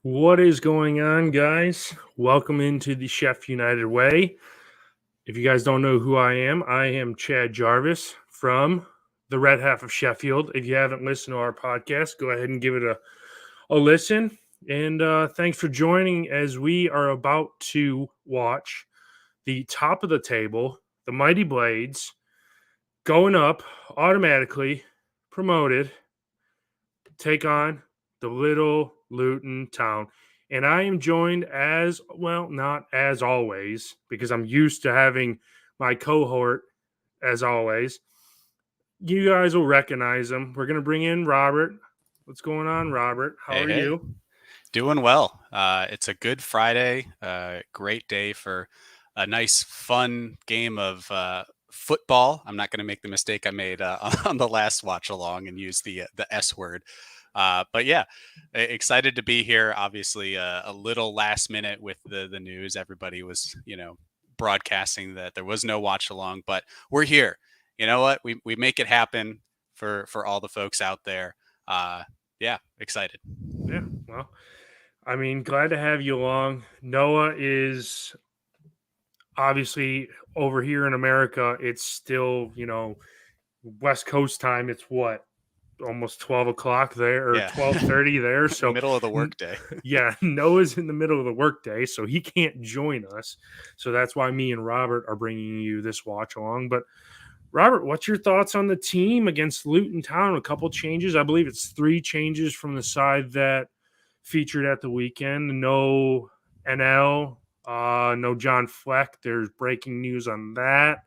What is going on, guys? Welcome into the Chef United Way. If you guys don't know who I am Chad Jarvis from the Red Half of Sheffield. If you haven't listened to our podcast, go ahead and give it a listen. And thanks for joining as we are about to watch the top of the table, the Mighty Blades, going up automatically, promoted, take on the little Luton town. And I am joined as well, not as always, because I'm used to having my cohort as always. You guys will recognize him. We're going to bring in Robert. What's going on, Robert? How are Hey, you? doing well. It's a good Friday, great day for a nice, fun game of football. I'm not going to make the mistake I made on the last watch along and use the S word. But yeah, excited to be here. Obviously, a little last minute with the news. Everybody was, broadcasting that there was no watch along, but we're here. You know what? We make it happen for all the folks out there. Yeah, excited. Yeah, well, I mean, glad to have you along. Noah is obviously over here in America. It's still, West Coast time. It's what, almost 12 o'clock there or Yeah. 12:30 there. So Middle of the workday. yeah, Noah's in the middle of the workday, so he can't join us. So that's why me and Robert are bringing you this watch along. But Robert, what's your thoughts on the team against Luton Town? A couple changes. I believe it's 3 changes from the side that featured at the weekend. No NL, no John Fleck. There's breaking news on that.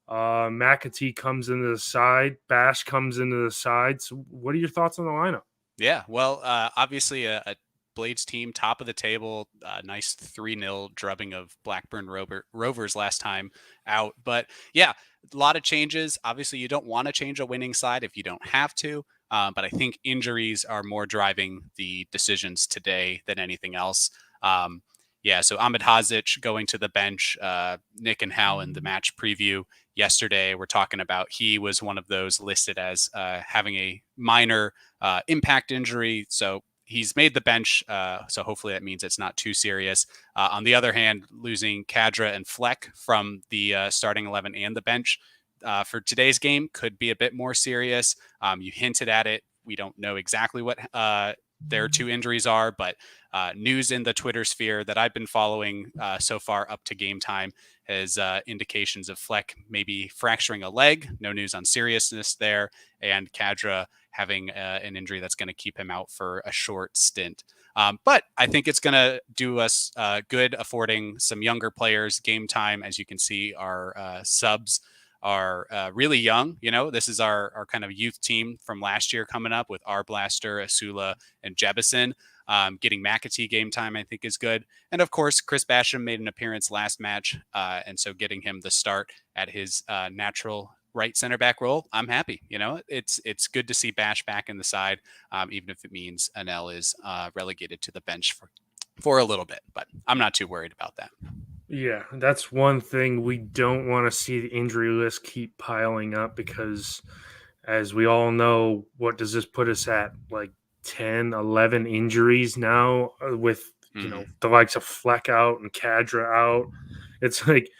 McAtee comes into the side. Bash comes into the side. So what are your thoughts on the lineup? Yeah, well, obviously a Blades team, top of the table, nice 3-0 drubbing of Blackburn Rovers last time out. But yeah, a lot of changes. Obviously, you don't want to change a winning side if you don't have to. But I think injuries are more driving the decisions today than anything else. Yeah, so Ahmed Hazic going to the bench. Nick and Hal in the match preview yesterday were talking about he was one of those listed as having a minor impact injury. So he's made the bench. So hopefully that means it's not too serious. On the other hand, losing Kadra and Fleck from the starting 11 and the bench for today's game could be a bit more serious. You hinted at it. We don't know exactly what their 2 injuries are, but news in the Twitter sphere that I've been following so far up to game time has indications of Fleck maybe fracturing a leg. No news on seriousness there, and Kadra having an injury that's going to keep him out for a short stint. But I think it's going to do us good, affording some younger players game time. As you can see, our subs are really young. This is our kind of youth team from last year coming up with Arblaster, Asula, and Jebison. Getting McAtee game time, I think, is good. And of course, Chris Basham made an appearance last match. And so getting him the start at his natural right center back role, I'm happy. It's good to see Bash back in the side, even if it means Anel is relegated to the bench for a little bit. But I'm not too worried about that. Yeah, that's one thing we don't want to see the injury list keep piling up because, as we all know, what does this put us at? Like 10, 11 injuries now with, the likes of Fleck out and Kadra out. It's like,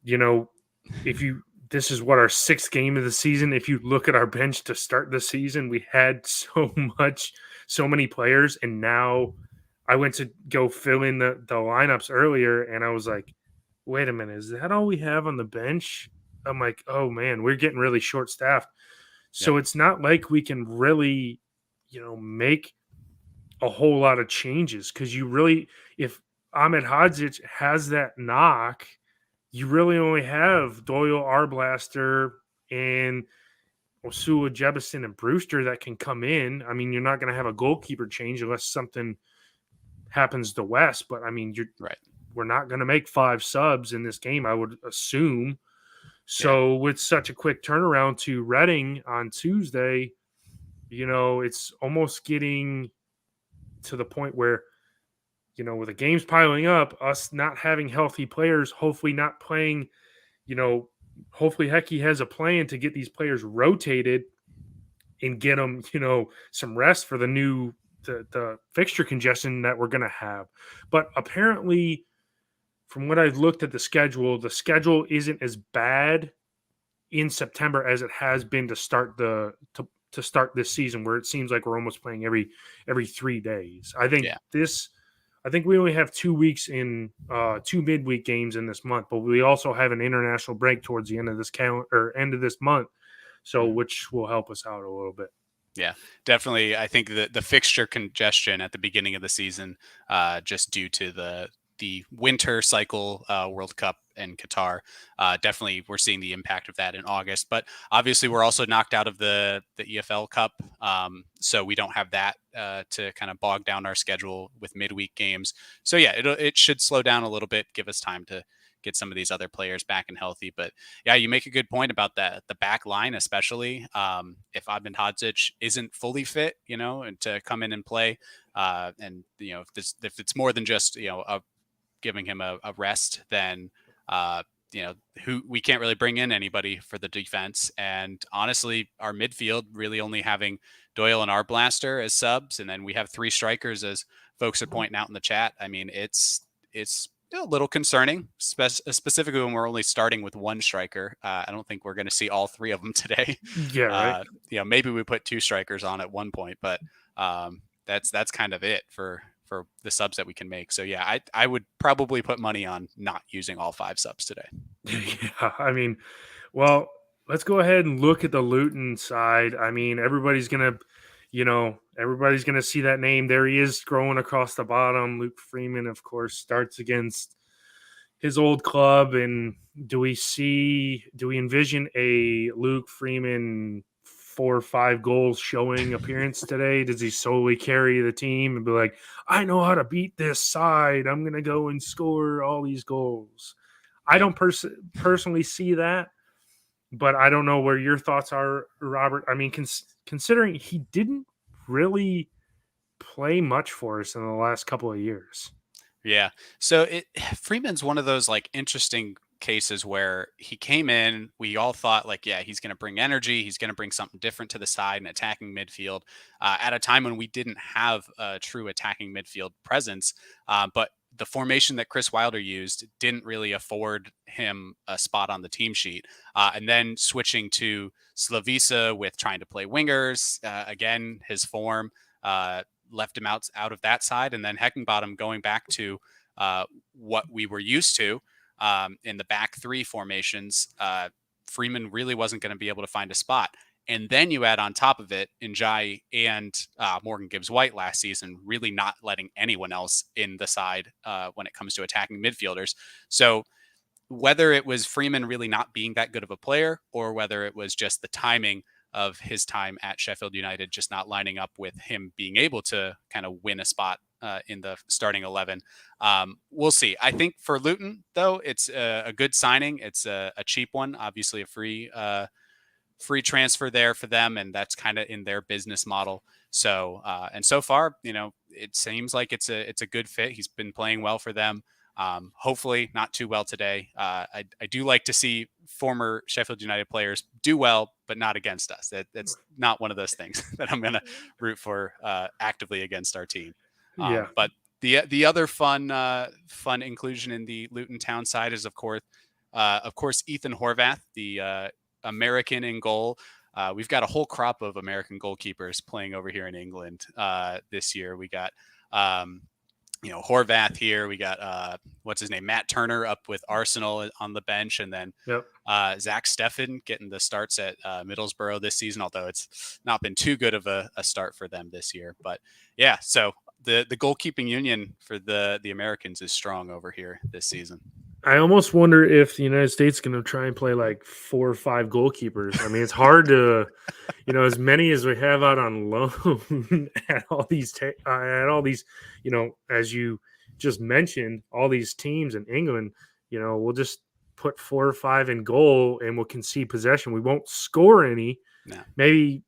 this is what our 6th game of the season. If you look at our bench to start the season, we had so many players, and now I went to go fill in the lineups earlier, and I was like, wait a minute, is that all we have on the bench? I'm like, oh man, we're getting really short staffed. So It's not like we can really, make a whole lot of changes because if Ahmed Hadzic has that knock, you really only have Doyle, Arblaster, and Osula, Jebison, and Brewster that can come in. I mean, you're not going to have a goalkeeper change unless something happens to West, but I mean, Right. We're not going to make 5 subs in this game, I would assume. So with such a quick turnaround to Reading on Tuesday, it's almost getting to the point where, with the games piling up, us not having healthy players, hopefully not playing, hopefully Hecky has a plan to get these players rotated and get them, some rest for the new the fixture congestion that we're going to have. But apparently, from what I've looked at the schedule isn't as bad in September as it has been to start to start this season, where it seems like we're almost playing every 3 days. I think we only have 2 weeks in 2 midweek games in this month, but we also have an international break towards the end of this end of this month, so which will help us out a little bit. Yeah, definitely. I think the fixture congestion at the beginning of the season, just due to the winter cycle, World Cup in Qatar, definitely we're seeing the impact of that in August. But obviously, we're also knocked out of the EFL Cup, so we don't have that to kind of bog down our schedule with midweek games. So yeah, it should slow down a little bit, give us time to get some of these other players back and healthy. But yeah, you make a good point about that. The back line, especially if Admin Hodzic isn't fully fit, and to come in and play, and if it's more than just giving him a rest, then who we can't really bring in anybody for the defense. And honestly, our midfield really only having Doyle and Arblaster as subs, and then we have 3 strikers, as folks are pointing out in the chat. I mean, it's a little concerning, specifically when we're only starting with 1 striker. I don't think we're going to see all 3 of them today. Yeah, right. Maybe we put 2 strikers on at one point, but that's kind of it for the subs that we can make. So yeah, I would probably put money on not using all 5 subs today. Yeah, I mean, well, let's go ahead and look at the Luton side. I mean, everybody's gonna see that name. There he is, scrolling across the bottom. Luke Freeman, of course, starts against his old club. And do we envision a Luke Freeman 4 or 5 goals showing appearance today? Does he solely carry the team and be like, I know how to beat this side, I'm gonna go and score all these goals? I don't personally see that, but I don't know where your thoughts are, Robert. I mean, considering he didn't really play much for us in the last couple of years. Yeah. So Freeman's one of those interesting cases where he came in, we all thought he's going to bring energy, he's going to bring something different to the side and attacking midfield at a time when we didn't have a true attacking midfield presence. But the formation that Chris Wilder used didn't really afford him a spot on the team sheet. And then switching to Slavisa with trying to play wingers, again, his form left him out of that side. And then Heckingbottom going back to what we were used to in the back 3 formations. Freeman really wasn't going to be able to find a spot. And then you add on top of it Njai and Morgan Gibbs-White last season, really not letting anyone else in the side when it comes to attacking midfielders. So whether it was Freeman really not being that good of a player, or whether it was just the timing of his time at Sheffield United just not lining up with him being able to kind of win a spot in the starting 11, we'll see. I think for Luton, though, it's a good signing. It's a cheap one, obviously a free transfer there for them, and that's kind of in their business model. So and so far, it seems like it's a good fit. He's been playing well for them. Hopefully not too well today. I do like to see former Sheffield United players do well, but not against us. That's not one of those things that I'm going to root for actively against our team. Yeah. But the other fun inclusion in the Luton Town side is, of course, Ethan Horvath, the American in goal. We've got a whole crop of American goalkeepers playing over here in England this year. We got Horvath here. We got what's his name, Matt Turner up with Arsenal on the bench, and then Zach Steffen getting the starts at Middlesbrough this season, although it's not been too good of a start for them this year. But yeah, so the goalkeeping union for the Americans is strong over here this season. I almost wonder if the United States is going to try and play 4 or 5 goalkeepers. I mean, it's hard to, as many as we have out on loan at all these, as you just mentioned, all these teams in England, we'll just put 4 or 5 in goal and we'll concede possession. We won't score any. No. Maybe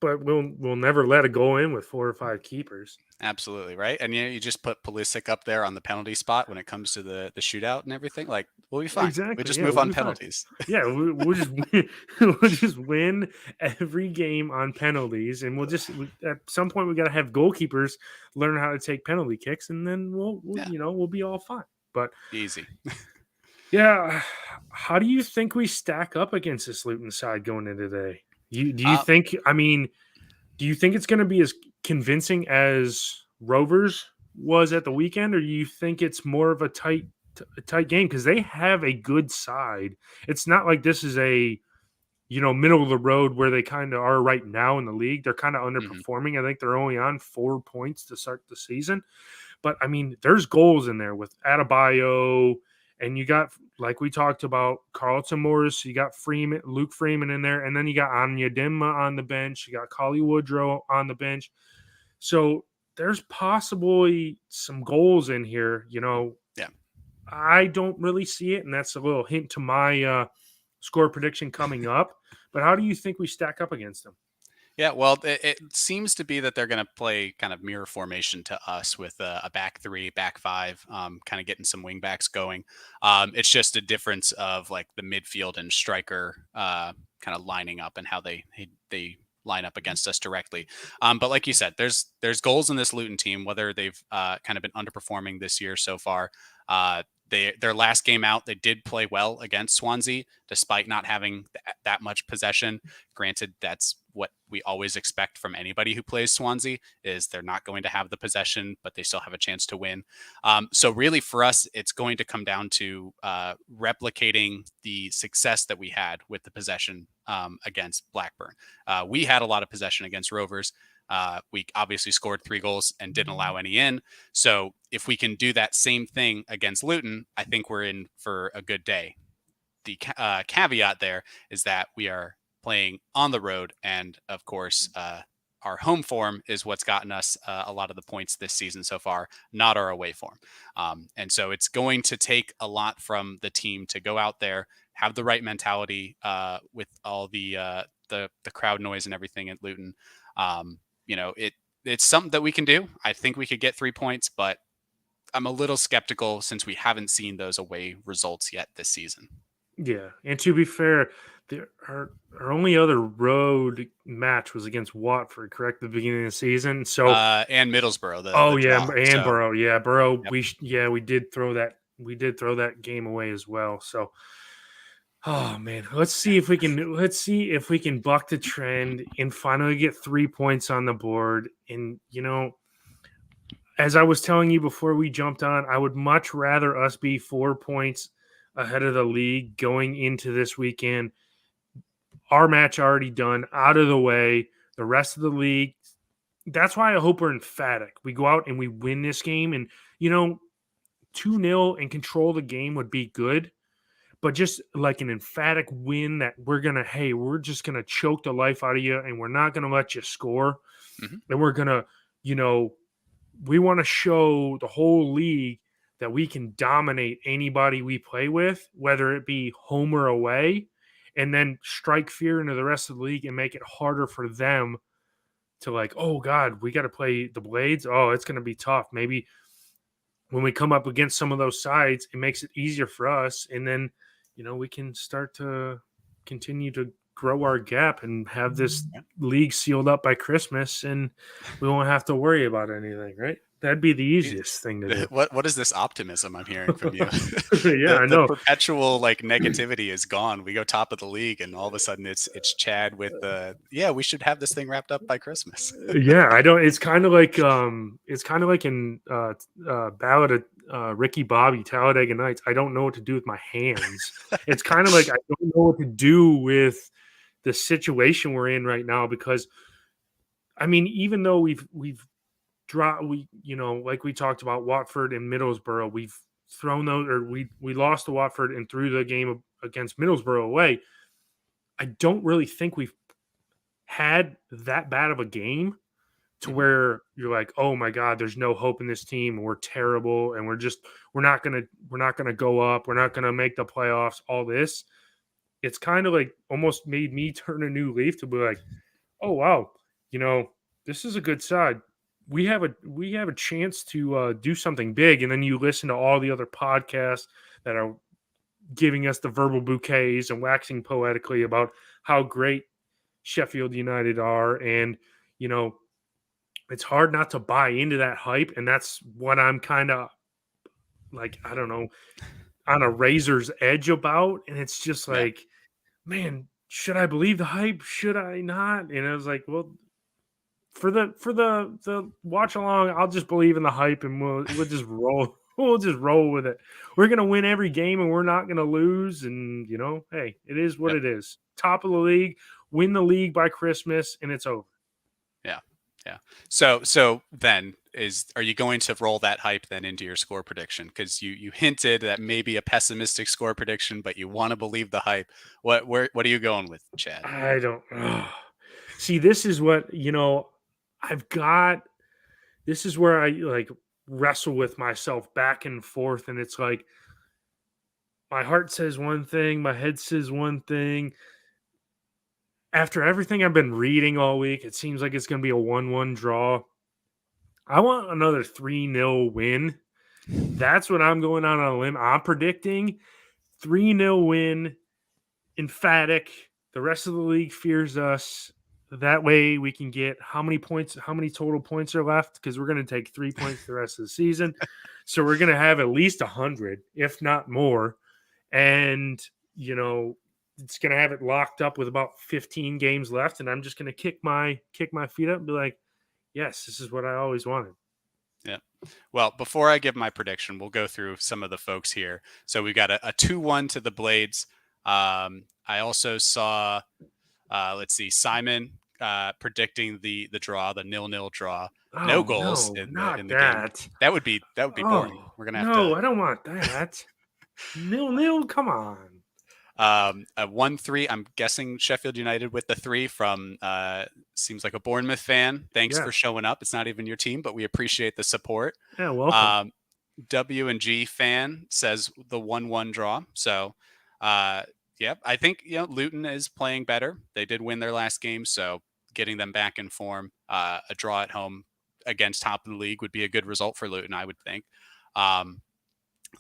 but we'll never let a goal in with 4 or 5 keepers. Absolutely, right? And you just put Pulisic up there on the penalty spot when it comes to the shootout and everything. Like, we'll be fine. We Exactly. just Yeah, move we'll on be fine. penalties. Yeah, we'll just win. We'll just win every game on penalties, and at some point we got to have goalkeepers learn how to take penalty kicks, and then Yeah, we'll be all fine. But easy. yeah, how do you think we stack up against this Luton side going into today? Do you Uh, think? I mean, do you think it's going to be as convincing as Rovers was at the weekend, or do you think it's more of a tight game because they have a good side? It's not like this is a middle of the road where they kind of are right now in the league. They're kind of mhm. underperforming. I think they're only on 4 points to start the season. But I mean, there's goals in there with Adebayo, and you got like we talked about Carlton Morris. You got Luke Freeman in there, and then you got Anya Dimma on the bench. You got Collie Woodrow on the bench. So there's possibly some goals in here. Yeah. I don't really see it, and that's a little hint to my score prediction coming up. But how do you think we stack up against them? Yeah, well, it seems to be that they're going to play kind of mirror formation to us with a back three, back five, kind of getting some wing backs going. It's just a difference of like the midfield and striker kind of lining up and how they line up against us directly. But like you said, there's goals in this Luton team, whether they've kind of been underperforming this year so far. Their last game out, they did play well against Swansea, despite not having that much possession. Granted, that's what we always expect from anybody who plays Swansea is they're not going to have the possession, but they still have a chance to win. So really for us, it's going to come down to replicating the success that we had with the possession against Blackburn. We had a lot of possession against Rovers. We obviously scored 3 goals and didn't allow any in. So if we can do that same thing against Luton, I think we're in for a good day. The caveat there is that we are playing on the road, and of course, our home form is what's gotten us a lot of the points this season so far, not our away form. And so it's going to take a lot from the team to go out there, have the right mentality with all the crowd noise and everything at Luton. It's something that we can do. I think we could get 3 points, but I'm a little skeptical since we haven't seen those away results yet this season. Yeah, and to be fair, our only other road match was against Watford, correct, at the beginning of the season. So, And Middlesbrough, the oh yeah, draw. and So, Borough, yeah, Borough. yep. We did throw that game away as well. So, oh man, let's see if we can buck the trend and finally get 3 points on the board. And as I was telling you before we jumped on, I would much rather us be 4 points ahead of the league going into this weekend. Our match already done, out of the way. The rest of the league. That's why I hope we're emphatic. We go out and we win this game, and 2-0 and control the game would be good. But just like an emphatic win that we're just gonna choke the life out of you, and we're not gonna let you score, Mhm. and we're gonna, you know, we want to show the whole league that we can dominate anybody we play with, whether it be home or away, and then strike fear into the rest of the league and make it harder for them to like, oh God, we got to play the Blades. Oh, it's going to be tough. Maybe when we come up against some of those sides, it makes it easier for us. And then, we can start to continue to grow our gap and have this Yeah. league sealed up by Christmas, and we won't have to worry about anything, right? That'd be the easiest thing to do. What is this optimism I'm hearing from you? Yeah, I The know. perpetual like negativity is gone. We go top of the league, and all of a sudden it's Chad with the we should have this thing wrapped up by Christmas. Yeah, I don't. It's kind of like in Ballad of Ricky Bobby, Talladega Nights. I don't know what to do with my hands. It's kind of like I don't know what to do with the situation we're in right now because, I mean, even though we've dropped, like we talked about Watford and Middlesbrough, we've thrown those, or we lost to Watford and threw the game against Middlesbrough away. I don't really think we've had that bad of a game to Mhm. where you're like, oh my God, there's no hope in this team, and we're terrible, and we're not gonna go up, we're not gonna make the playoffs. All this, it's kind of like almost made me turn a new leaf to be like, oh wow, you know, this is a good side. We have a chance to do something big, and then you listen to all the other podcasts that are giving us the verbal bouquets and waxing poetically about how great Sheffield United are, and you know, it's hard not to buy into that hype, and that's what I'm kind of like, I don't know, on a razor's edge about, and it's just Yeah. like, man, should I believe the hype? Should I not? And I was like, well, for the watch along, I'll just believe in the hype, and we'll just roll. We'll just roll with it. We're gonna win every game, and we're not gonna lose. And hey, it is what Yep. it is. Top of the league, win the league by Christmas, and it's over. Yeah. Yeah. So then are you going to roll that hype then into your score prediction? Because you hinted that maybe a pessimistic score prediction, but you want to believe the hype. What are you going with, Chad? I don't see. This is what I've got. This is where I like wrestle with myself back and forth, and it's like my heart says one thing, my head says one thing. After everything I've been reading all week, it seems like it's going to be a 1-1 draw. I want another 3-0 win. That's what I'm going on a limb. I'm predicting 3-0 win, emphatic. The rest of the league fears us. That way we can get how many points, how many total points are left? Because we're going to take 3 points the rest of the season. So we're going to have at least 100, if not more. And, it's going to have it locked up with about 15 games left. And I'm just going to kick my feet up and be like, yes, this is what I always wanted. Yeah. Well, before I give my prediction, we'll go through some of the folks here. So we got a 2-1 to the Blades. I also saw, let's see, Simon predicting the draw, the 0-0 draw. No Oh goals no, in not the game. that. That would be boring. Oh We're gonna have no, to I don't want that. 0-0, come on. a 1-3. I'm guessing Sheffield United with the 3 from seems like a Bournemouth fan. Thanks Yeah, for showing up. It's not even your team, but we appreciate the support. yeah, welcome. Um, W and G fan says the 1-1 draw. So, yeah, I think Luton is playing better. They did win their last game, so getting them back in form, a draw at home against top of the league would be a good result for Luton, I would think.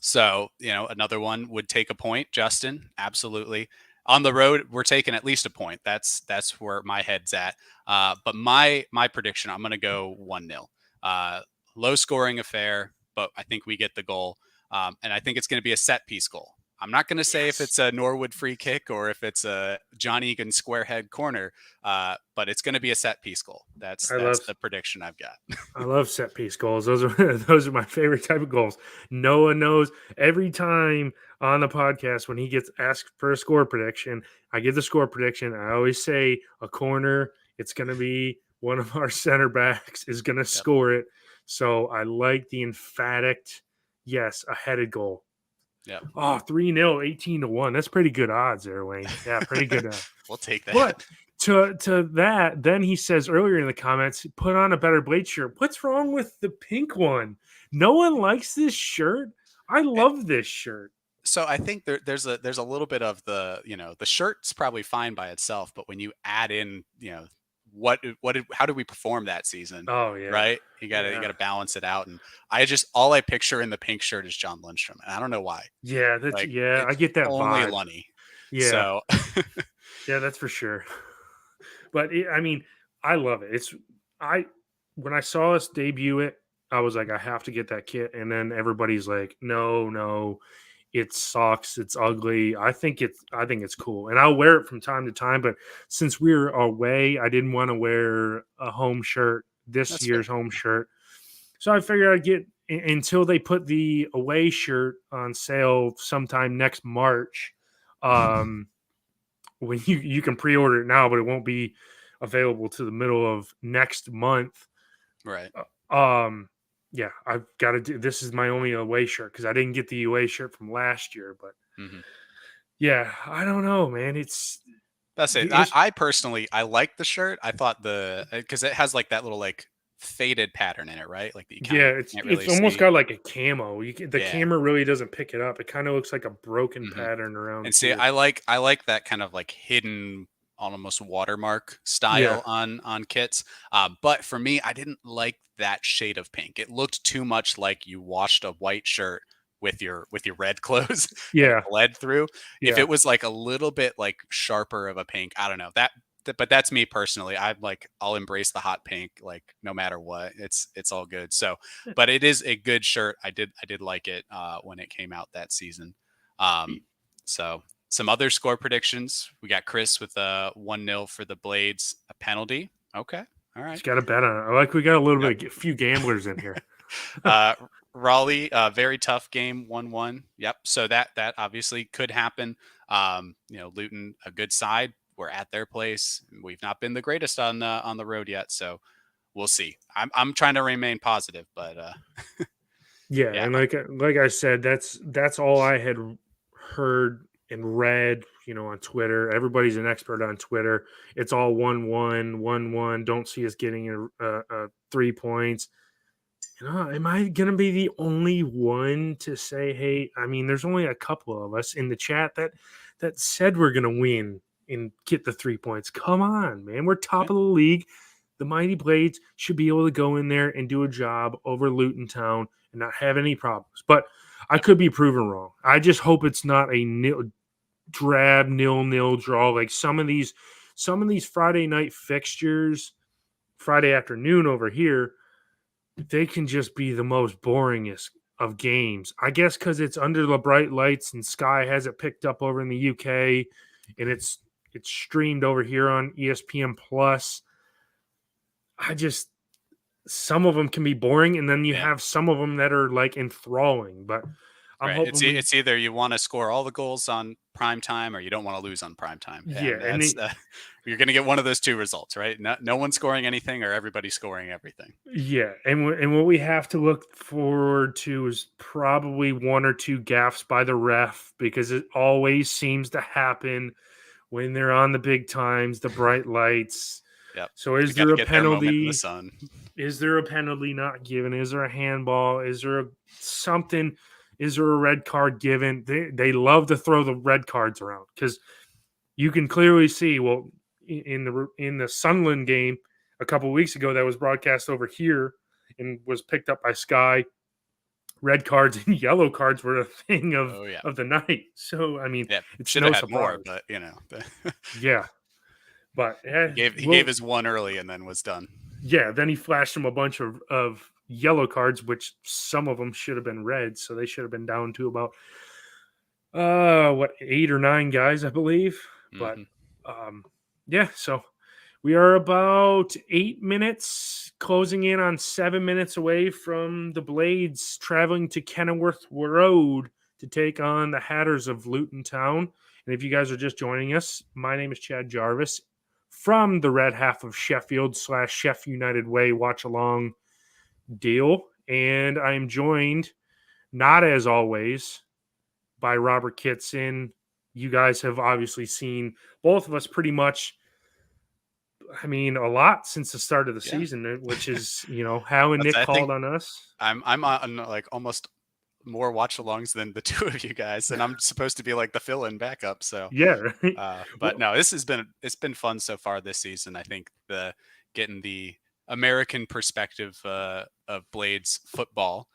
So another one would take a point. Justin, absolutely. On the road, we're taking at least a point. That's where my head's at. But my prediction, I'm going to go 1-0. Low scoring affair, but I think we get the goal. And I think it's going to be a set piece goal. I'm not going to say if Yes. it's a Norwood free kick or if it's a John Egan square head corner, but it's going to be a set piece goal. That's I love the prediction I've got. I love set piece goals. Those are those are my favorite type of goals. Noah knows every time on the podcast when he gets asked for a score prediction, I give the score prediction. I always say a corner. It's going to be one of our center backs is going to Yep. score it. So I like the emphatic, yes, a headed goal. Yeah. Oh, 3-0, 18-1. That's pretty good odds there, Wayne. Yeah, pretty good. We'll take that. But to that, then he says earlier in the comments, put on a better Blade shirt. What's wrong with the pink one? No one likes this shirt. I love this shirt. So I think there's a little bit of the the shirt's probably fine by itself, but when you add in how did we perform that season? Oh yeah, right. You gotta balance it out, and all I picture in the pink shirt is John Lundstrom, and I don't know why. Yeah, that's Like I it's get that only vibe. Lunny. Yeah, So yeah, that's for sure. But I mean, I love it. When I saw us debut it, I was like, I have to get that kit, and then everybody's like, no, it sucks. It's ugly. I think it's cool, and I'll wear it from time to time. But since we're away, I didn't want to wear a home shirt, this that's year's fair. home shirt. So I figured I'd get until they put the away shirt on sale sometime next March. When you can pre-order it now, but it won't be available to the middle of next month. Right. Yeah, I've got to do this is my only away shirt because I didn't get the away shirt from last year. But yeah, I don't know, man. That's it. I personally like the shirt. I thought because it has like that little like faded pattern in it, right? Like that you can't really it's almost see. got like a camo. The camera really doesn't pick it up. It kind of looks like a broken pattern around And see, here. I like that kind of like hidden almost watermark Yeah. style on kits. But for me, I didn't like that shade of pink. It looked too much like you washed a white shirt with your red clothes and it Yeah. bled through. If Yeah. it was like a little bit like sharper of a pink, I don't know. But that's me personally. I'll embrace the hot pink like no matter what. It's all good. So, but it is a good shirt. I did like it when it came out that season. Um, so some other score predictions. We got Chris with a 1-0 for the Blades, a penalty. Okay. All He's right. got a bet on it. I like we got a little Yep. bit, a few gamblers in here. uh, Raleigh, very tough game, 1-1. Yep. So that obviously could happen. Luton, a good side. We're at their place. We've not been the greatest on the road yet, so we'll see. I'm trying to remain positive, but Yeah, yeah, and like I said, that's all I had heard and read, on Twitter. Everybody's an expert on Twitter. It's all 1-1, 1-1. Don't see us getting a 3 points. Am I gonna be the only one to say, hey, I mean, there's only a couple of us in the chat that said we're gonna win and get the 3 points. Come on, man. We're yeah, top of the league. The Mighty Blades should be able to go in there and do a job over Luton Town and not have any problems. But I yep, could be proven wrong. I just hope it's not a drab 0-0 draw like some of these Friday night fixtures, Friday afternoon over here. They can just be the most boringest of games. I guess because it's under the bright lights and Sky has it picked up over in the UK, and it's streamed over here on ESPN Plus. I just some of them can be boring, and then you yeah. have some of them that are like enthralling. But I'm Right. It's hoping we, it's either you want to score all the goals on prime time or you don't want to lose on prime time, yeah, and that's you're going to get one of those two results, right? No one scoring anything or everybody scoring everything. yeah, and what we have to look forward to is probably one or two gaffes by the ref because it always seems to happen when they're on the big times, the bright lights. Yep. So We is got there to a get their moment in the penalty? sun. Is there a penalty not given? Is there a handball? Is there something? Is there a red card given? They love to throw the red cards around because you can clearly see. Well, in the Sunderland game a couple weeks ago that was broadcast over here and was picked up by Sky. Red cards and yellow cards were a thing of Oh yeah. of the night. So I mean, Yeah. it's Should have no had more, surprise. but Yeah, but he gave his one early and then was done. yeah, then he flashed him a bunch of yellow cards, which some of them should have been red, so they should have been down to about what 8 or 9 guys, I believe. But Hmm. um, yeah, so we are about 8 minutes, closing in on 7 minutes away from the Blades traveling to Kenilworth Road to take on the Hatters of Luton Town. And if you guys are just joining us, my name is Chad Jarvis from the red half of Sheffield / Sheff United Way Watchalong deal. And I am joined, not as always, by Robert Kitson. You guys have obviously seen both of us pretty much, I mean, a lot since the start of the Yeah. season, which is, Hal and Nick I think called on us. I'm on like almost more watch alongs than the two of you guys, and I'm supposed to be like the fill-in backup. So, Yeah, right. but Well, no, it's been fun so far this season. I think the getting the American perspective of Blades football.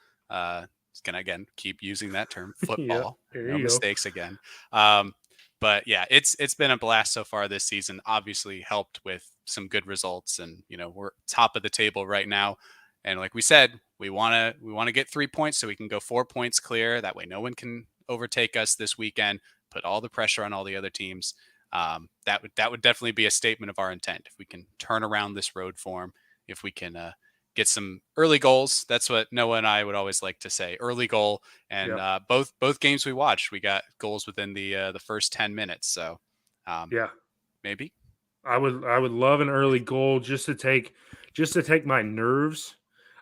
Can again keep using that term yeah, football. there No you go. mistakes again. But yeah, it's been a blast so far this season. Obviously helped with some good results, and we're top of the table right now. And like we said, we want to get 3 points so we can go 4 points clear. That way, no one can overtake us this weekend. Put all the pressure on all the other teams. That would definitely be a statement of our intent. If we can turn around this road form, if we can get some early goals. That's what Noah and I would always like to say. Early goal, and Yeah, both games we watched, we got goals within the first 10 minutes. So um, yeah. maybe. I would love an early goal just to take my nerves.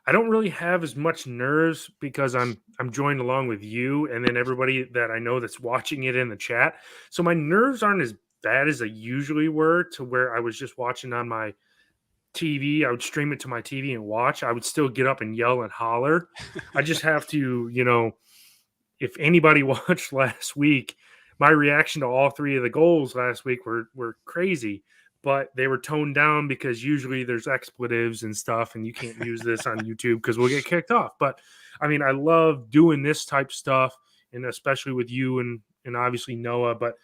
I don't really have as much nerves because I'm joined along with you and then everybody that I know that's watching it in the chat. So my nerves aren't as bad as they usually were to where I was just watching on my TV. I would stream it to my TV and watch. I would still get up and yell and holler. I just have to, if anybody watched last week, my reaction to all three of the goals last week were crazy, but they were toned down because usually there's expletives and stuff, and you can't use this on YouTube because we'll get kicked off. But I mean, I love doing this type stuff, and especially with you and obviously Noah. But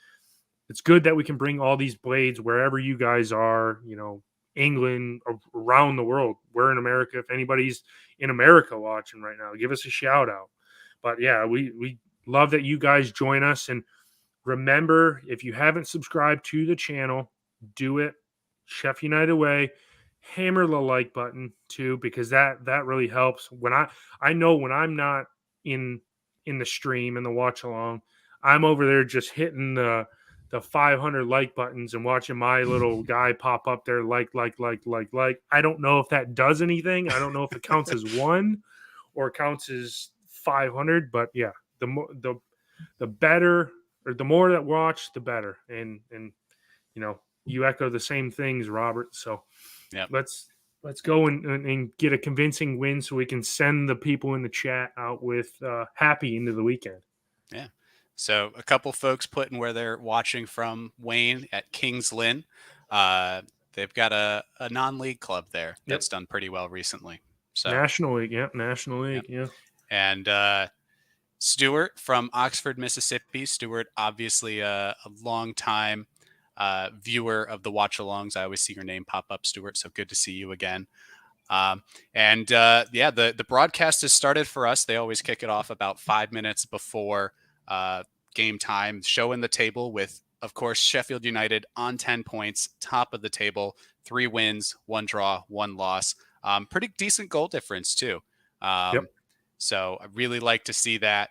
it's good that we can bring all these blades wherever you guys are, England, around the world. We're in America. If anybody's in America watching right now, give us a shout out. But yeah, we love that you guys join us. And remember, if you haven't subscribed to the channel, do it. Chef United Way. Hammer the like button too, because that really helps. I know when I'm not in the stream and the watch along, I'm over there just hitting the 500 like buttons and watching my little guy pop up there like. I don't know if that does anything. I don't know if it counts as one or counts as 500, but yeah, the better, or the more that watch, the better. And you echo the same things, Robert. So yeah, let's go and get a convincing win so we can send the people in the chat out with happy into the weekend. yeah. So a couple folks putting where they're watching from. Wayne at Kings Lynn. They've got a non-league club there that's done pretty well recently. So National League, National League, yeah. And Stuart from Oxford, Mississippi. Stuart, obviously a long time viewer of the Watchalongs. I always see your name pop up, Stuart. So good to see you again. The broadcast has started for us. They always kick it off about 5 minutes before game time, showing the table with, of course, Sheffield United on 10 points, top of the table, 3 wins, 1 draw, 1 loss. Pretty decent goal difference too. So I really like to see that.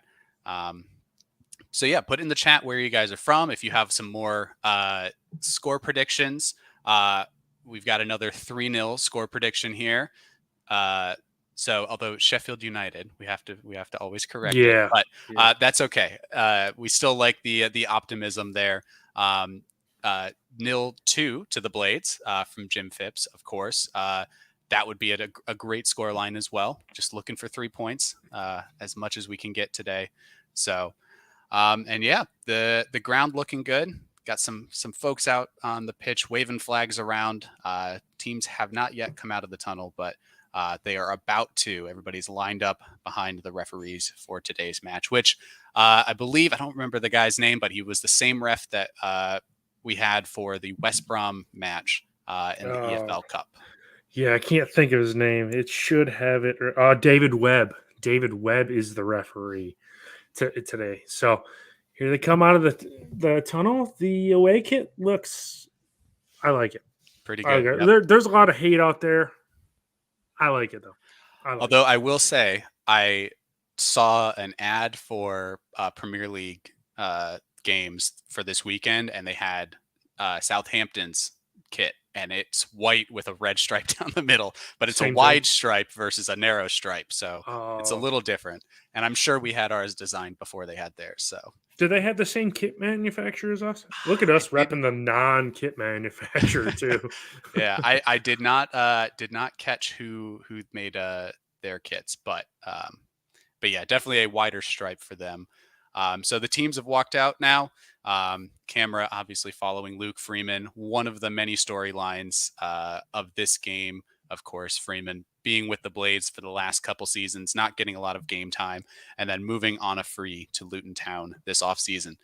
So yeah, put in the chat where you guys are from. If you have some more score predictions, we've got another 3-0 score prediction here. So although Sheffield United, we have to always correct it, but that's okay. We still like the optimism there. 0-2 to the Blades from Jim Phipps, of course. That would be a great score line as well. Just looking for 3 points, as much as we can get today. So, the ground looking good. Got some folks out on the pitch waving flags around. Teams have not yet come out of the tunnel, but they are about to. Everybody's lined up behind the referees for today's match, which I believe, I don't remember the guy's name, but he was the same ref that we had for the West Brom match in the EFL Cup. Yeah, I can't think of his name. It should have it. David Webb. David Webb is the referee today. So here they come out of the tunnel. The away kit looks, I like it. Pretty good. Yep. There's a lot of hate out there. I like it though. Although I will say, I saw an ad for Premier League games for this weekend, and they had Southampton's kit, and it's white with a red stripe down the middle, but it's a wide stripe versus a narrow stripe, so it's a little different. And I'm sure we had ours designed before they had theirs. So do they have the same kit manufacturer as us? Look at us repping the non-kit manufacturer too. Yeah, I did not catch who made their kits, but yeah, definitely a wider stripe for them. So the teams have walked out now. Camera obviously following Luke Freeman, one of the many storylines of this game. Of course, Freeman being with the Blades for the last couple seasons, not getting a lot of game time, and then moving on a free to Luton Town this offseason.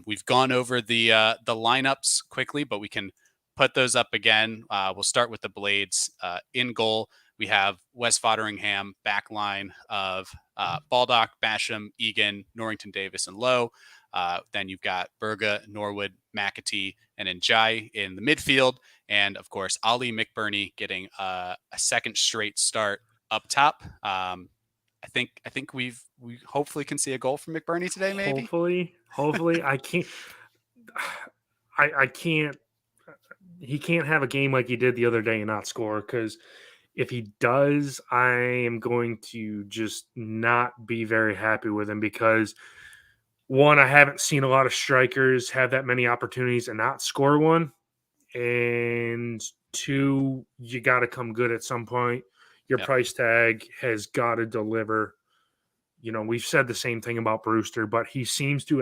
We've gone over the lineups quickly, but we can put those up again. We'll start with the Blades. In goal, we have Wes Fotheringham, back line of Baldock, Basham, Egan, Norrington Davis, and Lowe. Then you've got Berga, Norwood, McAtee, and Njai in the midfield. And, of course, Ali McBurney getting a second straight start up top. I think we hopefully can see a goal from McBurney today, maybe? Hopefully. I can't. He can't have a game like he did the other day and not score, because if he does, I am going to just not be very happy with him, because one, I haven't seen a lot of strikers have that many opportunities and not score one. And 2, you got to come good at some point. Your price tag has got to deliver. We've said the same thing about Brewster, but he seems to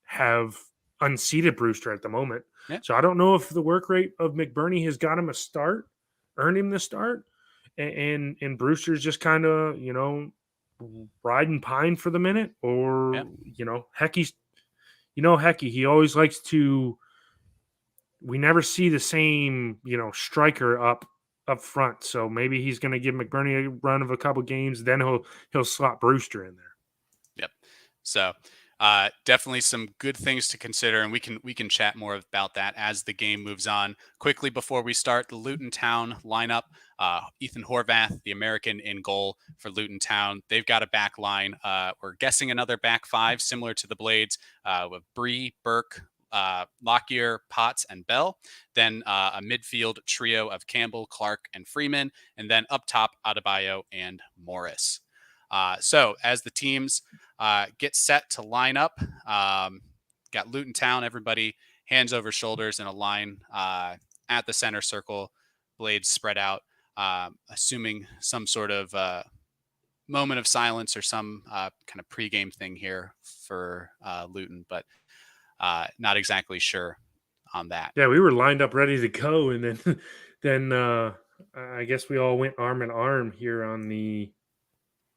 have unseated Brewster at the moment. Yeah. So I don't know if the work rate of McBurney has got him a start, earned him the start, and Brewster's just kind of riding pine for the minute, Yeah. or Hecky's Hecky. He always likes to. We never see the same striker up front. So maybe he's going to give McBurney a run of a couple games, then he'll slot Brewster in there. Yep. So definitely some good things to consider, and we can chat more about that as the game moves on. Quickly before we start, the Luton Town lineup: Ethan Horvath, the American, in goal for Luton Town. They've got a back line. We're guessing another back five similar to the Blades, with Bree, Burke, Lockyer, Potts, and Bell. Then a midfield trio of Campbell, Clark, and Freeman, and then up top Adebayo and Morris. So as the teams get set to line up, got Luton Town, everybody hands over shoulders in a line at the center circle, blades spread out, assuming some sort of moment of silence or some kind of pregame thing here for Luton, but not exactly sure on that. Yeah, we were lined up ready to go, and then I guess we all went arm in arm here on the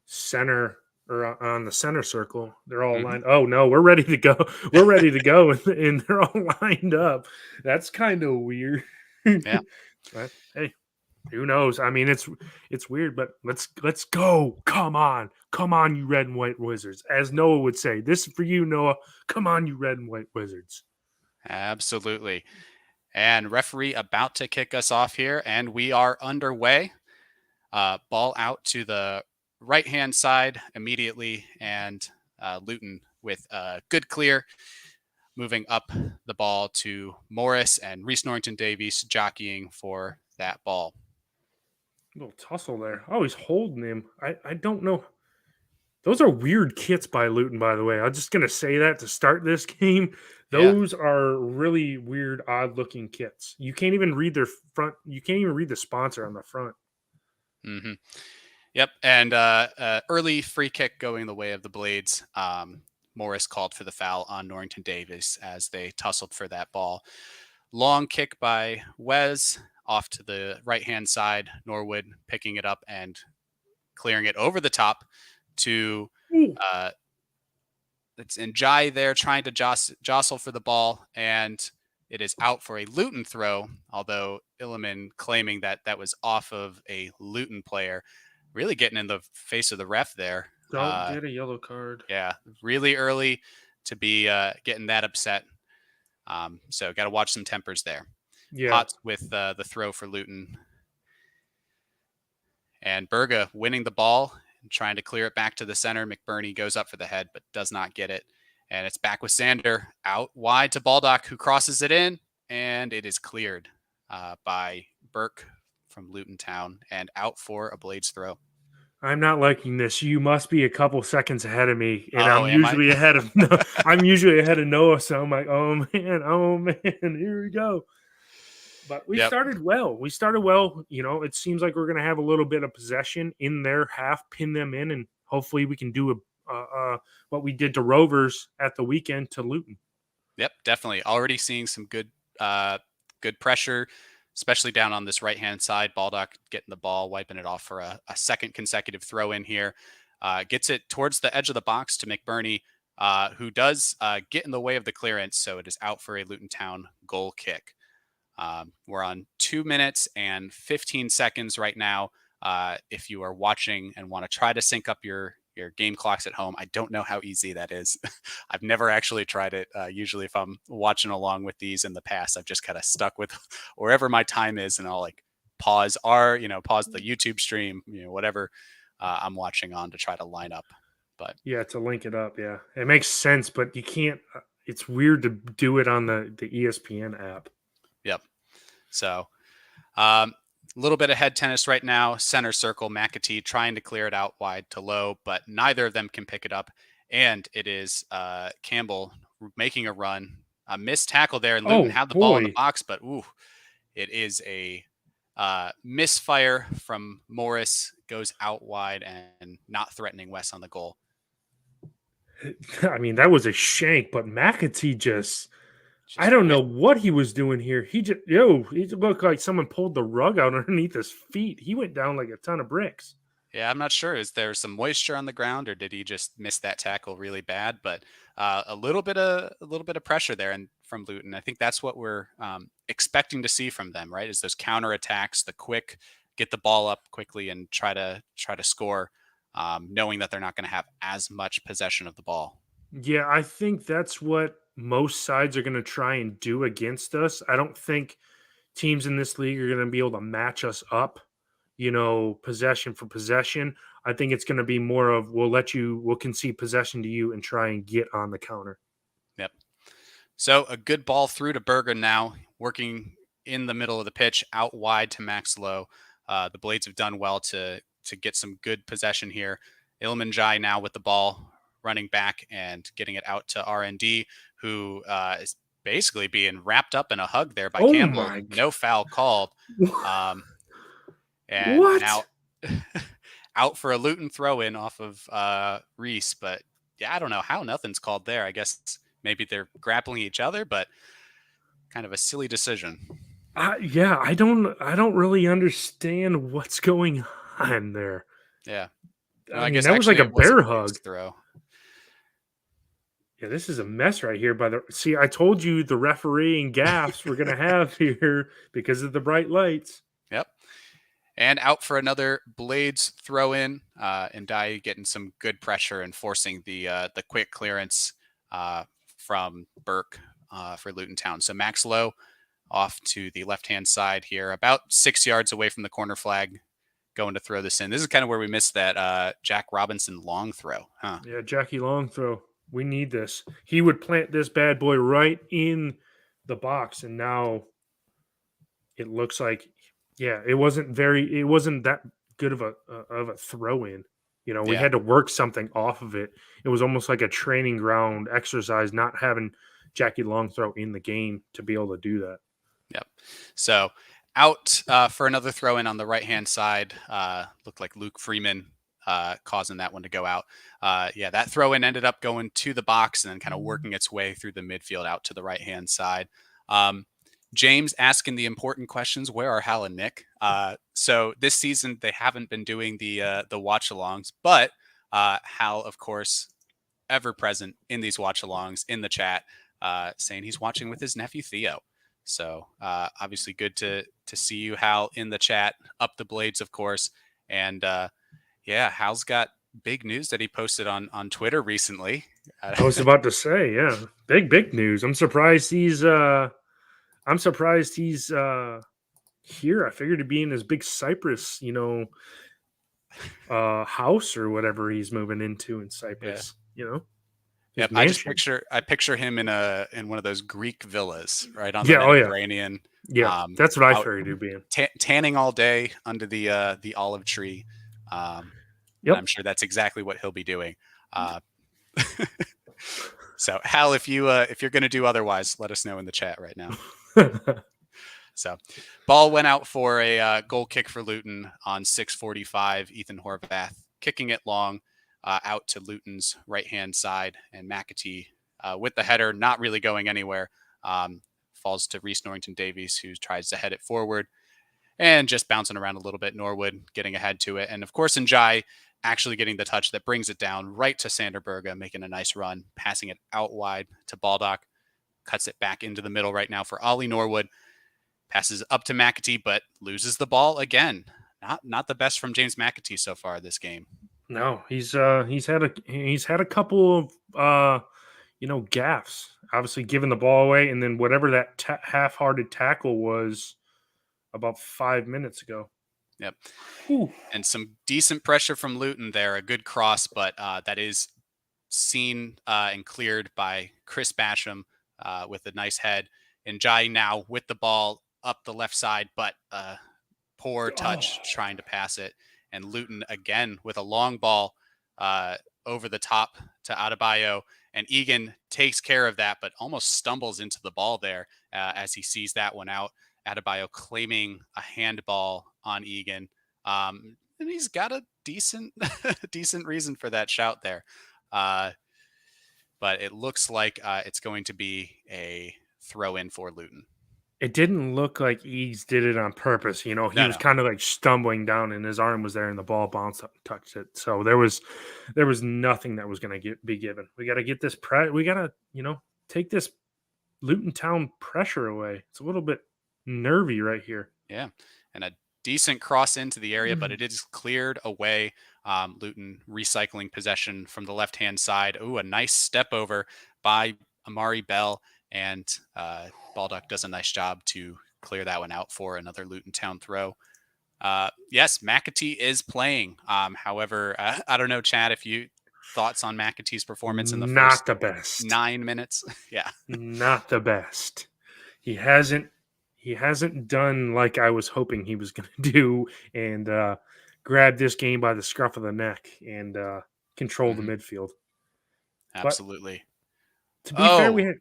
center, or on the center circle. They're all Mm-hmm. lined. Oh no, we're ready to go. We're ready to go, and they're all lined up. That's kind of weird. Yeah. But hey, who knows? I mean, it's weird, but let's go. Come on, you red and white wizards, as Noah would say. This is for you, Noah. Come on, you red and white wizards. Absolutely. And referee about to kick us off here, and we are underway. Ball out to the right-hand side immediately, and Luton with a good clear, moving up the ball to Morris and Reese Norrington Davies jockeying for that ball. A little tussle there. Oh, he's holding him. I don't know. Those are weird kits by Luton, by the way. I'm just gonna say that to start this game. Yeah. Those are really weird, odd-looking kits. You can't even read their front. You can't even read the sponsor on the front. Mm-hmm. Yep. And early free kick going the way of the Blades. Morris called for the foul on Norrington Davis as they tussled for that ball. Long kick by Wes off to the right-hand side. Norwood picking it up and clearing it over the top to it's Njai there trying to jostle for the ball, and it is out for a Luton throw, although Illiman claiming that that was off of a Luton player. Really getting in the face of the ref there. Don't get a yellow card. Yeah, really early to be getting that upset. So got to watch some tempers there. Yeah. Potts with the throw for Luton. And Berga winning the ball and trying to clear it back to the center. McBurney goes up for the head, but does not get it. And it's back with Sander out wide to Baldock, who crosses it in, and it is cleared by Burke from Luton Town and out for a Blades throw. I'm not liking this. You must be a couple seconds ahead of me, and Oh, I'm usually ahead of I'm usually ahead of Noah. So I'm like, oh man, here we go. But we started well. It seems like we're going to have a little bit of possession in their half, pin them in, and hopefully we can do what we did to Rovers at the weekend to Luton. Yep, definitely. Already seeing some good pressure, especially down on this right-hand side. Baldock getting the ball, wiping it off for a second consecutive throw in here. Gets it towards the edge of the box to McBurney, who does get in the way of the clearance, so it is out for a Luton Town goal kick. We're on 2 minutes and 15 seconds right now. If you are watching and want to try to sync up your game clocks at home, I don't know how easy that is. I've never actually tried it. Usually if I'm watching along with these in the past, I've just kind of stuck with wherever my time is, and I'll like pause the YouTube stream, whatever I'm watching on to try to line up. But yeah, to link it up. Yeah, it makes sense, but you can't. It's weird to do it on the ESPN app. Yep. So a little bit of head tennis right now. Center circle, McAtee trying to clear it out wide to low, but neither of them can pick it up. And it is Campbell making a run. A missed tackle there. Luton had the ball in the box, but it is a misfire from Morris. Goes out wide and not threatening Wes on the goal. I mean, that was a shank, but McAtee just I don't know what he was doing here. He looked like someone pulled the rug out underneath his feet. He went down like a ton of bricks. Yeah, I'm not sure. Is there some moisture on the ground, or did he just miss that tackle really bad? But a little bit of pressure there, and from Luton, I think that's what we're expecting to see from them, right? Is those counter attacks, the quick get the ball up quickly and try to score, knowing that they're not going to have as much possession of the ball. Yeah, I think that's what most sides are going to try and do against us. I don't think teams in this league are going to be able to match us up, possession for possession. I think it's going to be more of we'll concede possession to you and try and get on the counter. Yep. So a good ball through to Bergen now, working in the middle of the pitch, out wide to Max Lowe. The Blades have done well to get some good possession here. Ilman Jai now with the ball, running back and getting it out to RND, who is basically being wrapped up in a hug there by Oh Campbell. my No foul called. And What? now out for a Luton throw in off of Reese. But yeah, I don't know how nothing's called there. I guess maybe they're grappling each other, but kind of a silly decision. Yeah, I don't really understand what's going on there. Yeah. No, I I mean, guess that was like actually a it was a bear Blades hug. throw. Yeah, this is a mess right here. See, I told you the refereeing gaffes we're gonna have here because of the bright lights. Yep. And out for another Blades throw in, and Dye getting some good pressure and forcing the quick clearance from Burke for Luton Town. So Max Lowe off to the left-hand side here, about 6 yards away from the corner flag, going to throw this in. This is kind of where we missed that Jack Robinson long throw, huh? Yeah, Jackie Long throw. We need this. He would plant this bad boy right in the box, and now it looks like, yeah, it wasn't that good of a throw in. We Yeah. had to work something off of it. It was almost like a training ground exercise, not having Jackie Long throw in the game to be able to do that. Yep. So out for another throw in on the right hand side. Looked like Luke Freeman causing that one to go out. Yeah, that throw in ended up going to the box and then kind of working its way through the midfield out to the right hand side. James asking the important questions: where are Hal and Nick? So this season they haven't been doing the watch-alongs, but Hal, of course, ever present in these watch-alongs in the chat, saying he's watching with his nephew Theo. So obviously good to see you, Hal, in the chat. Up the Blades, of course, and yeah, Hal's got big news that he posted on Twitter recently. I was about to say, yeah, big news. I'm surprised he's here. I figured he'd be in his big Cyprus, house or whatever he's moving into in Cyprus. Yep, mansion. I picture him in one of those Greek villas, right on the Yeah, oh yeah, Mediterranean. yeah. That's what I out figured he'd be in. tanning all day under the olive tree. Yep. I'm sure that's exactly what he'll be doing. So Hal, if you're going to do otherwise, let us know in the chat right now. So ball went out for a goal kick for Luton on 6:45. Ethan Horvath kicking it long out to Luton's right-hand side, and McAtee with the header, not really going anywhere, falls to Reese Norrington-Davies, who tries to head it forward and just bouncing around a little bit. Norwood getting ahead to it. And of course, Njai actually getting the touch that brings it down right to Sanderberga, making a nice run, passing it out wide to Baldock, cuts it back into the middle right now for Ollie Norwood, passes up to McAtee, but loses the ball again. Not the best from James McAtee so far this game. No, he's had a couple of gaffes. Obviously, giving the ball away, and then whatever that half-hearted tackle was about 5 minutes ago. Yep. Whew. And some decent pressure from Luton there. A good cross, but that is seen and cleared by Chris Basham with a nice head. And Jai now with the ball up the left side, but poor touch trying to pass it. And Luton again with a long ball over the top to Adebayo. And Egan takes care of that, but almost stumbles into the ball there as he sees that one out. Adebayo claiming a handball on Egan. And he's got a decent reason for that shout there. But it looks like it's going to be a throw in for Luton. It didn't look like Eads did it on purpose. You know, he No, was no. kind of like stumbling down, and his arm was there, and the ball bounced up and touched it. So there was nothing that was going to be given. We got to get this we got to take this Luton Town pressure away. It's a little bit nervy right here. Yeah, and a decent cross into the area, but it is cleared away. Luton recycling possession from the left-hand side. Ooh, a nice step over by Amari Bell, and Baldock does a nice job to clear that one out for another Luton Town throw. Yes, McAtee is playing. However, I don't know, Chad, if you thoughts on McAtee's performance in the Not first the best. 9 minutes. Yeah, Not the best. He hasn't done like I was hoping he was going to do, and grab this game by the scruff of the neck and control the midfield. absolutely. But to be fair, we had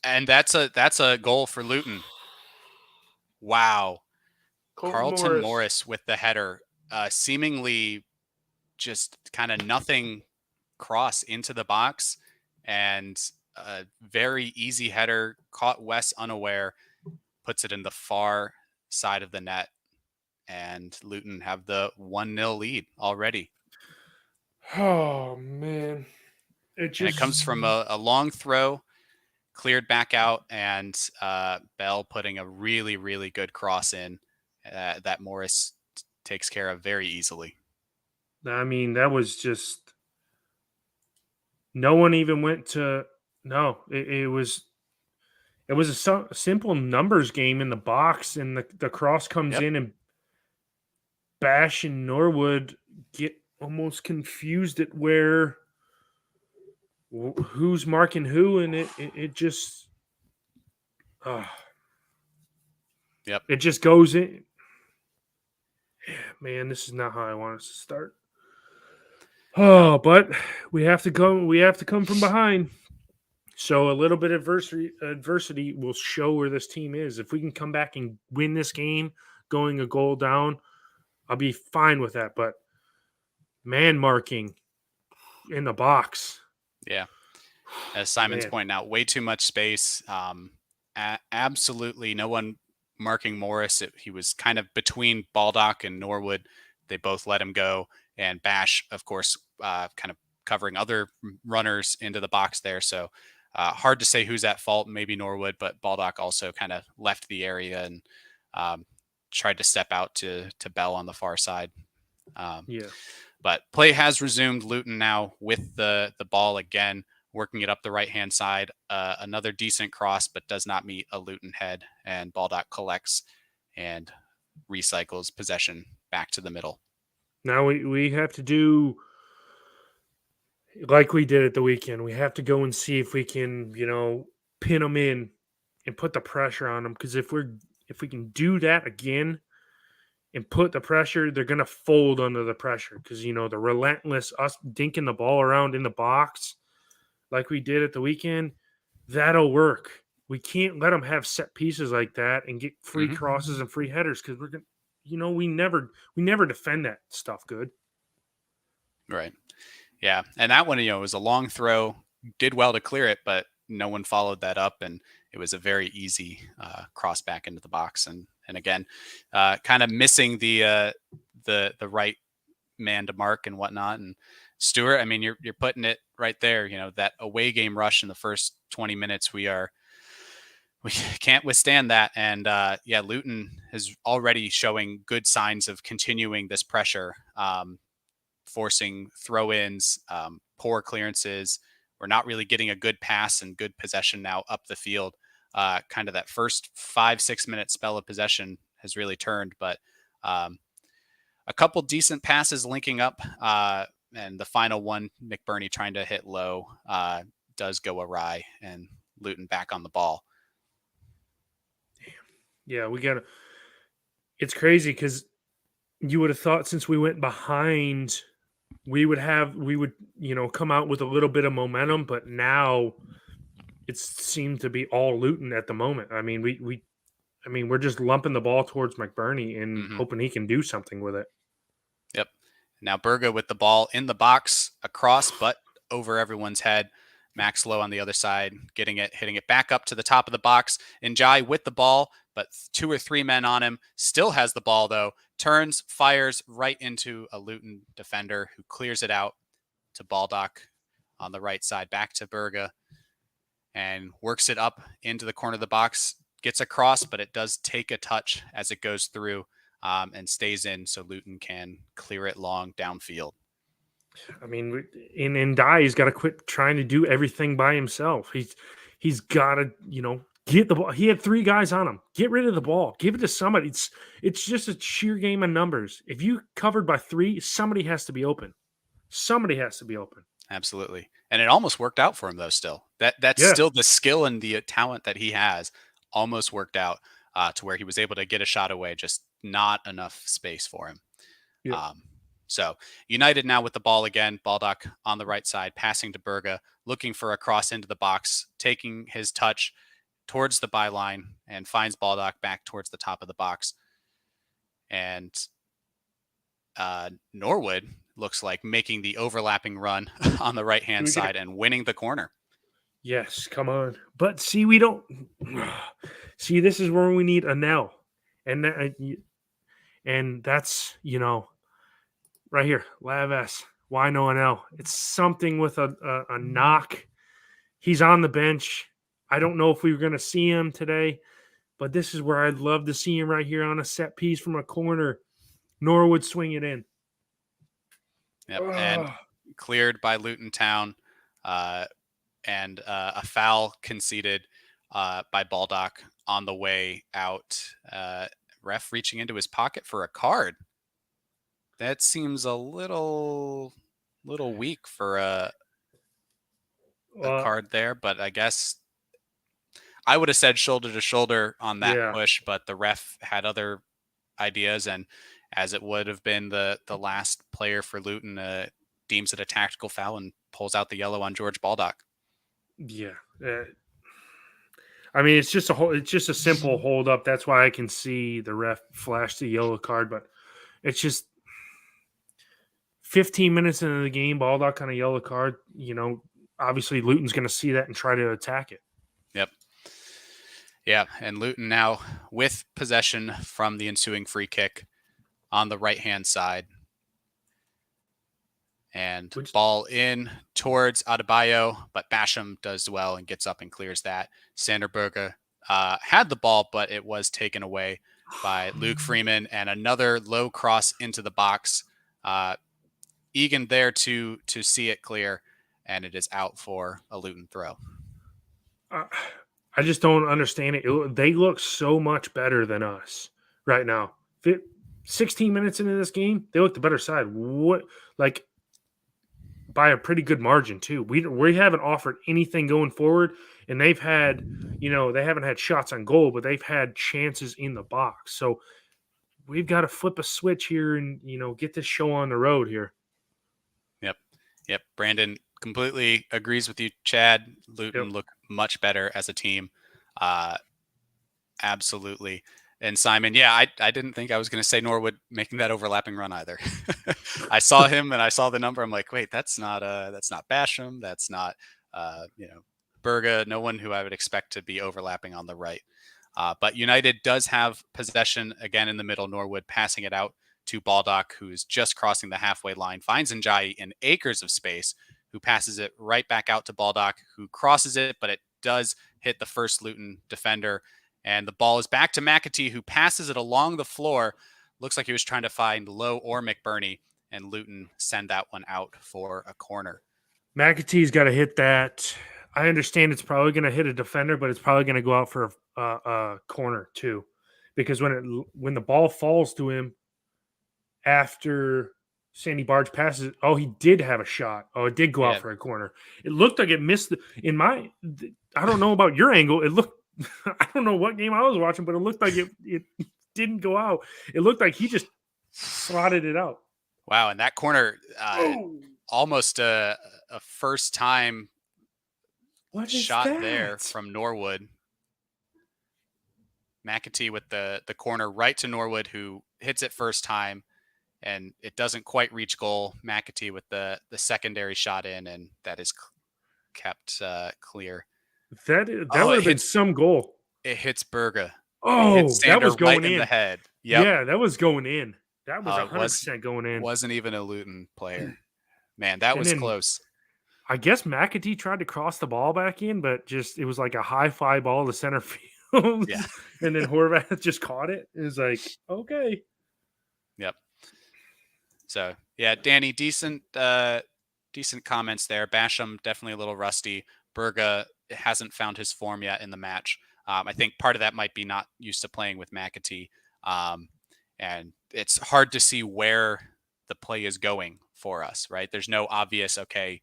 and that's a goal for Luton. Wow. Carlton Morris with the header, seemingly just kind of nothing cross into the box, and a very easy header, caught Wes unaware, puts it in the far side of the net, and Luton have the 1-0 lead already. Oh man. It comes from a long throw, cleared back out, and Bell putting a really, really good cross in that Morris takes care of very easily. I mean, that was just no one even went to no. It was a simple numbers game in the box, and the cross comes in, and Bash and Norwood get almost confused at who's marking who, and it just it just goes in. Man, this is not how I want us to start. Oh, but we have to come from behind. So a little bit of adversity will show where this team is. If we can come back and win this game going a goal down, I'll be fine with that. But man marking in the box. Yeah. As Simon's pointing out, way too much space. Absolutely no one marking Morris. He was kind of between Baldock and Norwood. They both let him go. And Bash, of course, kind of covering other runners into the box there. So hard to say who's at fault. Maybe Norwood, but Baldock also kind of left the area and tried to step out to Bell on the far side. But play has resumed. Luton now with the ball again, working it up the right-hand side. Another decent cross, but does not meet a Luton head. And Baldock collects and recycles possession back to the middle. Now we have to do like we did at the weekend. We have to go and see if we can, pin them in and put the pressure on them. Because if we can do that again and put the pressure, they're going to fold under the pressure. Because, the relentless, us dinking the ball around in the box like we did at the weekend, that'll work. We can't let them have set pieces like that and get free crosses and free headers because we're going to, we never defend that stuff good. Right. Yeah. And that one, was a long throw, did well to clear it, but no one followed that up. And it was a very easy cross back into the box. And again, kind of missing the right man to mark and whatnot. And Stuart, I mean, you're putting it right there, that away game rush in the first 20 minutes, we can't withstand that. And Luton is already showing good signs of continuing this pressure, forcing throw-ins, poor clearances. We're not really getting a good pass and good possession now up the field. Kind of that first 5-6 minute spell of possession has really turned, but a couple decent passes linking up, and the final one, Mcburney trying to hit low, does go awry, and Luton back on the ball. Yeah, it's crazy because you would have thought since we went behind, we would come out with a little bit of momentum, but now it seemed to be all Luton at the moment. I mean, we're just lumping the ball towards Mcburney and hoping he can do something with it. Yep. Now Berga with the ball in the box, across, but over everyone's head. Max low on the other side, hitting it back up to the top of the box. Njai with the ball, but 2 or 3 men on him. Still has the ball, though. Turns, fires right into a Luton defender who clears it out to Baldock on the right side, back to Berga, and works it up into the corner of the box. Gets across, but it does take a touch as it goes through and stays in, so Luton can clear it long downfield. I mean, in Dye, he's got to quit trying to do everything by himself. He's got to, get the ball. He had 3 guys on him. Get rid of the ball. Give it to somebody. It's just a sheer game of numbers. If you covered by 3, somebody has to be open. Somebody has to be open. Absolutely. And it almost worked out for him, though. Still, that's still the skill and the talent that he has. Almost worked out to where he was able to get a shot away. Just not enough space for him. Yeah. So United now with the ball again. Baldock on the right side, passing to Berga, looking for a cross into the box, taking his touch towards the byline, and finds Baldock back towards the top of the box. And Norwood looks like making the overlapping run on the right-hand side and winning the corner. Yes, come on. But see, we don't see. This is where we need a Nell, and that's right here, Laves. Why no NL? It's something with a knock. He's on the bench. I don't know if we were going to see him today, but this is where I'd love to see him right here on a set piece from a corner. Norwood swing it in. Yep, and cleared by Luton Town, and a foul conceded by Baldock on the way out. Ref reaching into his pocket for a card. That seems a little weak for a card there, but I guess I would have said shoulder to shoulder on that push, but the ref had other ideas, and as it would have been the last player for Luton, deems it a tactical foul and pulls out the yellow on George Baldock. Yeah. I mean, it's just a simple hold up. That's why I can see the ref flash the yellow card, but it's just 15 minutes into the game, Baldock on a yellow card. Obviously Luton's going to see that and try to attack it. Yep. Yeah, and Luton now with possession from the ensuing free kick on the right-hand side. And ball in towards Adebayo, but Basham does well and gets up and clears that. Sander Berge had the ball, but it was taken away by Luke Freeman, and another low cross into the box. Egan there to see it clear, and it is out for a Luton throw. I just don't understand it. They look so much better than us right now. 16 minutes into this game, they look the better side. By a pretty good margin too. We haven't offered anything going forward, and they've had, they haven't had shots on goal, but they've had chances in the box. So we've got to flip a switch here and get this show on the road here. Yep. Brandon completely agrees with you, Chad. Luton look much better as a team. Absolutely. And Simon, I didn't think I was going to say Norwood making that overlapping run either. I saw him and I saw the number. I'm like, wait, that's not Basham. That's not, Berge. No one who I would expect to be overlapping on the right. But United does have possession again in the middle. Norwood passing it out to Baldock, who's just crossing the halfway line, finds Njai in acres of space, who passes it right back out to Baldock, who crosses it, but it does hit the first Luton defender. And the ball is back to McAtee, who passes it along the floor. Looks like he was trying to find Lowe or McBurney, and Luton send that one out for a corner. McAtee's got to hit that. I understand it's probably going to hit a defender, but it's probably going to go out for a corner too, because when the ball falls to him after Sandy Barge passes it, he did have a shot. It did go out for a corner. It looked like it missed. I don't know about your angle. It looked. I don't know what game I was watching, but it looked like it didn't go out. It looked like he just slotted it out. Wow, and that corner, almost a first time shot there from Norwood. McAtee with the corner right to Norwood, who hits it first time, and it doesn't quite reach goal. McAtee with the secondary shot in, and that is kept clear. That Oh, would have been some goal. It hits Berga. It hits Oh, that Sander was right going in the in. head. Yep. Yeah, that was going in. That was It was 100% going in. wasn't even a Luton player. Man, that And was then close. I guess McAtee tried to cross the ball back in, but just it was like a high fly ball to center field. Yeah. And then Horvath just caught it. It was like, okay. Yep. So yeah, Danny, decent comments there. Basham definitely a little rusty. Berga hasn't found his form yet in the match. I think part of that might be not used to playing with McAtee. And it's hard to see where the play is going for us, right? There's no obvious, okay,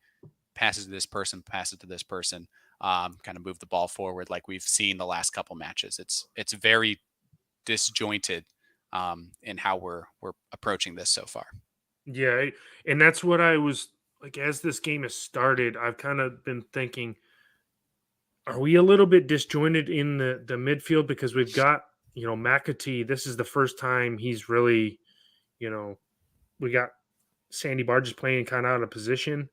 passes to this person, passes to this person, kind of move the ball forward like we've seen the last couple matches. It's very disjointed in how we're approaching this so far. Yeah. And that's what I was like, as this game has started, I've kind of been thinking, are we a little bit disjointed in the midfield? Because we've got, McAtee, this is the first time he's really, we got Sandy Barges playing kind of out of position.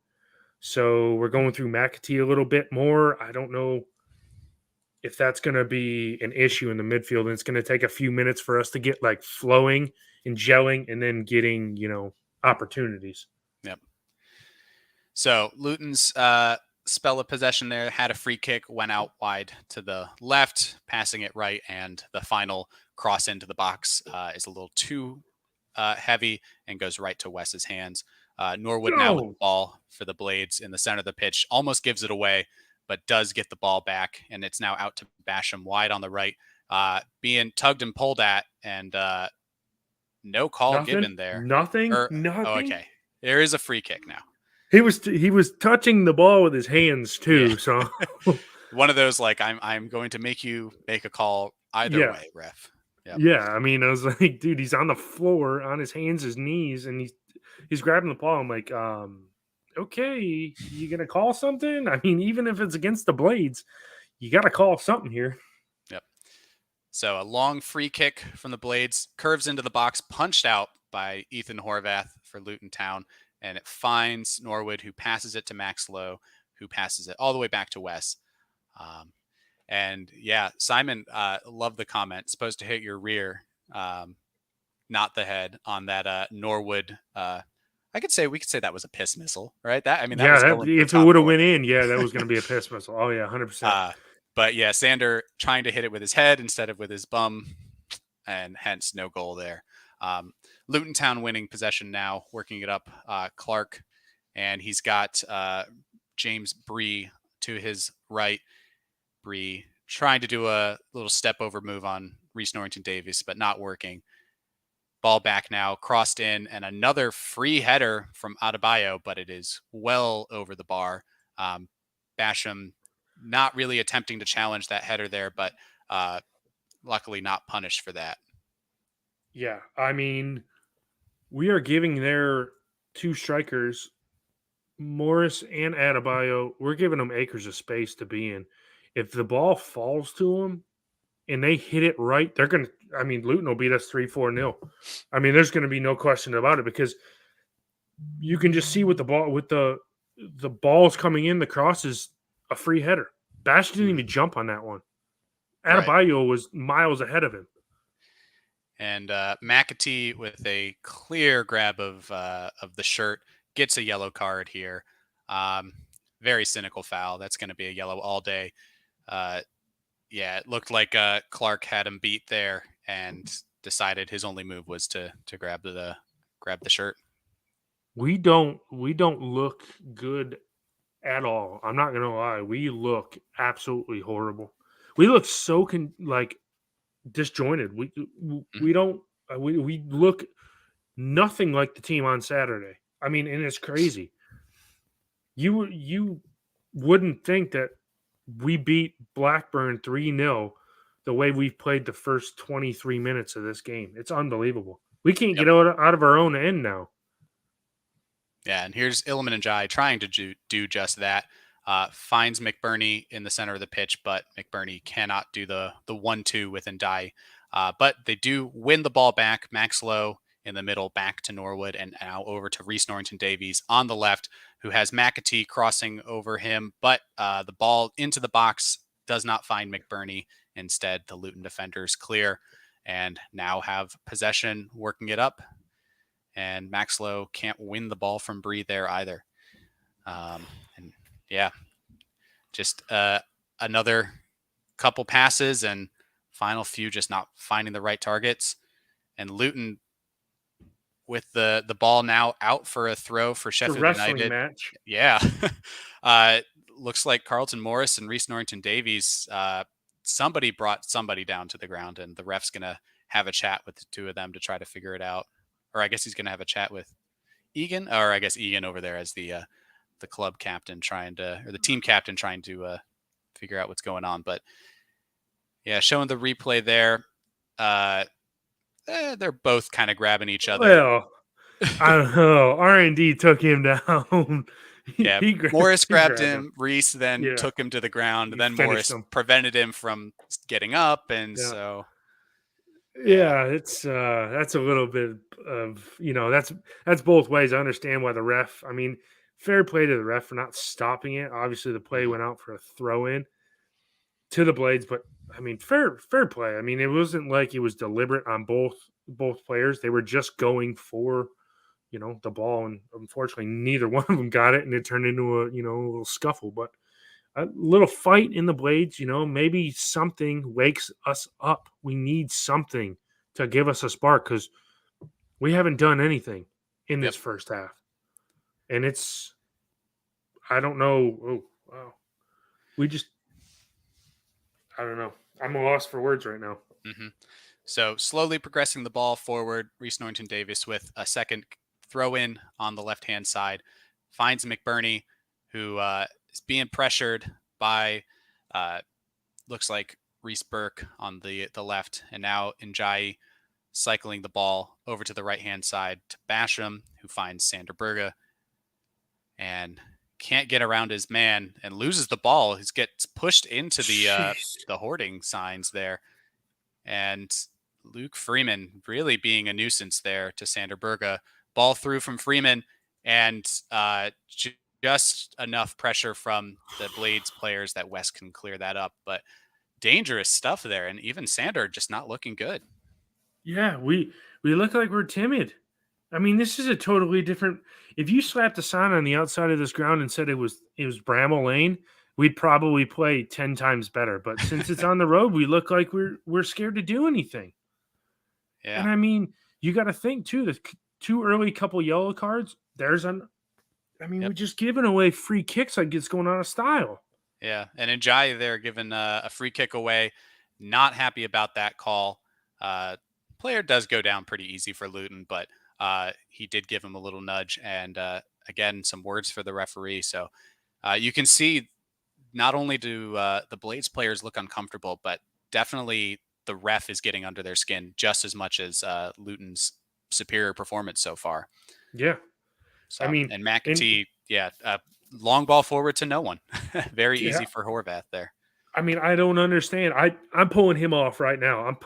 So we're going through McAtee a little bit more. I don't know if that's going to be an issue in the midfield. And it's going to take a few minutes for us to get like flowing and gelling and then getting, opportunities. Yep. So Luton's spell of possession there had a free kick, went out wide to the left, passing it right, and the final cross into the box is a little too heavy and goes right to Wes's hands. Norwood now with the ball for the Blades in the center of the pitch, almost gives it away, but does get the ball back, and it's now out to Basham wide on the right, being tugged and pulled at, and no call given there. Nothing. Oh, okay. There is a free kick now. He was touching the ball with his hands too. Yeah. So one of those like I'm going to make you make a call either way, ref. Yep. Yeah, I mean, I was like, dude, he's on the floor on his hands, his knees, and he's grabbing the ball. I'm like, okay, you gonna call something? I mean, even if it's against the Blades, you got to call something here. Yep. So a long free kick from the Blades curves into the box, punched out by Ethan Horvath for Luton Town, and it finds Norwood, who passes it to Max Lowe, who passes it all the way back to Wes. And yeah, Simon, love the comment. Supposed to hit your rear, not the head on that Norwood. We could say that was a piss missile, right? If it would have went in, that was going to be a piss missile. Oh yeah, 100%. But yeah, Sander trying to hit it with his head instead of with his bum, and hence no goal there. Luton Town winning possession now, working it up. Clark, and he's got James Bree to his right. Bree trying to do a little step over move on Reece Norrington Davies, but not working. Ball back now, crossed in, and another free header from Adebayo, but it is well over the bar. Basham not really attempting to challenge that header there, but luckily not punished for that. Yeah, I mean, we are giving their two strikers, Morris and Adebayo, we're giving them acres of space to be in. If the ball falls to them and they hit it right, they're going to, Luton will beat us 3-4-0. There's going to be no question about it, because you can just see with the ball, with the balls coming in, the cross is a free header. Bash didn't even jump on that one. Adebayo was miles ahead of him. And McAtee with a clear grab of the shirt gets a yellow card here. Very cynical foul. That's going to be a yellow all day. It looked like Clark had him beat there and decided his only move was to grab the shirt. We don't look good at all. I'm not gonna lie. We look absolutely horrible. We look so disjointed. We don't. We look nothing like the team on Saturday. And it's crazy. You wouldn't think that we beat Blackburn 3-0 the way we've played the first 23 minutes of this game. It's unbelievable. We can't get out of our own end now. Yeah, and here's Illiman and Jai trying to do just that. Finds Mcburney in the center of the pitch, but Mcburney cannot do the 1-2 with Ndai. But they do win the ball back. Max Lowe in the middle back to Norwood, and now over to Reese Norrington Davies on the left, who has McAtee crossing over him, but the ball into the box does not find McBurney. Instead, the Luton defenders clear and now have possession, working it up, and Maxlow can't win the ball from Bree there either. And yeah, just another couple passes and final few just not finding the right targets. And Luton with the ball now out for a throw for Sheffield United. Match. Yeah. Looks like Carlton Morris and Reese Norrington Davies, somebody brought somebody down to the ground, and the ref's going to have a chat with the two of them to try to figure it out. Or I guess he's going to have a chat with Egan, or I guess Egan over there as the club captain or the team captain trying to figure out what's going on. But yeah, showing the replay there, they're both kind of grabbing each other. Well, I don't know. R&D took him down. Yeah, Morris grabbed him. Reese then took him to the ground. Then Morris prevented him from getting up, and so it's that's a little bit of that's both ways. I understand why the ref. I mean, fair play to the ref for not stopping it. Obviously, the play went out for a throw in to the Blades, but I mean, fair play. I mean, it wasn't like it was deliberate on both players. They were just going for the ball, and unfortunately neither one of them got it, and it turned into a little scuffle. But a little fight in the Blades, maybe something wakes us up. We need something to give us a spark, because we haven't done anything in this first half, and it's I don't know. Oh wow, I don't know. I'm lost for words right now. Mm-hmm. So slowly progressing the ball forward, Reese Norrington Davis with a second throw in on the left-hand side, finds McBurney, who is being pressured by, looks like Reese Burke on the left, and now Njai cycling the ball over to the right-hand side to Basham, who finds Sander Berge and can't get around his man and loses the ball. He gets pushed into the hoarding signs there, and Luke Freeman really being a nuisance there to Sander Berge. Ball through from Freeman, and just enough pressure from the Blades players that West can clear that up. But dangerous stuff there, and even Sander just not looking good. Yeah, we look like we're timid. I mean, this is a totally different. If you slapped a sign on the outside of this ground and said it was Bramall Lane, we'd probably play 10 times better. But since it's on the road, we look like we're scared to do anything. Yeah, and I mean, you got to think too. The too early couple yellow cards. We're just giving away free kicks like it's going out of style. Yeah, and Njai there giving a free kick away. Not happy about that call. Player does go down pretty easy for Luton, but he did give him a little nudge, and again, some words for the referee. So you can see not only do the Blades players look uncomfortable, but definitely the ref is getting under their skin just as much as Luton's superior performance so far. Yeah. So, and McAtee, long ball forward to no one. Very easy for Horvath there. I mean, I don't understand. I'm pulling him off right now.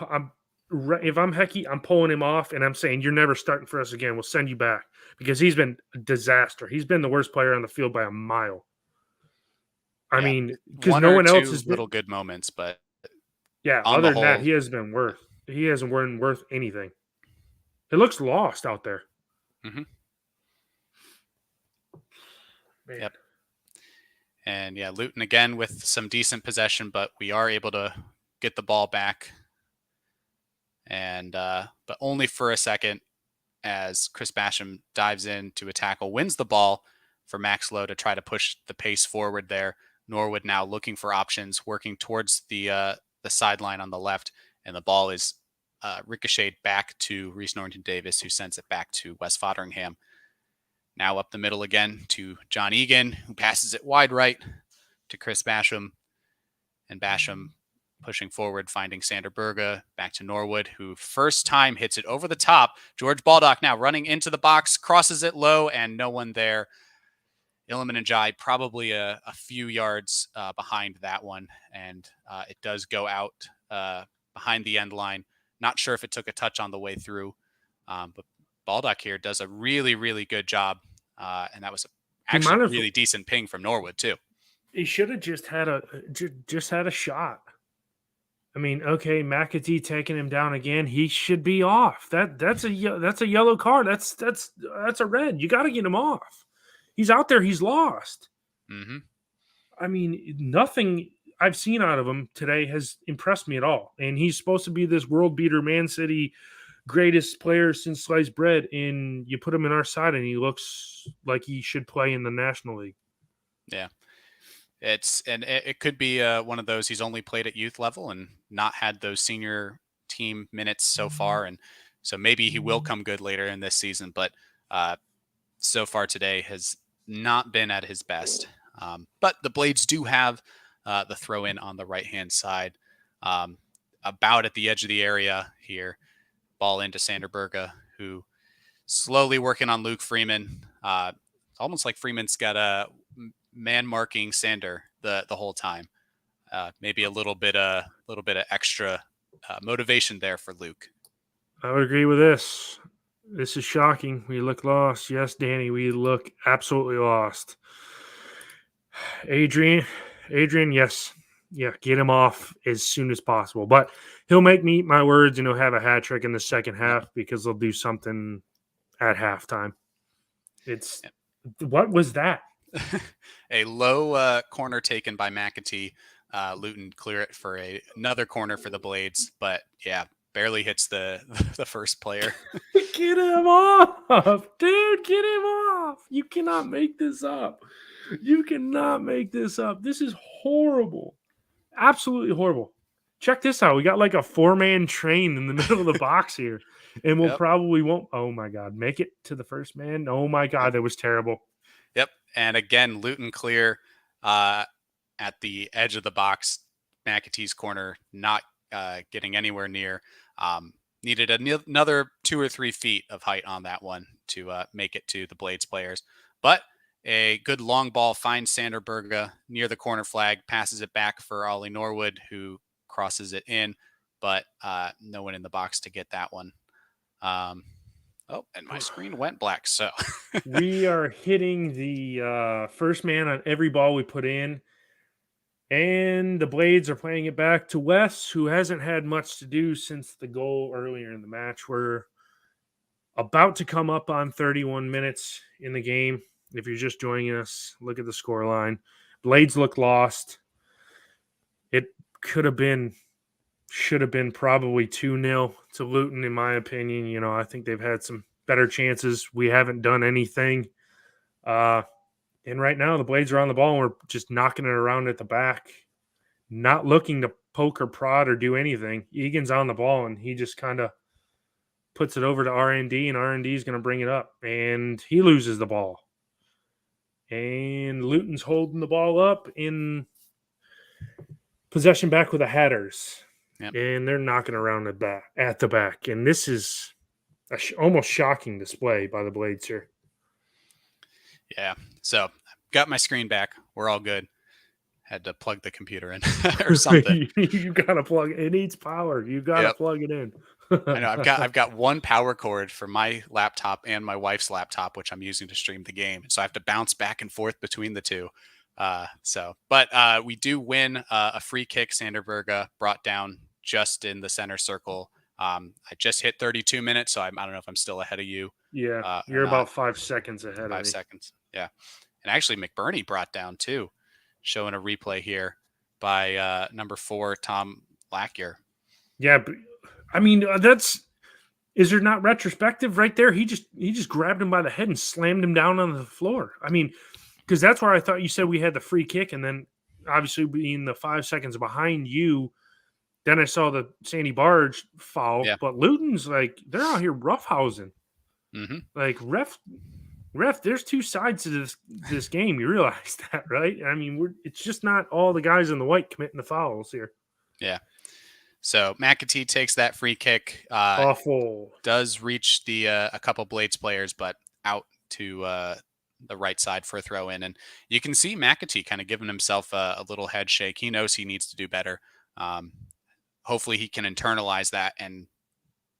If I'm Hecky, I'm pulling him off, and I'm saying you're never starting for us again. We'll send you back, because he's been a disaster. He's been the worst player on the field by a mile. I mean, because no one else has little good moments, but other than that, he hasn't been worth anything. It looks lost out there. Mm-hmm. Yep. And Luton again with some decent possession, but we are able to get the ball back. And but only for a second, as Chris Basham dives in to a tackle, wins the ball for Maxlow to try to push the pace forward there. Norwood now looking for options, working towards the sideline on the left, and the ball is ricocheted back to Reese Norrington Davis, who sends it back to West Fotheringham. Now up the middle again to John Egan, who passes it wide right to Chris Basham. And Basham pushing forward, finding Sander Berge, back to Norwood, who first time hits it over the top. George Baldock now running into the box, crosses it low, and no one there. Iliman Njai probably a few yards behind that one, and it does go out behind the end line. Not sure if it took a touch on the way through, but Baldock here does a really, really good job. And that was He actually might a as really decent ping from Norwood too. he should have just had a shot. I mean, okay, McAtee taking him down again. He should be off. That's a yellow card. That's a red. You got to get him off. He's out there. He's lost. Mm-hmm. I mean, nothing I've seen out of him today has impressed me at all. And he's supposed to be this world beater, Man City greatest player since sliced bread. And you put him in our side, and he looks like he should play in the National League. Yeah. It could be one of those he's only played at youth level and not had those senior team minutes so far, and so maybe he will come good later in this season. But so far today has not been at his best. But the Blades do have the throw in on the right hand side, about at the edge of the area here. Ball into Sanderberga, who slowly working on Luke Freeman. Almost like Freeman's got a man marking Sander the whole time. Maybe a little bit of extra motivation there for Luke. I would agree with this. This is shocking. We look lost. Yes, Danny, we look absolutely lost. Adrian, yes. Yeah, get him off as soon as possible. But he'll make me eat my words, and he'll have a hat trick in the second half because they'll do something at halftime. What was that? A low corner taken by McAtee. Luton clear it for another corner for the Blades, but yeah, barely hits the first player. Get him off, dude! Get him off! You cannot make this up. You cannot make this up. This is horrible. Absolutely horrible. Check this out. We got like a 4-man train in the middle of the box here, and we'll probably won't. Oh my God, make it to the first man. Oh my God, that was terrible. Yep. And again, Luton clear at the edge of the box. McAtee's corner not getting anywhere near. Needed another 2 or 3 feet of height on that one to make it to the Blades players. But a good long ball finds Sanderberga near the corner flag, passes it back for Ollie Norwood, who crosses it in, but no one in the box to get that one. Oh, and my screen went black. So we are hitting the first man on every ball we put in. And the Blades are playing it back to Wes, who hasn't had much to do since the goal earlier in the match. We're about to come up on 31 minutes in the game. If you're just joining us, look at the score line. Blades look lost. It should have been probably 2-0 to Luton, in my opinion. You know, I think they've had some better chances. We haven't done anything. And right now, the Blades are on the ball, and we're just knocking it around at the back, not looking to poke or prod or do anything. Egan's on the ball, and he just kind of puts it over to R&D, and R&D is going to bring it up, and he loses the ball. And Luton's holding the ball up in possession back with the Hatters, and they're knocking around at the back. And this is almost shocking display by the Blades here. Yeah. So got my screen back. We're all good. Had to plug the computer in or something. You got to plug it. Needs power. You got to plug it in. I know I've got one power cord for my laptop and my wife's laptop, which I'm using to stream the game. So I have to bounce back and forth between the two. But we do win a free kick. Sanderberga brought down just in the center circle. I just hit 32 minutes, so I don't know if I'm still ahead of you. Yeah, you're about 5 seconds ahead of me. 5 seconds. Yeah. And actually Mcburney brought down too, showing a replay here by number 4, Tom Lackyer. Yeah, but I mean, is there not retrospective right there? He just grabbed him by the head and slammed him down on the floor. I mean, because that's where I thought you said we had the free kick, and then obviously being the 5 seconds behind you, then I saw the Sandy Barge foul. Yeah. But Luton's like, they're out here roughhousing. Mm-hmm. Like ref, there's 2 sides to this game. You realize that, right? I mean, it's just not all the guys in the white committing the fouls here. Yeah. So McAtee takes that free kick. Awful. Does reach the a couple Blades players, but out to the right side for a throw in. And you can see McAtee kind of giving himself a little head shake. He knows he needs to do better. Hopefully he can internalize that and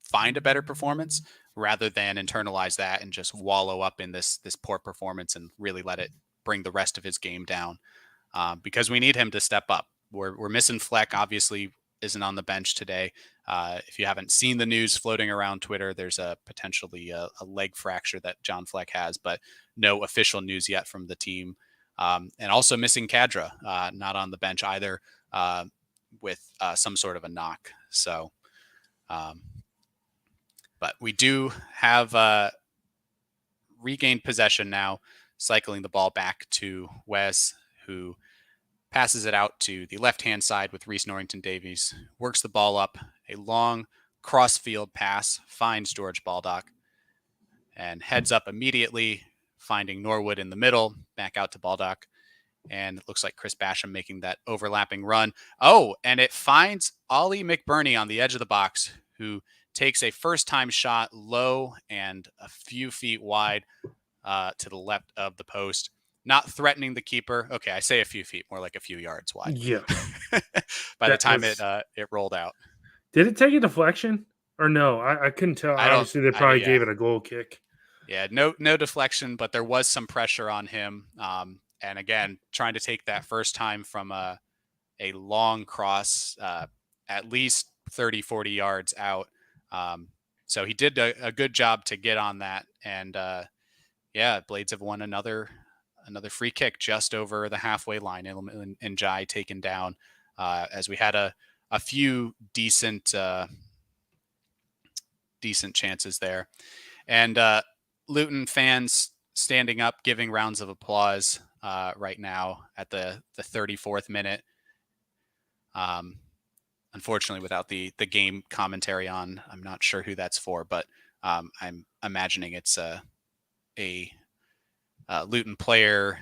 find a better performance. rather than internalize that and just wallow up in this poor performance and really let it bring the rest of his game down. Because we need him to step up. We're missing Fleck, obviously isn't on the bench today. If you haven't seen the news floating around Twitter, there's potentially a leg fracture that John Fleck has, but no official news yet from the team. And also missing Kadra, not on the bench either, with some sort of a knock. So, but we do have regained possession now, cycling the ball back to Wes, who passes it out to the left-hand side with Reese Norrington-Davies, works the ball up, a long cross-field pass, finds George Baldock, and heads up immediately, finding Norwood in the middle, back out to Baldock, and it looks like Chris Basham making that overlapping run. Oh, and it finds Ollie McBurney on the edge of the box, who takes a first-time shot low and a few feet wide to the left of the post. Not threatening the keeper. Okay, I say a few feet, more like a few yards wide. Yeah. By the time it rolled out. Did it take a deflection or no? I couldn't tell. Obviously, they probably gave it a goal kick. Yeah, no deflection, but there was some pressure on him. And again, trying to take that first time from a long cross, at least 30, 40 yards out. So he did a good job to get on that. And Blades have won another free kick just over the halfway line, and Jai taken down, as we had a few decent chances there. And Luton fans standing up, giving rounds of applause right now at the 34th minute. Unfortunately, without the game commentary on, I'm not sure who that's for, but I'm imagining it's a Luton player,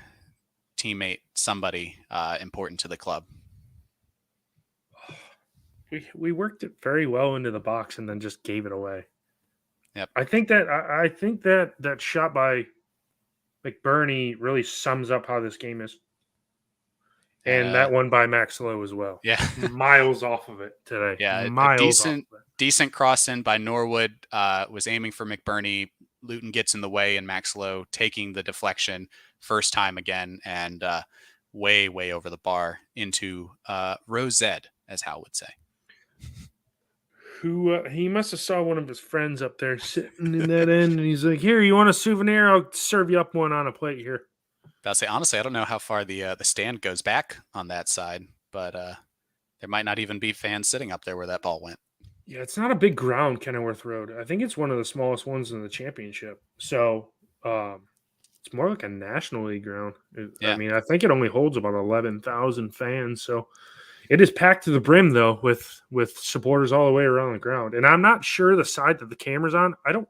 teammate, somebody important to the club. We worked it very well into the box and then just gave it away. Yep. I think that shot by McBurney really sums up how this game is. And that one by Max Lowe as well. Yeah. Miles off of it today. Yeah. Miles a decent cross in by Norwood, was aiming for McBurney. Luton gets in the way, and Max Lowe taking the deflection first time again, and way over the bar into Rosette, as Hal would say. Who he must have saw one of his friends up there sitting in that end, and he's like, "Here, you want a souvenir? I'll serve you up one on a plate here." I'll say honestly, I don't know how far the stand goes back on that side, but there might not even be fans sitting up there where that ball went. Yeah, it's not a big ground, Kenilworth Road. I think it's one of the smallest ones in the championship. So it's more like a National League ground. I mean, I think it only holds about 11,000 fans. So it is packed to the brim, though, with supporters all the way around the ground. And I'm not sure the side that the camera's on. Are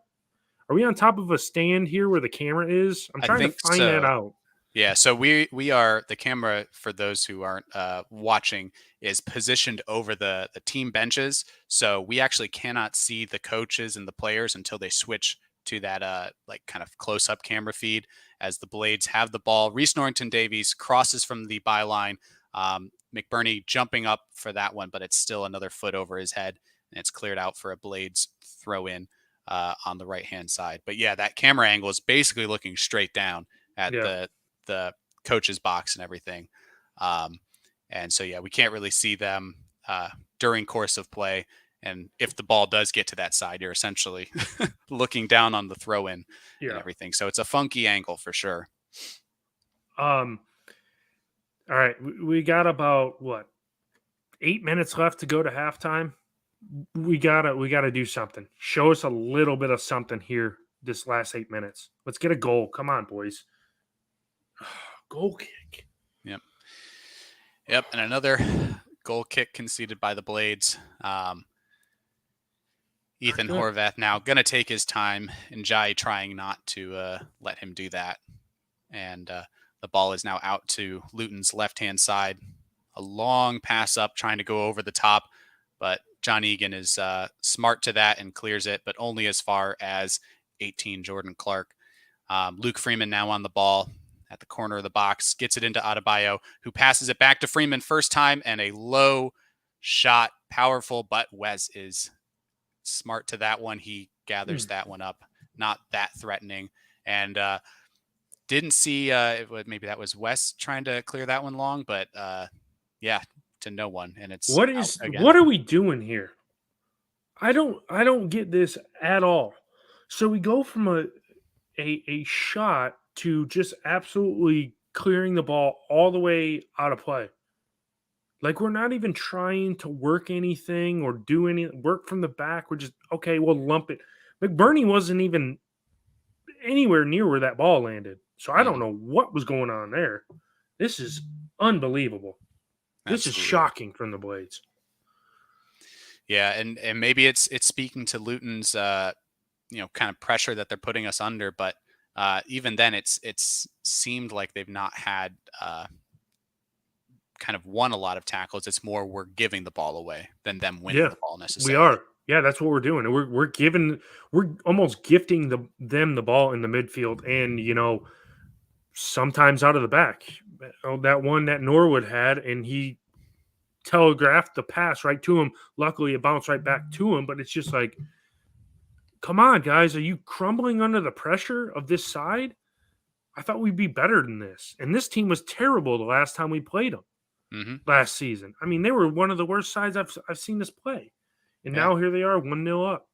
we on top of a stand here where the camera is? I'm trying to find that out. Yeah, so we are, the camera, for those who aren't watching, is positioned over the team benches. So we actually cannot see the coaches and the players until they switch to that like kind of close-up camera feed as the Blades have the ball. Reese Norrington-Davies crosses from the byline. McBurney jumping up for that one, but it's still another foot over his head, and it's cleared out for a Blades throw in on the right-hand side. But yeah, that camera angle is basically looking straight down at the coach's box and everything. And so, yeah, we can't really see them during course of play. And if the ball does get to that side, you're essentially looking down on the throw in and everything. So it's a funky angle for sure. All right. We got about 8 minutes left to go to halftime. We gotta do something. Show us a little bit of something here this last 8 minutes. Let's get a goal. Come on, boys. Goal kick. Yep. And another goal kick conceded by the Blades. Ethan Horvath now going to take his time, and Jai trying not to let him do that. And the ball is now out to Luton's left-hand side. A long pass up, trying to go over the top, but John Egan is smart to that and clears it, but only as far as 18 Jordan Clark. Luke Freeman now on the ball at the corner of the box, gets it into Adebayo, who passes it back to Freeman first time, and a low shot, powerful, but Wes is smart to that one. He gathers that one up. Not that threatening. And didn't see maybe that was Wes trying to clear that one long, but yeah, to no one. And it's What out is again. what are we doing here? I don't get this at all. So we go from a shot to just absolutely clearing the ball all the way out of play. Like we're not even trying to work anything or do any work from the back. We're just okay, we'll lump it. McBurney wasn't even anywhere near where that ball landed. So I don't Mhm. know what was going on there. This is unbelievable. This is Absolutely. shocking from the Blades. Yeah, and maybe it's speaking to Luton's kind of pressure that they're putting us under, but even then it's seemed like they've not had kind of won a lot of tackles. It's more we're giving the ball away than them winning Yeah, the ball we necessarily. are. Yeah, that's what we're doing. We're almost gifting them the ball in the midfield, and sometimes out of the back. Oh, that one that Norwood had, and he telegraphed the pass right to him. Luckily, it bounced right back to him. But it's just like, come on, guys, are you crumbling under the pressure of this side? I thought we'd be better than this. And this team was terrible the last time we played them Hmm. last season. I mean, they were one of the worst sides I've seen us play. And Yeah, now here they are, 1-0 up.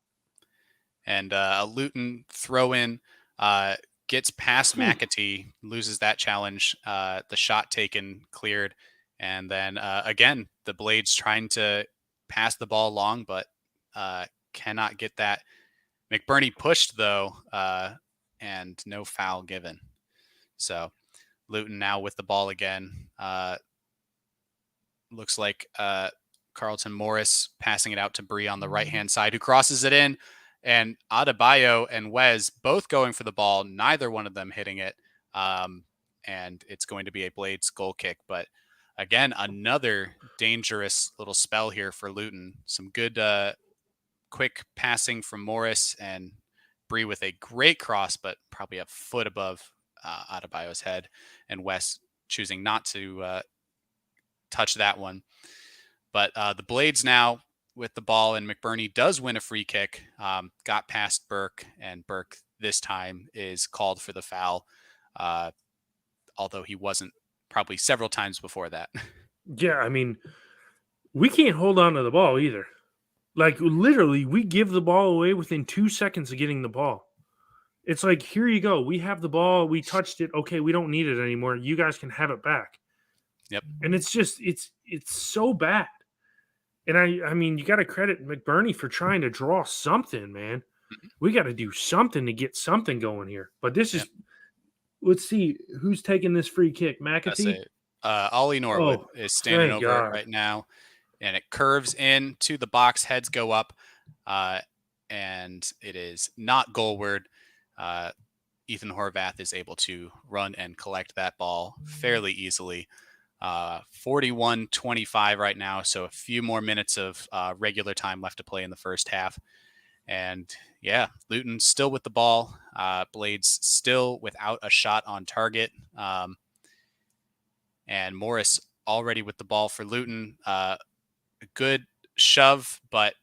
and a Luton throw in gets past Phew. McAtee, loses that challenge. The shot taken cleared, and then again the Blades trying to pass the ball along, but cannot get that. McBurney pushed though, and no foul given. So Luton now with the ball again. Looks like Carlton Morris passing it out to Bree on the right hand side, who crosses it in. And Adebayo and Wes both going for the ball, neither one of them hitting it. And it's going to be a Blades goal kick. But again, another dangerous little spell here for Luton. Some good quick passing from Morris and Bree with a great cross, but probably a foot above Adebayo's head. And Wes choosing not to touch that one. But the Blades now with the ball, and McBurney does win a free kick. Got past Burke, and Burke this time is called for the foul, although he wasn't probably several times before that. Yeah, I mean, we can't hold on to the ball either. Like, literally, we give the ball away within 2 seconds of getting the ball. It's like, here you go. We have the ball. We touched it. Okay, we don't need it anymore. You guys can have it back. Yep. And it's just, it's so bad. And I mean, you got to credit McBurney for trying to draw something, man. Mhm. We got to do something to get something going here. But this Yep. is, let's see who's taking this free kick. That's McAtee. it. Ollie Norwood Oh, is standing thank over it God. right now, and it curves into the box. Heads go up, and it is not goalward. Uh, Ethan Horvath is able to run and collect that ball fairly easily. 41-25 right now, so a few more minutes of regular time left to play in the first half. And yeah, Luton still with the ball. Blades still without a shot on target. And Morris already with the ball for Luton. A good shove, but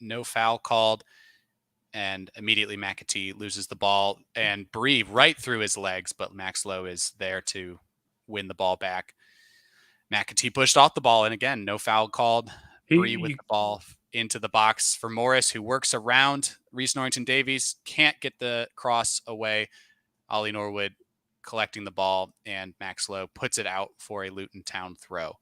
no foul called. And immediately McAtee loses the ball and Bree right through his legs, but Maxlow is there to win the ball back. McAtee pushed off the ball, and again, no foul called. Bree with He, the ball into the box for Morris, who works around Reese Norrington Davies, can't get the cross away. Ollie Norwood collecting the ball, and Maxlow puts it out for a Luton Town throw.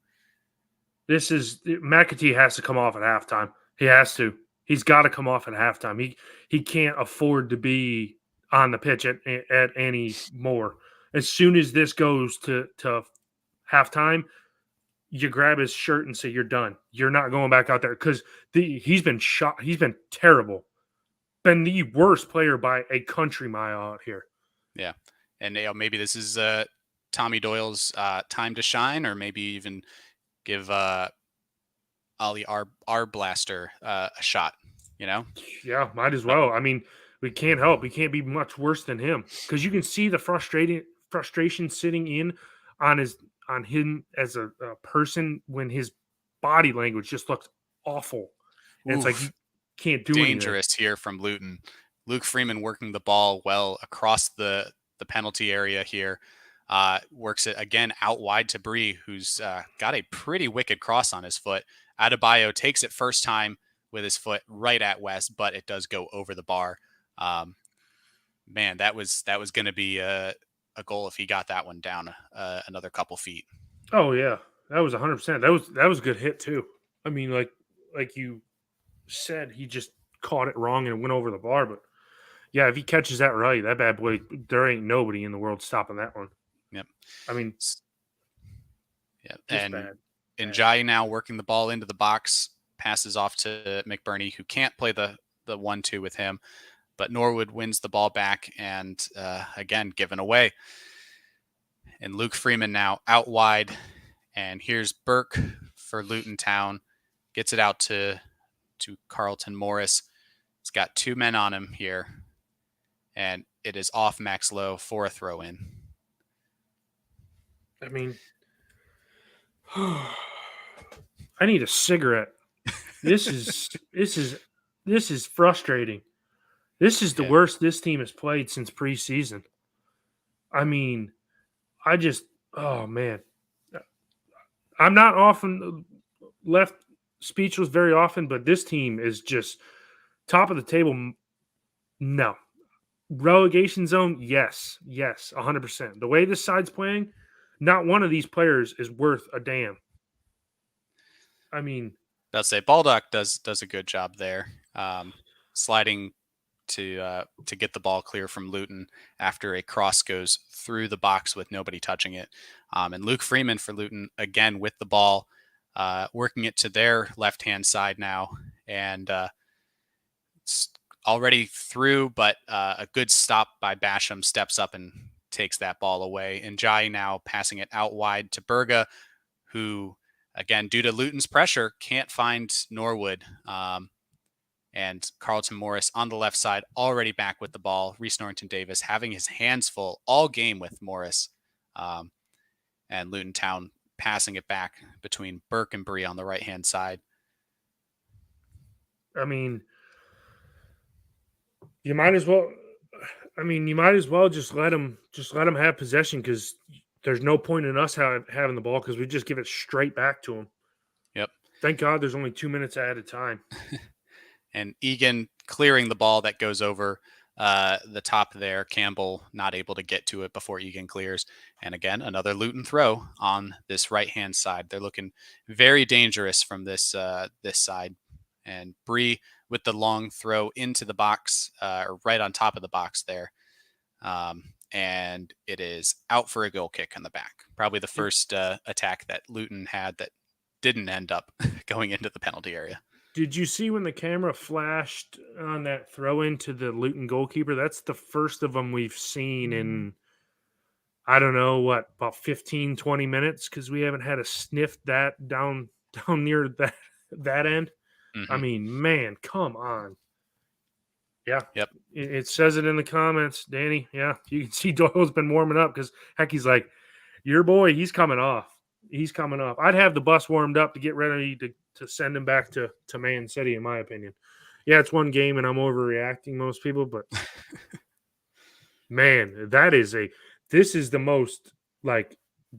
this is McAtee has to come off at halftime. He has to. He's got to come off at halftime. He can't afford to be on the pitch at any more. As soon as this goes to halftime, you grab his shirt and say you're done. You're not going back out there because he's been shot. He's been terrible. Been the worst player by a country mile out here. Yeah, and maybe this is Tommy Doyle's time to shine, or maybe even give Ollie our blaster a shot. You know? Yeah, might as But well. I mean, we can't help. We can't be much worse than him because you can see the frustration sitting in on him as a person when his body language just looks awful. And it's like oof. you can't do anything. Dangerous here from Luton. Luke Freeman working the ball well across the penalty area here. Works it again out wide to Bree, who's got a pretty wicked cross on his foot. Adebayo takes it first time with his foot right at West, but it does go over the bar. Man, that was going to be a goal if he got that one down another couple feet. Oh yeah, that was 100%. That was a good hit too. I mean, like you said, he just caught it wrong and it went over the bar. But yeah, if he catches that right, that bad boy, there ain't nobody in the world stopping that one. Yep. I mean, yeah, and Njayi now working the ball into the box, passes off to McBurney, who can't play the 1-2 with him, but Norwood wins the ball back and again given away. And Luke Freeman now out wide, and here's Burke for Luton Town, gets it out to Carlton Morris. He's got 2 men on him here, and it is off Max Lowe for a throw in. I mean, I need a cigarette. This is frustrating. This is the worst this team has played since preseason. I mean, oh man, I'm not often left speechless very often, but this team is just top of the table. No. Relegation zone, yes, 100%. The way this side's playing, not one of these players is worth a damn. I mean, I'll say Baldock does a good job there, sliding to get the ball clear from Luton after a cross goes through the box with nobody touching it. And Luke Freeman for Luton again with the ball, working it to their left-hand side now, and it's already through, but a good stop by Basham steps up and takes that ball away. And Njayi now passing it out wide to Berga, who, again, due to Luton's pressure, can't find Norwood. And Carlton Morris on the left side, already back with the ball. Reece Norrington Davis having his hands full all game with Morris. And Luton Town passing it back between Burke and Bree on the right-hand side. I mean, you might as well just let them have possession, because there's no point in us having the ball, because we just give it straight back to them. Yep. Thank God there's only 2 minutes at a time. And Egan clearing the ball that goes over the top there. Campbell not able to get to it before Egan clears. And again, another Luton throw on this right-hand side. They're looking very dangerous from this this side. And Bree with the long throw into the box, or right on top of the box there. And it is out for a goal kick on the back. Probably the first attack that Luton had that didn't end up going into the penalty area. Did you see when the camera flashed on that throw into the Luton goalkeeper? That's the first of them we've seen in, I don't know, about 15, 20 minutes, because we haven't had a sniff that down near that end. Mm-hmm. I mean, man, come on. Yeah. Yep. It says it in the comments, Danny. Yeah. You can see Doyle's been warming up, because heck, he's like, your boy, he's coming off. He's coming off. I'd have the bus warmed up to get ready to send him back to Man City, in my opinion. Yeah, it's one game and I'm overreacting, most people, but man, this is the most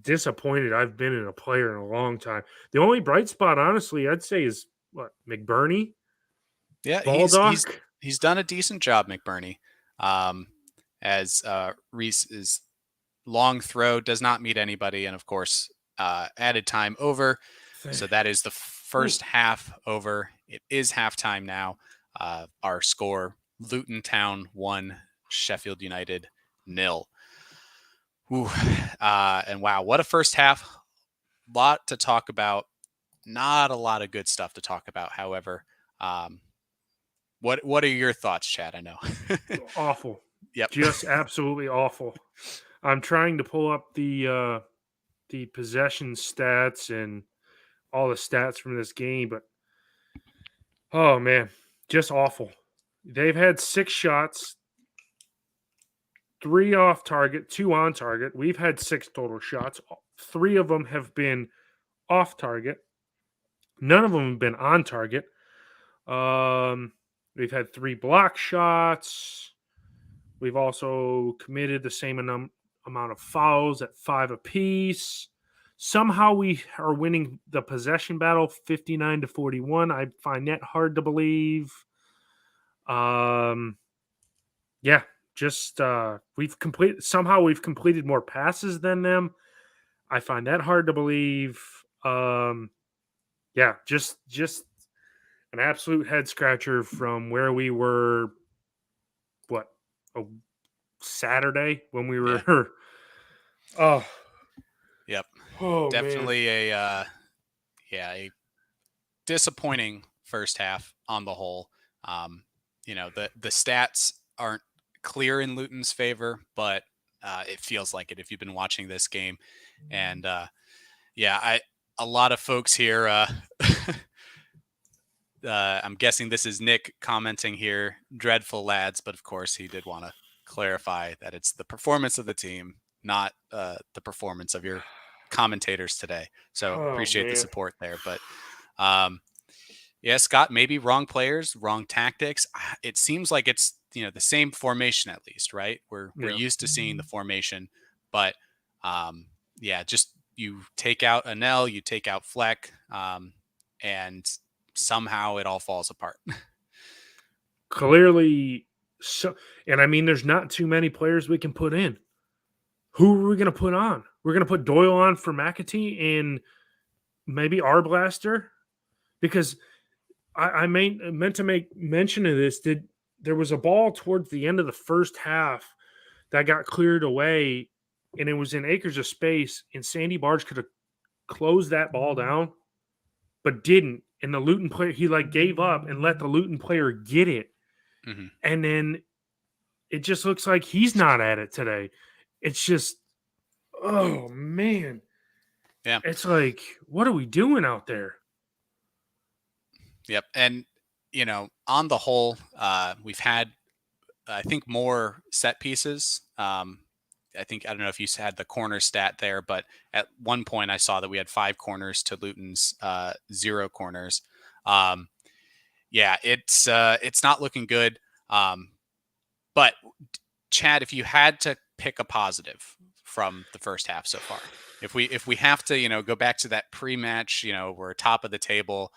disappointed I've been in a player in a long time. The only bright spot, honestly, I'd say is McBurney. Yeah, he's done a decent job, McBurney. As Reece's long throw does not meet anybody, and of course, added time over. So that is the first half over. It is halftime now. Our score: Luton Town 1, Sheffield United 0. And wow, what a first half! Lot to talk about. Not a lot of good stuff to talk about. However, what are your thoughts, Chad? I know. Awful. Yep. Just absolutely awful. I'm trying to pull up the possession stats and all the stats from this game, but oh man, just awful. They've had 6 shots, 3 off target, 2 on target. We've had 6 total shots. 3 of them have been off target. None of them have been on target. We've had 3 block shots. We've also committed the same amount of fouls at 5 apiece. Somehow we are winning the possession battle 59-41. I find that hard to believe. Yeah, just we've completed more passes than them. I find that hard to believe. Yeah, just an absolute head scratcher from where we were. What, a Saturday when we Yeah. were? Oh, Yep. oh man. Definitely a disappointing first half on the whole. The stats aren't clear in Luton's favor, but it feels like it if you've been watching this game. And a lot of folks here. I'm guessing this is Nick commenting here. Dreadful lads, but of course he did want to clarify that it's the performance of the team, not the performance of your commentators today. So Oh appreciate the man. support there, but. Yeah, Scott, maybe wrong players, wrong tactics. It seems like it's the same formation at least, right? We're Yeah. used to seeing the formation, but just you take out Anel, you take out Fleck, and somehow it all falls apart. Clearly, so, and I mean, there's not too many players we can put in. Who are we going to put on? We're going to put Doyle on for McAtee and maybe Arblaster, because I meant to make mention of this. There was a ball towards the end of the first half that got cleared away, and it was in acres of space, and Sandy Barge could have closed that ball down, but didn't. And the Luton player, he gave up and let the Luton player get it. Mm-hmm. And then it just looks like he's not at it today. It's just, oh man. Yeah. It's like, what are we doing out there? Yep. And, on the whole, we've had, I think, more set pieces. I don't know if you had the corner stat there, but at one point I saw that we had 5 corners to Luton's 0 corners. It's not looking good. But Chad, if you had to pick a positive from the first half so far, if we have to, go back to that pre-match, we're top of the table,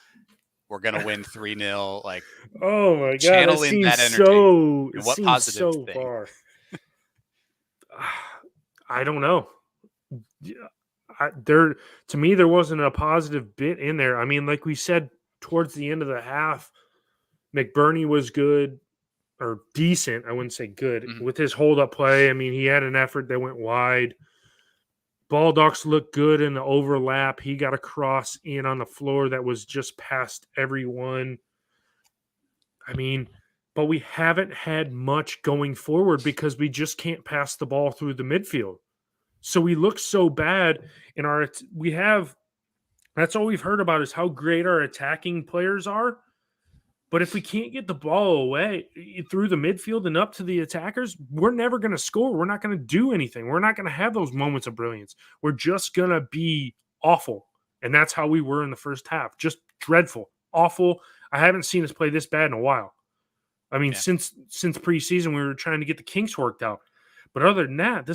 we're gonna win 3-0. Like, oh my god, channel in that energy. What positive so thing? far. I don't know. To me, there wasn't a positive bit in there. I mean, like we said, towards the end of the half, McBurney was good or decent. I wouldn't say good with his hold up play. I mean, he had an effort that went wide. Baldock's looked good in the overlap. He got a cross in on the floor that was just past everyone. I mean, but we haven't had much going forward because we just can't pass the ball through the midfield. So we look so bad in that's all we've heard about is how great our attacking players are. But if we can't get the ball away through the midfield and up to the attackers, we're never going to score. We're not going to do anything. We're not going to have those moments of brilliance. We're just going to be awful. And that's how we were in the first half. Just dreadful, awful. I haven't seen us play this bad in a while. I mean, since preseason, we were trying to get the kinks worked out. But other than that,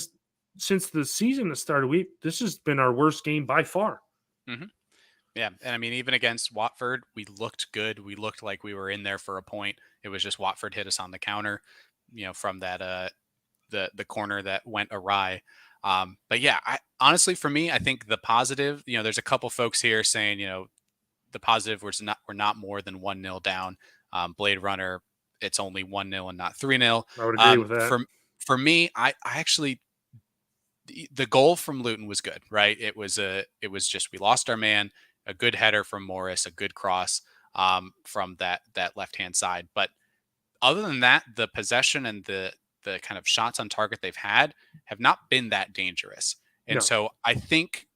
since the season has started, this has been our worst game by far. Mm-hmm. Yeah, and I mean, even against Watford, we looked good. We looked like we were in there for a point. It was just Watford hit us on the counter, from that the corner that went awry. But yeah, honestly, for me, I think the positive, there's a couple folks here saying, the positive was we're not more than 1-0 down. Blade Runner, it's only 1-0 and not 3-0. I would agree with that. For me, I actually, the goal from Luton was good, right? It was just we lost our man. A good header from Morris, a good cross from that left-hand side. But other than that, the possession and the kind of shots on target they've had have not been that dangerous. And so I think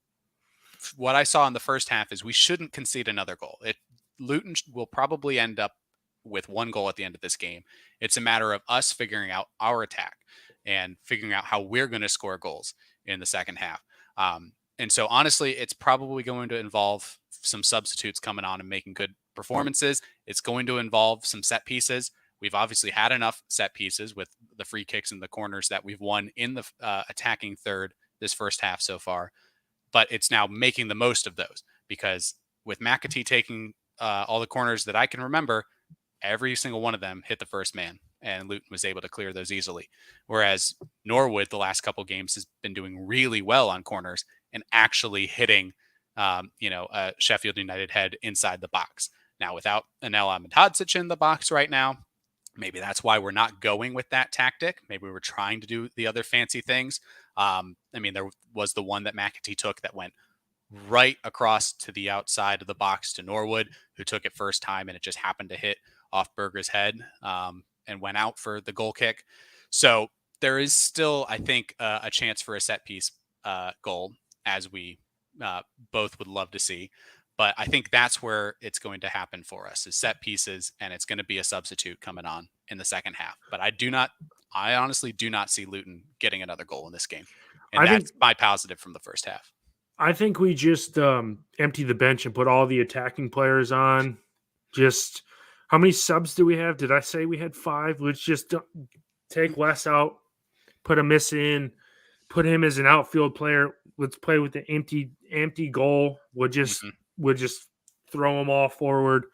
what I saw in the first half is we shouldn't concede another goal. Luton will probably end up with 1 goal at the end of this game. It's a matter of us figuring out our attack and figuring out how we're going to score goals in the second half. And so, honestly, it's probably going to involve some substitutes coming on and making good performances. It's going to involve some set pieces. We've obviously had enough set pieces with the free kicks and the corners that we've won in the attacking third this first half so far. But it's now making the most of those, because with McAtee taking all the corners that I can remember, every single one of them hit the first man, and Luton was able to clear those easily. Whereas Norwood, the last couple games, has been doing really well on corners and actually hitting, Sheffield United head inside the box. Now, without Anel Ahmedhodzic in the box right now, maybe that's why we're not going with that tactic. Maybe we were trying to do the other fancy things. There was the one that McAtee took that went right across to the outside of the box to Norwood, who took it first time, and it just happened to hit off Berger's head and went out for the goal kick. So there is still, I think, a chance for a set piece goal, as we both would love to see. But I think that's where it's going to happen for us, is set pieces, and it's going to be a substitute coming on in the second half. But I honestly do not see Luton getting another goal in this game. And that's my positive from the first half. I think we just empty the bench and put all the attacking players on. Just, how many subs do we have? Did I say we had 5? Let's just take Wes out, put a miss in, put him as an outfield player. Let's play with the empty goal. We'll just throw them all forward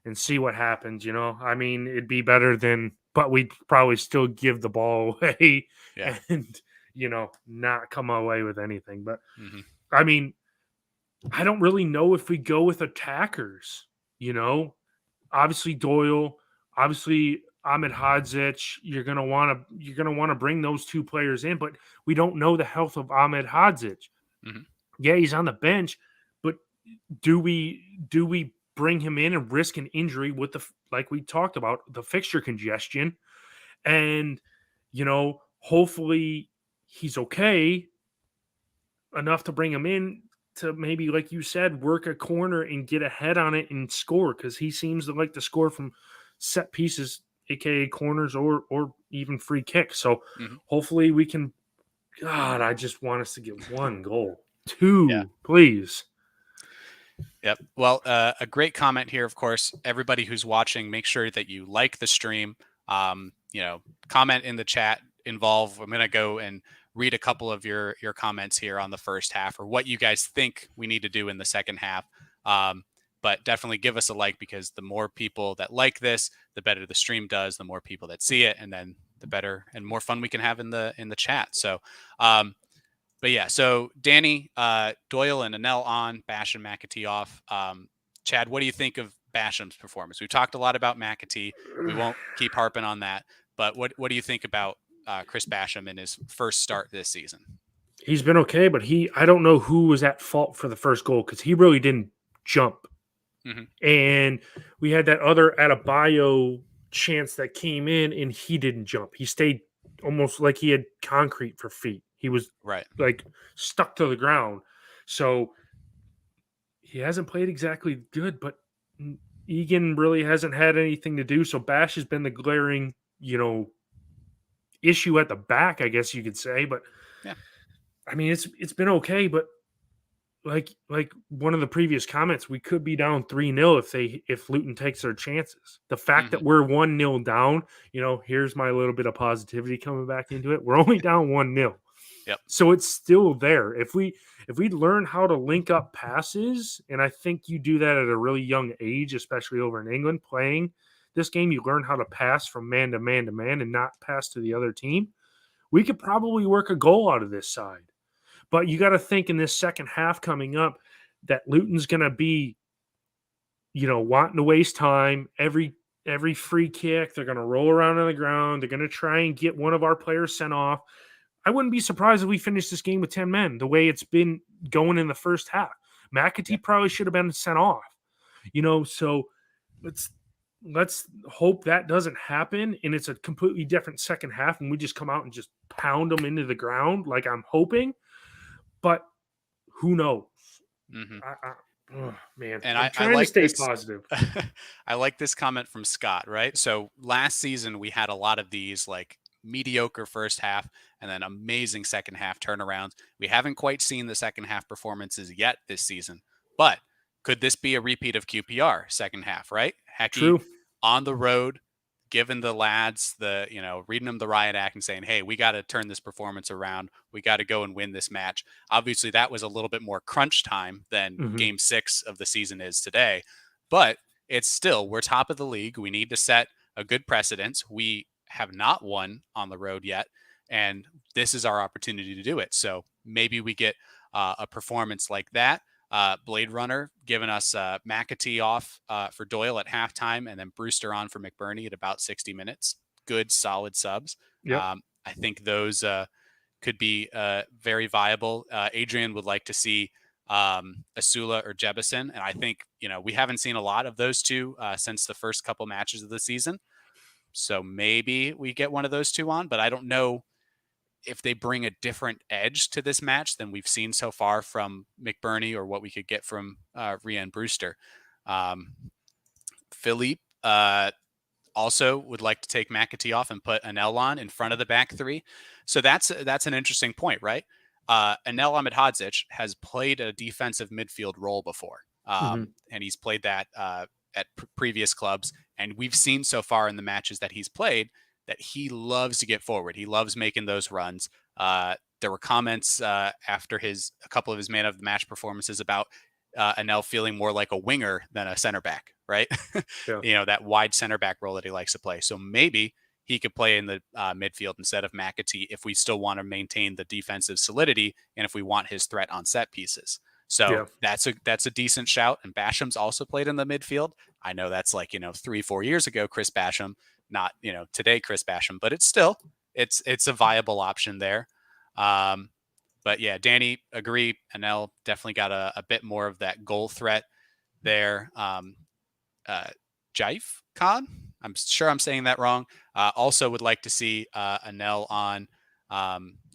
and see what happens. It'd be better than, but we'd probably still give the ball away and not come away with anything. But I don't really know if we go with attackers. Obviously Doyle, obviously Ahmedhodzic. You're gonna want to bring those 2 players in, but we don't know the health of Ahmedhodzic. Yeah, he's on the bench, but do we bring him in and risk an injury with like we talked about, the fixture congestion? And hopefully he's okay enough to bring him in to maybe, like you said, work a corner and get a head on it and score, because he seems to like to score from set pieces, aka corners or even free kicks. So hopefully we can. God, I just want us to get 1 goal, 2, please. Yep. Well, a great comment here, of course. Everybody who's watching, make sure that you like the stream. Comment in the chat, involve. I'm going to go and read a couple of your comments here on the first half, or what you guys think we need to do in the second half. But definitely give us a like, because the more people that like this, the better the stream does, the more people that see it, and then the better and more fun we can have in the chat. So, but yeah, so Danny, Doyle and Anel on, Bash and McAtee off. Chad, what do you think of Basham's performance? We've talked a lot about McAtee. We won't keep harping on that, but what do you think about Chris Basham in his first start this season? He's been okay, but I don't know who was at fault for the first goal, because he really didn't jump. And we had that other Adebayo chance that came in, and he didn't jump. He stayed almost like he had concrete for feet. He was like stuck to the ground. So he hasn't played exactly good, but Egan really hasn't had anything to do. So Bash has been the glaring, issue at the back, I guess you could say. But it's been okay. But like one of the previous comments, we could be down 3-0 if Luton takes their chances. The fact that we're 1-0 down, here's my little bit of positivity coming back into it. We're only down 1-0. Yep. So it's still there. If we learn how to link up passes, and I think you do that at a really young age, especially over in England playing this game, you learn how to pass from man to man to man and not pass to the other team. We could probably work a goal out of this side. But you got to think in this second half coming up that Luton's going to be, wanting to waste time. Every free kick, they're going to roll around on the ground. They're going to try and get one of our players sent off. I wouldn't be surprised if we finish this game with 10 men, the way it's been going in the first half. McAtee probably should have been sent off. So let's hope that doesn't happen, and it's a completely different second half, and we just come out and just pound them into the ground like I'm hoping. But who knows? Oh, man. And I'm trying to stay positive. I like this comment from Scott, right? So last season, we had a lot of these like mediocre first half and then amazing second half turnarounds. We haven't quite seen the second half performances yet this season, but Could this be a repeat of QPR second half, right? Hecky True. on the road, giving the lads reading them the riot act and saying, hey, we got to turn this performance around. We got to go and win this match. Obviously, that was a little bit more crunch time than game 6 of the season is today, but it's still, we're top of the league. We need to set a good precedence. We have not won on the road yet, and this is our opportunity to do it. So maybe we get a performance like that. Blade Runner giving us McAtee off for Doyle at halftime, and then Brewster on for McBurney at about 60 minutes. Good, solid subs. Yep. I think those could be very viable. Adrian would like to see Asula or Jebison, and I think we haven't seen a lot of those two since the first couple matches of the season. So maybe we get one of those two on, but I don't know if they bring a different edge to this match than we've seen so far from McBurney or what we could get from Rhea and Brewster. Philippe also would like to take McAtee off and put Anel on in front of the back three. So that's an interesting point, right? Anel Ahmedhodzic has played a defensive midfield role before, and he's played that at previous clubs. And we've seen so far in the matches that he's played that he loves to get forward. He loves making those runs. There were comments after a couple of his man of the match performances about Anel feeling more like a winger than a center back, right? Yeah. That wide center back role that he likes to play. So maybe he could play in the midfield instead of McAtee if we still want to maintain the defensive solidity and if we want his threat on set pieces. So that's a decent shout. And Basham's also played in the midfield. I know that's like 3-4 years ago, Chris Basham. Not today Chris Basham, but it's a viable option there. But yeah, Danny, agree. Anel definitely got a bit more of that goal threat there. Jaif Khan, I'm sure I'm saying that wrong. Also would like to see Anel on.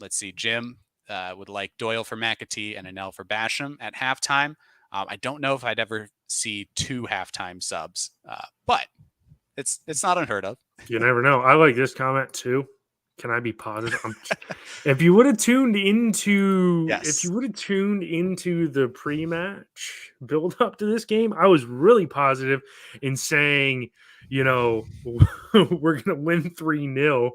Let's see, Jim would like Doyle for McAtee and Anel for Basham at halftime. I don't know if I'd ever see 2 halftime subs, but it's not unheard of. You never know. I like this comment too. Can I be positive? If you would have tuned into the pre-match build up to this game, I was really positive in saying, we're gonna win 3-0.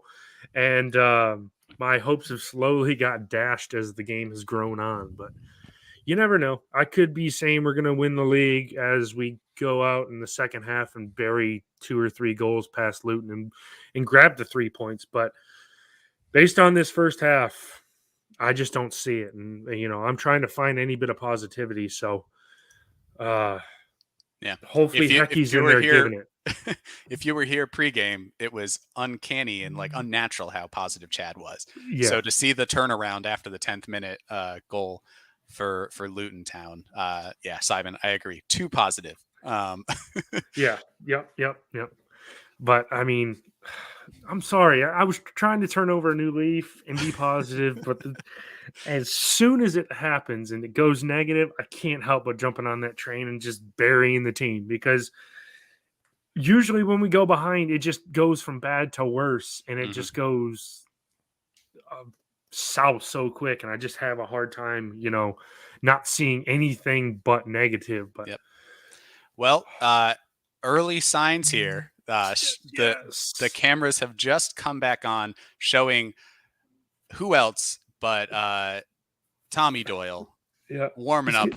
And my hopes have slowly got dashed as the game has grown on. But you never know. I could be saying we're gonna win the league as we go out in the second half and bury 2 or 3 goals past Luton and grab the 3 points. But based on this first half, I just don't see it. And, I'm trying to find any bit of positivity. So, hopefully Hecky's in there giving it. If you were here pregame, it was uncanny and like unnatural how positive Chad was. Yeah. So to see the turnaround after the 10th minute goal for Luton Town, Simon, I agree. Too positive. Yeah. Yep. But I mean, I'm sorry. I was trying to turn over a new leaf and be positive, but as soon as it happens and it goes negative, I can't help but jumping on that train and just burying the team, because usually when we go behind, it just goes from bad to worse, and it just goes south so quick, and I just have a hard time, not seeing anything but negative. But well, early signs here. The cameras have just come back on, showing who else but Tommy Doyle warming up,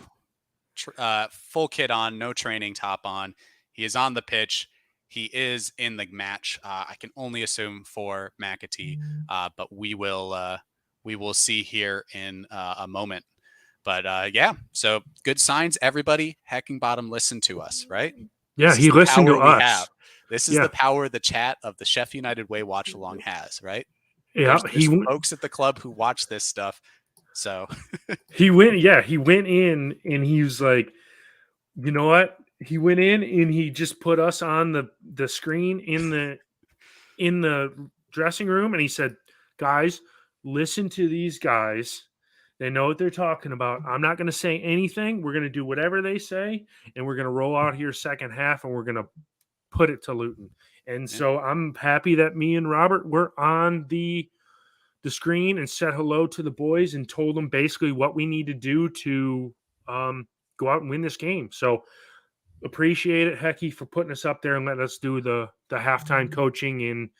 full kit on, no training top on. He is on the pitch. He is in the match. I can only assume for McAtee, but we will see here in a moment. But so good signs. Everybody, Hacking Bottom, listen to us, right? Yeah, he listened to us. This is the power the chat of the Sheff United Way Watchalong has, right? Yeah, there's folks at the club who watch this stuff. So he went in and he was like, you know what? He went in and he just put us on the screen in the dressing room, and he said, guys, listen to these guys. They know what they're talking about. I'm not going to say anything. We're going to do whatever they say, and we're going to roll out here second half, and we're going to put it to Luton. And so I'm happy that me and Robert were on the screen and said hello to the boys and told them basically what we need to do to go out and win this game. So appreciate it, Hecky, for putting us up there and letting us do the halftime coaching and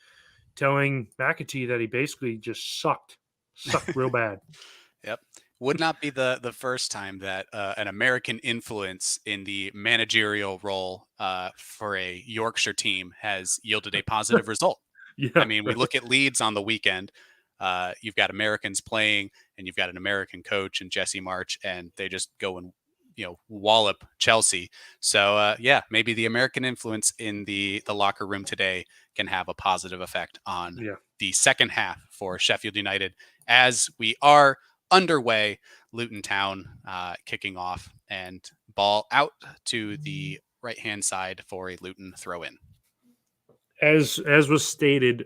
telling McAtee that he basically just sucked real bad. Yep. Would not be the first time that an American influence in the managerial role for a Yorkshire team has yielded a positive result. Yeah, I mean, we look at Leeds on the weekend. You've got Americans playing, and you've got an American coach and Jesse March, and they just go and wallop Chelsea. So yeah, maybe the American influence in the locker room today can have a positive effect on the second half for Sheffield United as we are underway. Luton Town kicking off and ball out to the right hand side for a Luton throw in. As was stated,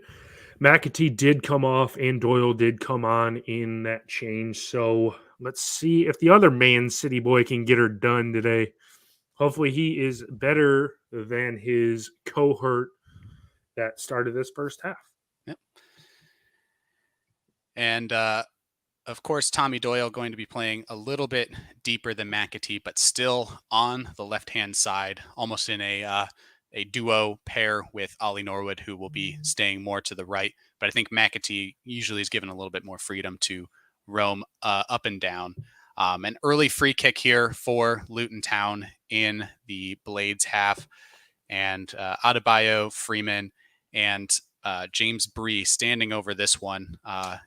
McAtee did come off and Doyle did come on in that change. So let's see if the other Man City boy can get her done today. Hopefully he is better than his cohort that started this first half. Yep. And of course, Tommy Doyle going to be playing a little bit deeper than McAtee, but still on the left-hand side, almost in a duo pair with Ollie Norwood, who will be staying more to the right. But I think McAtee usually is given a little bit more freedom to roam up and down. An early free kick here for Luton Town in the Blades half. And Adebayo, Freeman, and James Bree standing over this one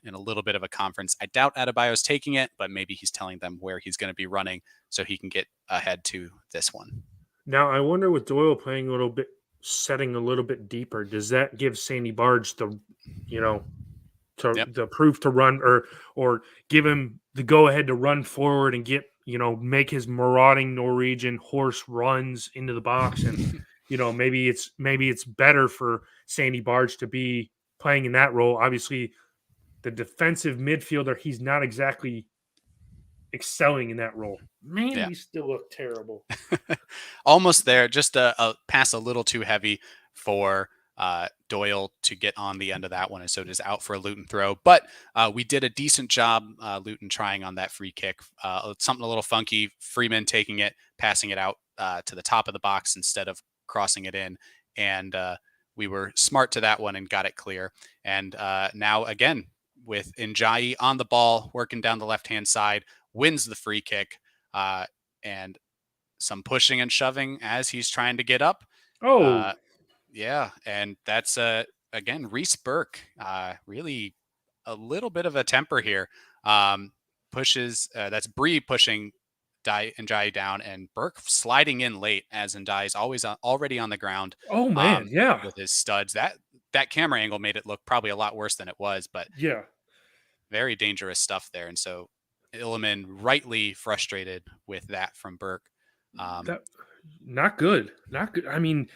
in a little bit of a conference. I doubt Adebayo's taking it, but maybe he's telling them where he's going to be running so he can get ahead to this one. Now, I wonder with Doyle playing a little bit, setting a little bit deeper, does that give Sandy Barge the proof to run or give him the go ahead to run forward and get, make his marauding Norwegian horse runs into the box and maybe it's better for Sandy Barge to be playing in that role. Obviously, the defensive midfielder, he's not exactly excelling in that role. Man, he still looked terrible. Almost there, just a pass a little too heavy for Doyle to get on the end of that one, and so it is out for a Luton throw. But we did a decent job, Luton trying on that free kick. Something a little funky. Freeman taking it, passing it out to the top of the box instead of crossing it in, and we were smart to that one and got it clear. And now again with Njayi on the ball, working down the left-hand side, wins the free kick, and some pushing and shoving as he's trying to get up. Yeah, and that's again Reece Burke, really a little bit of a temper here. Pushes that's Bree pushing Njayi down, and Burke sliding in late as Ndiaye is already on the ground. Oh man, yeah, with his studs. That camera angle made it look probably a lot worse than it was, but yeah, very dangerous stuff there. And so Illiman rightly frustrated with that from Burke. Not good. I mean,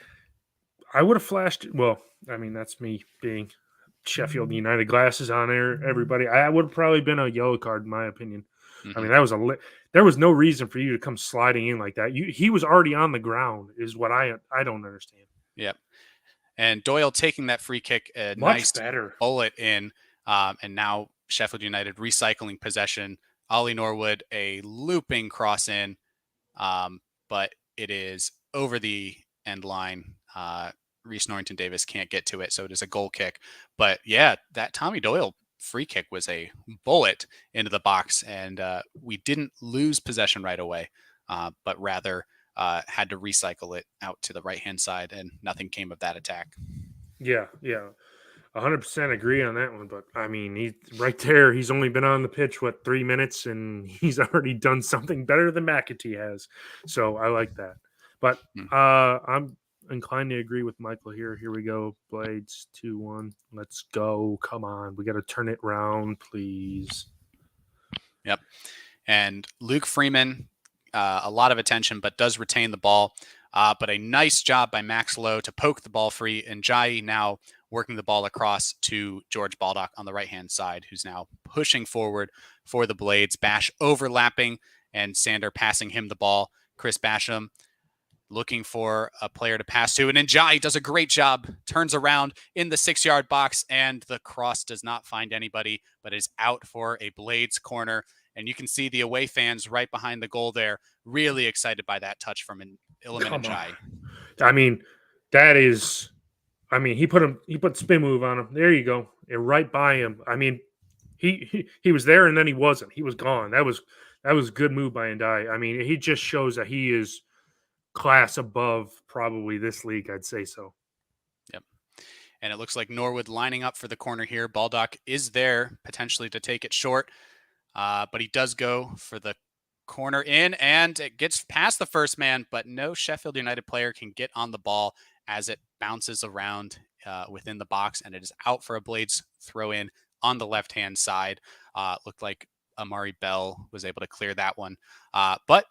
I would have flashed. Well, I mean, that's me being Sheffield United glasses on there. Everybody, I would have probably been a yellow card in my opinion. I mean, there was no reason for you to come sliding in like that. He was already on the ground, is what I don't understand. Yep. And Doyle taking that free kick, a much nice better bullet in, and now Sheffield United recycling possession. Ollie Norwood a looping cross in, but it is over the end line. Reece Norrington Davis can't get to it, so it is a goal kick. But yeah, that Tommy Doyle free kick was a bullet into the box, and we didn't lose possession right away, but rather had to recycle it out to the right-hand side, and nothing came of that attack. Yeah, 100% agree on that one. But I mean, he's right there. He's only been on the pitch 3 minutes, and he's already done something better than McAtee has. So I like that. But I'm inclined to agree with Michael here. Here we go. Blades 2-1. Let's go. Come on. We got to turn it around, please. Yep. And Luke Freeman, a lot of attention, but does retain the ball. But a nice job by Max Lowe to poke the ball free. And Njayi now working the ball across to George Baldock on the right-hand side, who's now pushing forward for the Blades. Bash overlapping and Sander passing him the ball. Chris Basham looking for a player to pass to. And Njayi does a great job, turns around in the 6-yard box, and the cross does not find anybody, but is out for a Blades corner. And you can see the away fans right behind the goal there, really excited by that touch from Iliman and Jai. I mean, that is, I mean, he put spin move on him. There you go. And right by him. I mean, he was there and then he wasn't. He was gone. That was a good move by Ndai. I mean, he just shows that he is class above probably this league, I'd say so. Yep. And it looks like Norwood lining up for the corner here. Baldock is there potentially to take it short, but he does go for the corner in, and it gets past the first man, but no Sheffield United player can get on the ball as it bounces around within the box, and it is out for a Blades throw in on the left-hand side. Looked like Amari Bell was able to clear that one, but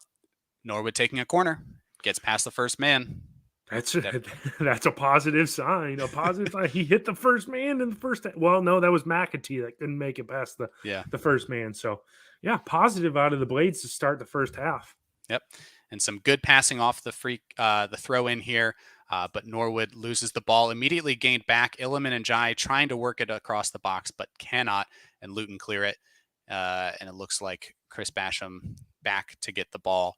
Norwood taking a corner, gets past the first man. That's a positive sign. A positive sign. He hit the first man in the first. Well, no, that was McAtee that couldn't make it past the first man. So, yeah, positive out of the Blades to start the first half. Yep, and some good passing off the throw in here. But Norwood loses the ball, immediately gained back. Iliman and Jai trying to work it across the box, but cannot, and Luton clear it. And it looks like Chris Basham back to get the ball.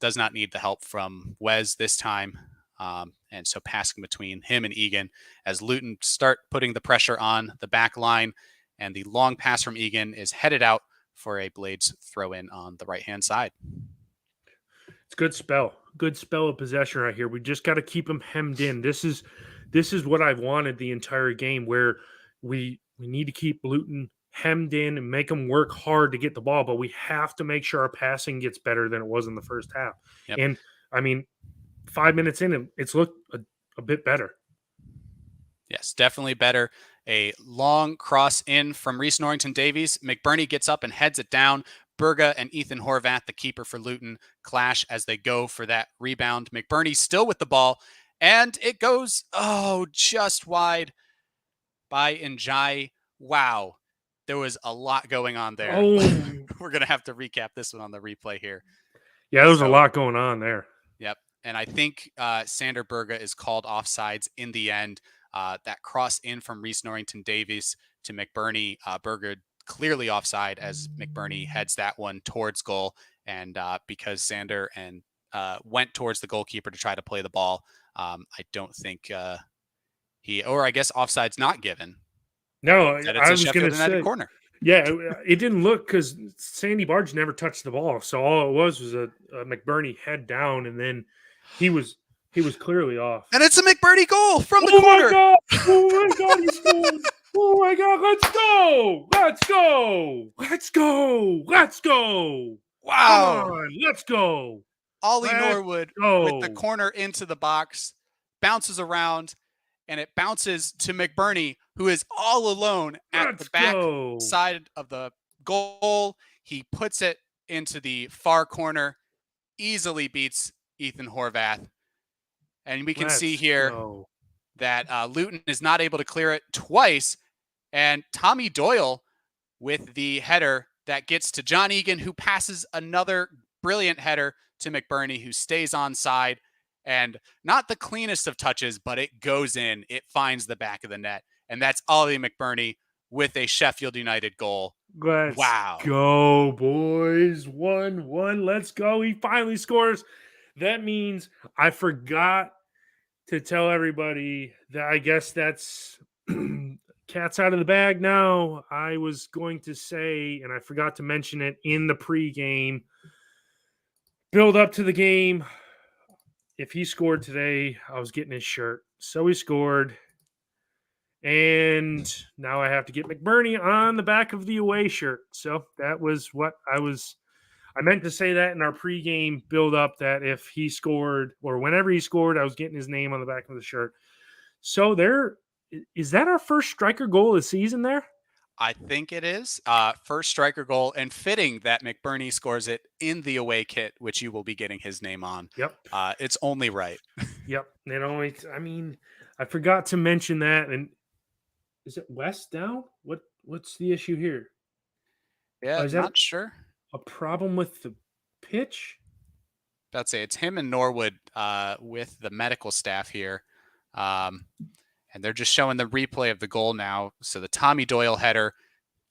Does not need the help from Wes this time. And so passing between him and Egan as Luton start putting the pressure on the back line, and the long pass from Egan is headed out for a Blades throw in on the right-hand side. It's good spell of possession right here. We just got to keep them hemmed in. This is what I've wanted the entire game, where we need to keep Luton hemmed in and make them work hard to get the ball, but we have to make sure our passing gets better than it was in the first half. Yep. And I mean, 5 minutes in, it's looked a bit better. Yes, definitely better. A long cross in from Reese Norrington Davies. McBurney gets up and heads it down. Berga and Ethan Horvath, the keeper for Luton, clash as they go for that rebound. McBurney still with the ball, and it goes, just wide by Njai. Wow. There was a lot going on there. Oh. We're going to have to recap this one on the replay here. Yeah, there was a lot going on there. Yep. And I think Sander Berga is called offsides in the end. That cross in from Reese Norrington Davies to McBurney, Berga clearly offside as McBurney heads that one towards goal. And because Sander went towards the goalkeeper to try to play the ball, I don't think I guess offside's not given. No, I was going to say corner. Yeah, it didn't look because Sandy Barge never touched the ball, so all it was a McBurney head down, and then he was clearly off. And it's a McBurney goal from the corner. My God. Oh my God, he scored! Oh my God, let's go! Let's go! Let's go! Let's go! Wow! Come on, let's go! Ollie Norwood with the corner into the box, bounces around, and it bounces to McBurney, who is all alone at the back side of the goal. He puts it into the far corner, easily beats Ethan Horvath. And we can see here that Luton is not able to clear it twice. And Tommy Doyle with the header that gets to John Egan, who passes another brilliant header to McBurney, who stays onside. And not the cleanest of touches, but it goes in. It finds the back of the net. And that's Ollie McBurney with a Sheffield United goal. Let's go, boys. 1-1. Let's go. He finally scores. That means I forgot to tell everybody that I guess that's cat's out of the bag now. I was going to say, and I forgot to mention it in the pregame, build up to the game. If he scored today, I was getting his shirt. So he scored. And now I have to get McBurney on the back of the away shirt. So that was what I meant to say that in our pregame build up, that if he scored or whenever he scored, I was getting his name on the back of the shirt. So is that our first striker goal of the season there? I think it is. First striker goal, and fitting that McBurney scores it in the away kit, which you will be getting his name on. Yep. It's only right. Yep. I forgot to mention that. And is it West down? What's the issue here? Yeah, I'm not sure. A problem with the pitch? I'd say it's him and Norwood with the medical staff here. And they're just showing the replay of the goal now. So the Tommy Doyle header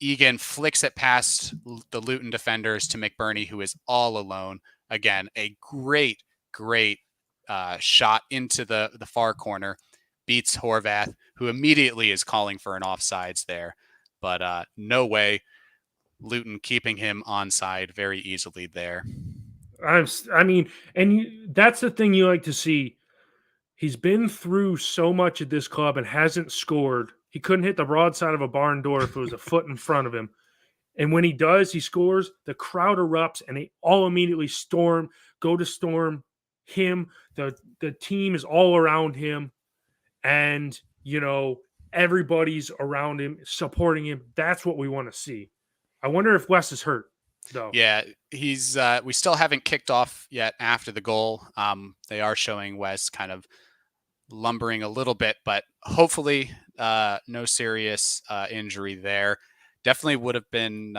Egan flicks it past the Luton defenders to Mcburney, who is all alone. Again, a great shot into the far corner, beats Horvath, who immediately is calling for an offsides there. But no way. Luton keeping him onside very easily there. I mean, that's the thing you like to see. He's been through so much at this club and hasn't scored. He couldn't hit the broadside of a barn door if it was a foot in front of him. And when he does, he scores, the crowd erupts and they all immediately go to storm him. The team is all around him. And, everybody's around him, supporting him. That's what we want to see. I wonder if Wes is hurt, though. Yeah, he's. We still haven't kicked off yet after the goal. They are showing Wes kind of lumbering a little bit, but hopefully no serious injury there. Definitely would have been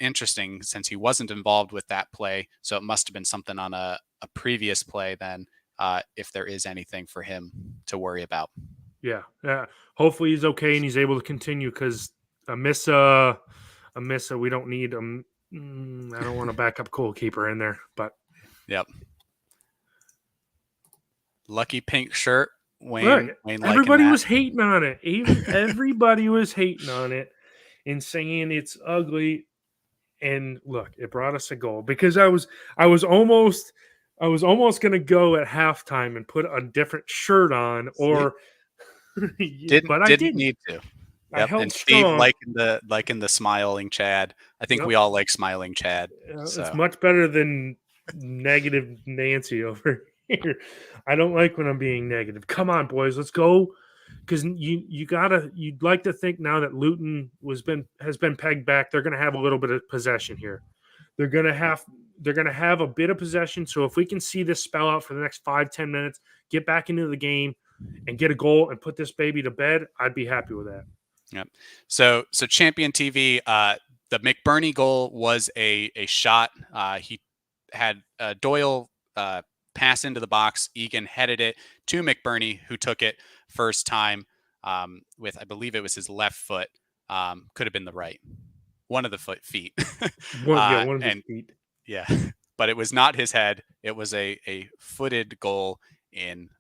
interesting since he wasn't involved with that play. So it must have been something on a previous play then, if there is anything for him to worry about. Yeah. Hopefully he's okay and he's able to continue because a miss, we don't need him. I don't want a backup goalkeeper in there, but. Yep. Lucky pink shirt. Wayne everybody was hating on it. Everybody was hating on it and saying it's ugly. And look, it brought us a goal because I was almost going to go at halftime and put a different shirt on, or but I didn't need to. Yep. And Steve liking the smiling Chad. I think we all like smiling Chad. So. It's much better than negative Nancy over here. I don't like when I'm being negative. Come on, boys, let's go. Because you'd like to think now that Luton has been pegged back, they're going to have a little bit of possession here. They're going to have a bit of possession. So if we can see this spell out for the next 5-10 minutes, get back into the game, and get a goal and put this baby to bed, I'd be happy with that. Yep. So Champion TV, the Mcburney goal was a shot. He had Doyle pass into the box. Egan headed it to Mcburney, who took it first time with, I believe it was his left foot. Could have been the right. One of the feet. One of the feet. Yeah. But it was not his head. It was a footed goal in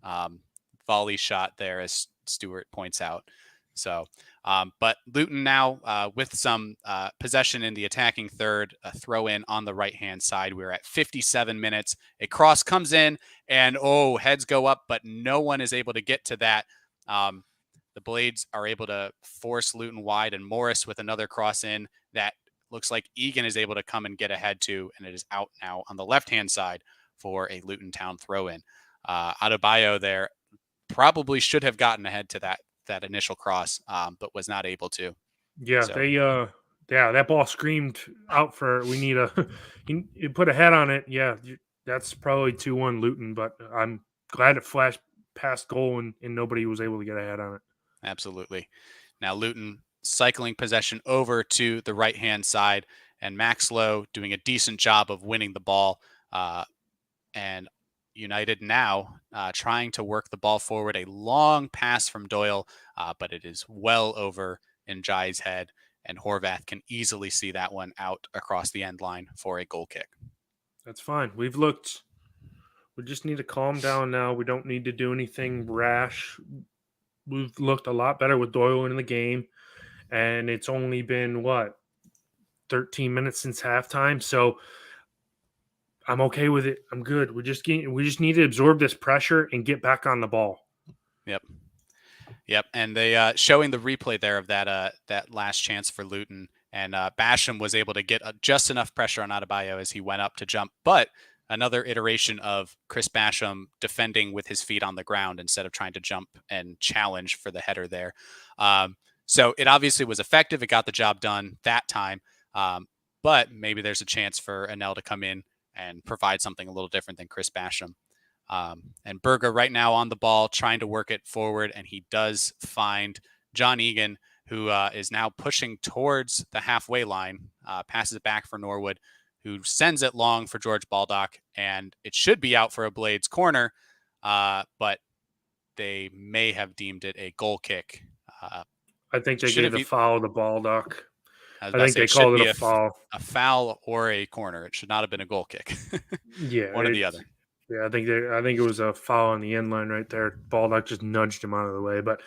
volley shot there, as Stuart points out. So, but Luton now with some possession in the attacking third, a throw in on the right-hand side. We're at 57 minutes. A cross comes in and, heads go up, but no one is able to get to that. The Blades are able to force Luton wide, and Morris with another cross in that looks like Egan is able to come and get ahead to, and it is out now on the left-hand side for a Luton Town throw-in. Adebayo there probably should have gotten ahead to that initial cross, but was not able to. Yeah, so. That ball screamed out for, we need you put a head on it. Yeah, that's probably 2-1 Luton, but I'm glad it flashed past goal and nobody was able to get a head on it. Absolutely. Now Luton cycling possession over to the right-hand side, and Maxlow doing a decent job of winning the ball, and United now trying to work the ball forward. A long pass from Doyle, but it is well over Njai's head, and Horvath can easily see that one out across the end line for a goal kick. That's fine. We just need to calm down now. We don't need to do anything rash. We've looked a lot better with Doyle in the game, and it's only been 13 minutes since halftime. So I'm okay with it. I'm good. We just need to absorb this pressure and get back on the ball. Yep. And they showing the replay there of that last chance for Luton, and Basham was able to get just enough pressure on Adebayo as he went up to jump, but another iteration of Chris Basham defending with his feet on the ground instead of trying to jump and challenge for the header there. So it obviously was effective. It got the job done that time, but maybe there's a chance for Anel to come in and provide something a little different than Chris Basham. And Berger right now on the ball, trying to work it forward, and he does find John Egan, who is now pushing towards the halfway line, passes it back for Norwood, who sends it long for George Baldock, and it should be out for a Blades corner, but they may have deemed it a goal kick. I think they gave the foul to Baldock. I was I about to think say they it should called it be a foul. a foul or a corner. It should not have been a goal kick. Yeah, One or the other. I think it was a foul on the end line right there. Baldock just nudged him out of the way, but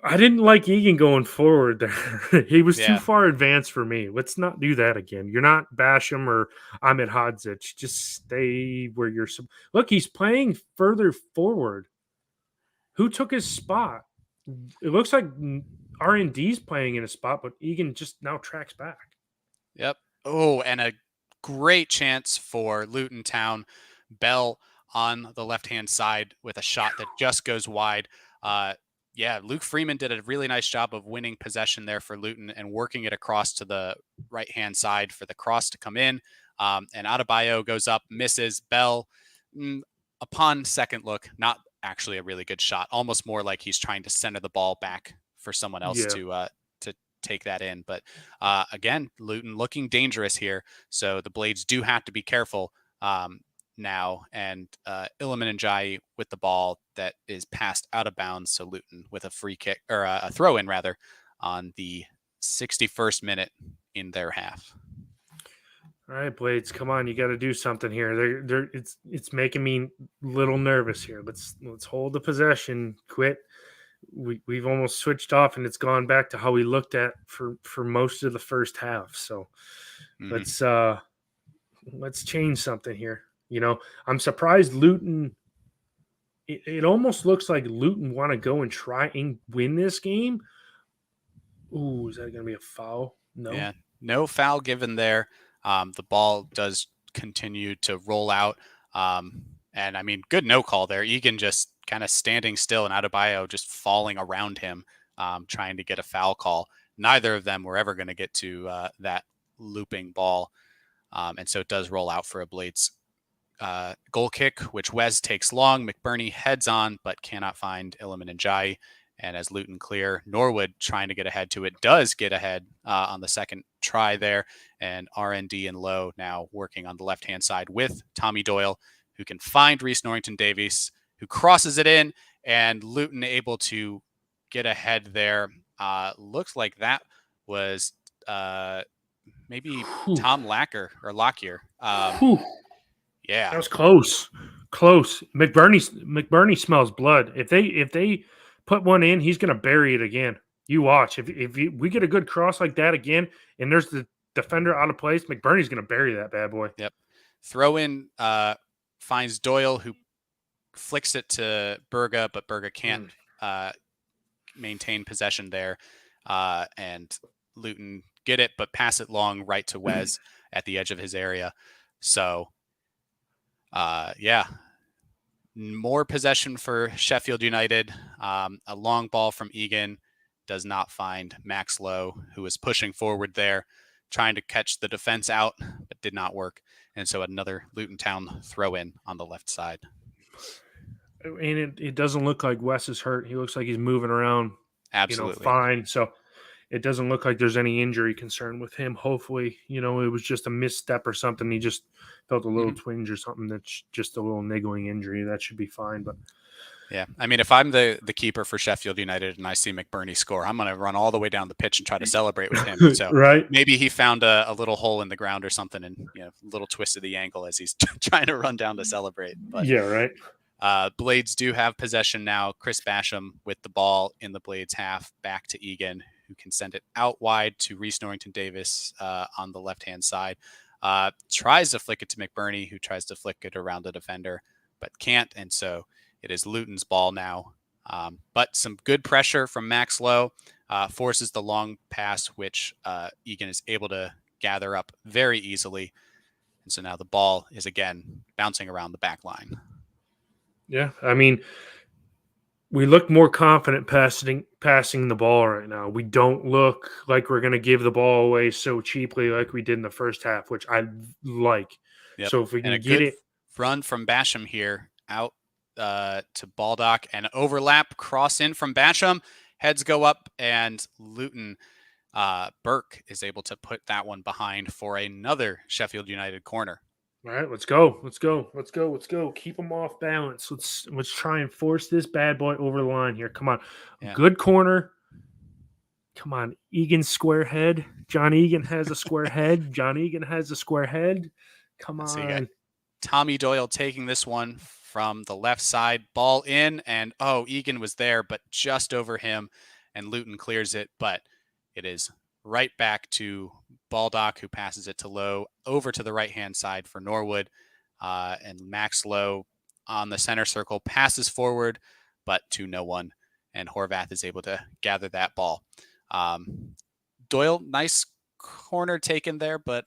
I didn't like Egan going forward there. He was too Yeah. far advanced for me. Let's not do that again. You're not Basham or Ahmed Hodzic. Just stay where you're. Look, he's playing further forward. Who took his spot? It looks like R&D's playing in a spot, but Egan just now tracks back. Yep. Oh, and a great chance for Luton Town. Bell on the left-hand side with a shot that just goes wide. Yeah, Luke Freeman did a really nice job of winning possession there for Luton and working it across to the right-hand side for the cross to come in. And Adebayo goes up, misses. Bell, upon second look, not actually a really good shot. Almost more like he's trying to center the ball back for someone else to take that in. But again, Luton looking dangerous here. So the Blades do have to be careful now. And Iliman Njai with the ball that is passed out of bounds. So Luton with a free kick or a throw in rather on the 61st minute in their half. All right, Blades, come on, you got to do something here. It's making me a little nervous here. Let's hold the possession. Quit. We've almost switched off, and it's gone back to how we looked at for most of the first half. So let's change something here. You know, I'm surprised Luton. It almost looks like Luton want to go and try and win this game. Ooh, is that going to be a foul? No. Yeah, no foul given there. The ball does continue to roll out. And I mean, good no call there. Egan just kind of standing still and Adebayo just falling around him, trying to get a foul call. Neither of them were ever going to get to that looping ball. And so it does roll out for a Blades goal kick, which Wes takes long. McBurney heads on, but cannot find Iliman Njai. And as Luton clear, Norwood trying to get ahead to it, does get ahead on the second try there. And R&D and Lowe now working on the left-hand side with Tommy Doyle, who can find Reese Norrington-Davies, who crosses it in, and Luton able to get ahead there. Looks like that was maybe Tom Lockyer. Yeah, that was close. McBurney smells blood. If they put one in, he's going to bury it again. You watch. If we get a good cross like that again, and there's the defender out of place, McBurney's going to bury that bad boy. Yep. Throw in finds Doyle, who flicks it to Berga, but Berga can't maintain possession there. And Luton get it, but pass it long right to Wes at the edge of his area. So, yeah. More possession for Sheffield United. A long ball from Egan does not find Max Lowe, who was pushing forward there, trying to catch the defense out, but did not work. And so another Luton Town throw in on the left side. And it doesn't look like Wes is hurt. He looks like he's moving around, Absolutely, fine. So it doesn't look like there's any injury concern with him. Hopefully, it was just a misstep or something. He just felt a little twinge or something. That's just a little niggling injury. That should be fine. But yeah, I mean, if I'm the keeper for Sheffield United and I see McBurney score, I'm going to run all the way down the pitch and try to celebrate with him. So right? Maybe he found a little hole in the ground or something, and a little twist of the ankle as he's trying to run down to celebrate. But yeah, right. Blades do have possession now. Chris Basham with the ball in the Blades half, back to Egan, who can send it out wide to Reese Norrington-Davies on the left-hand side. Tries to flick it to McBurney, who tries to flick it around the defender, but can't. And so it is Luton's ball now. But some good pressure from Max Lowe forces the long pass, which Egan is able to gather up very easily. And so now the ball is again bouncing around the back line. Yeah, I mean, we look more confident passing the ball right now. We don't look like we're going to give the ball away so cheaply like we did in the first half, which I like. Yep. So if we can and get it, run from Basham here out to Baldock and overlap, cross in from Basham, heads go up, and Luton Burke is able to put that one behind for another Sheffield United corner. All right, let's go. Keep them off balance. Let's try and force this bad boy over the line here. Come on. Yeah. Good corner. Come on, Egan's square head. John Egan has a square head. John Egan has a square head. Come So you got on. Tommy Doyle taking this one from the left side, ball in, and Egan was there, but just over him, and Luton clears it, but it is right back to Baldock, who passes it to Lowe over to the right-hand side for Norwood, and Max Lowe on the center circle passes forward, but to no one, and Horvath is able to gather that ball. Doyle, nice corner taken there, but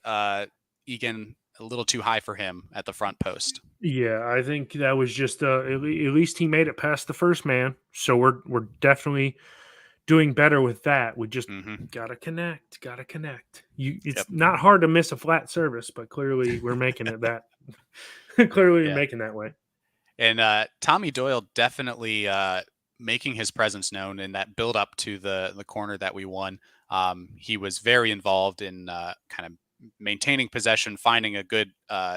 Egan a little too high for him at the front post. Yeah, I think that was just at least he made it past the first man. So we're definitely doing better with that. We just gotta connect. It's not hard to miss a flat service, but clearly we're making it that. Clearly we're making that way. And Tommy Doyle definitely making his presence known in that build up to the corner that we won. He was very involved in kind of maintaining possession, finding a good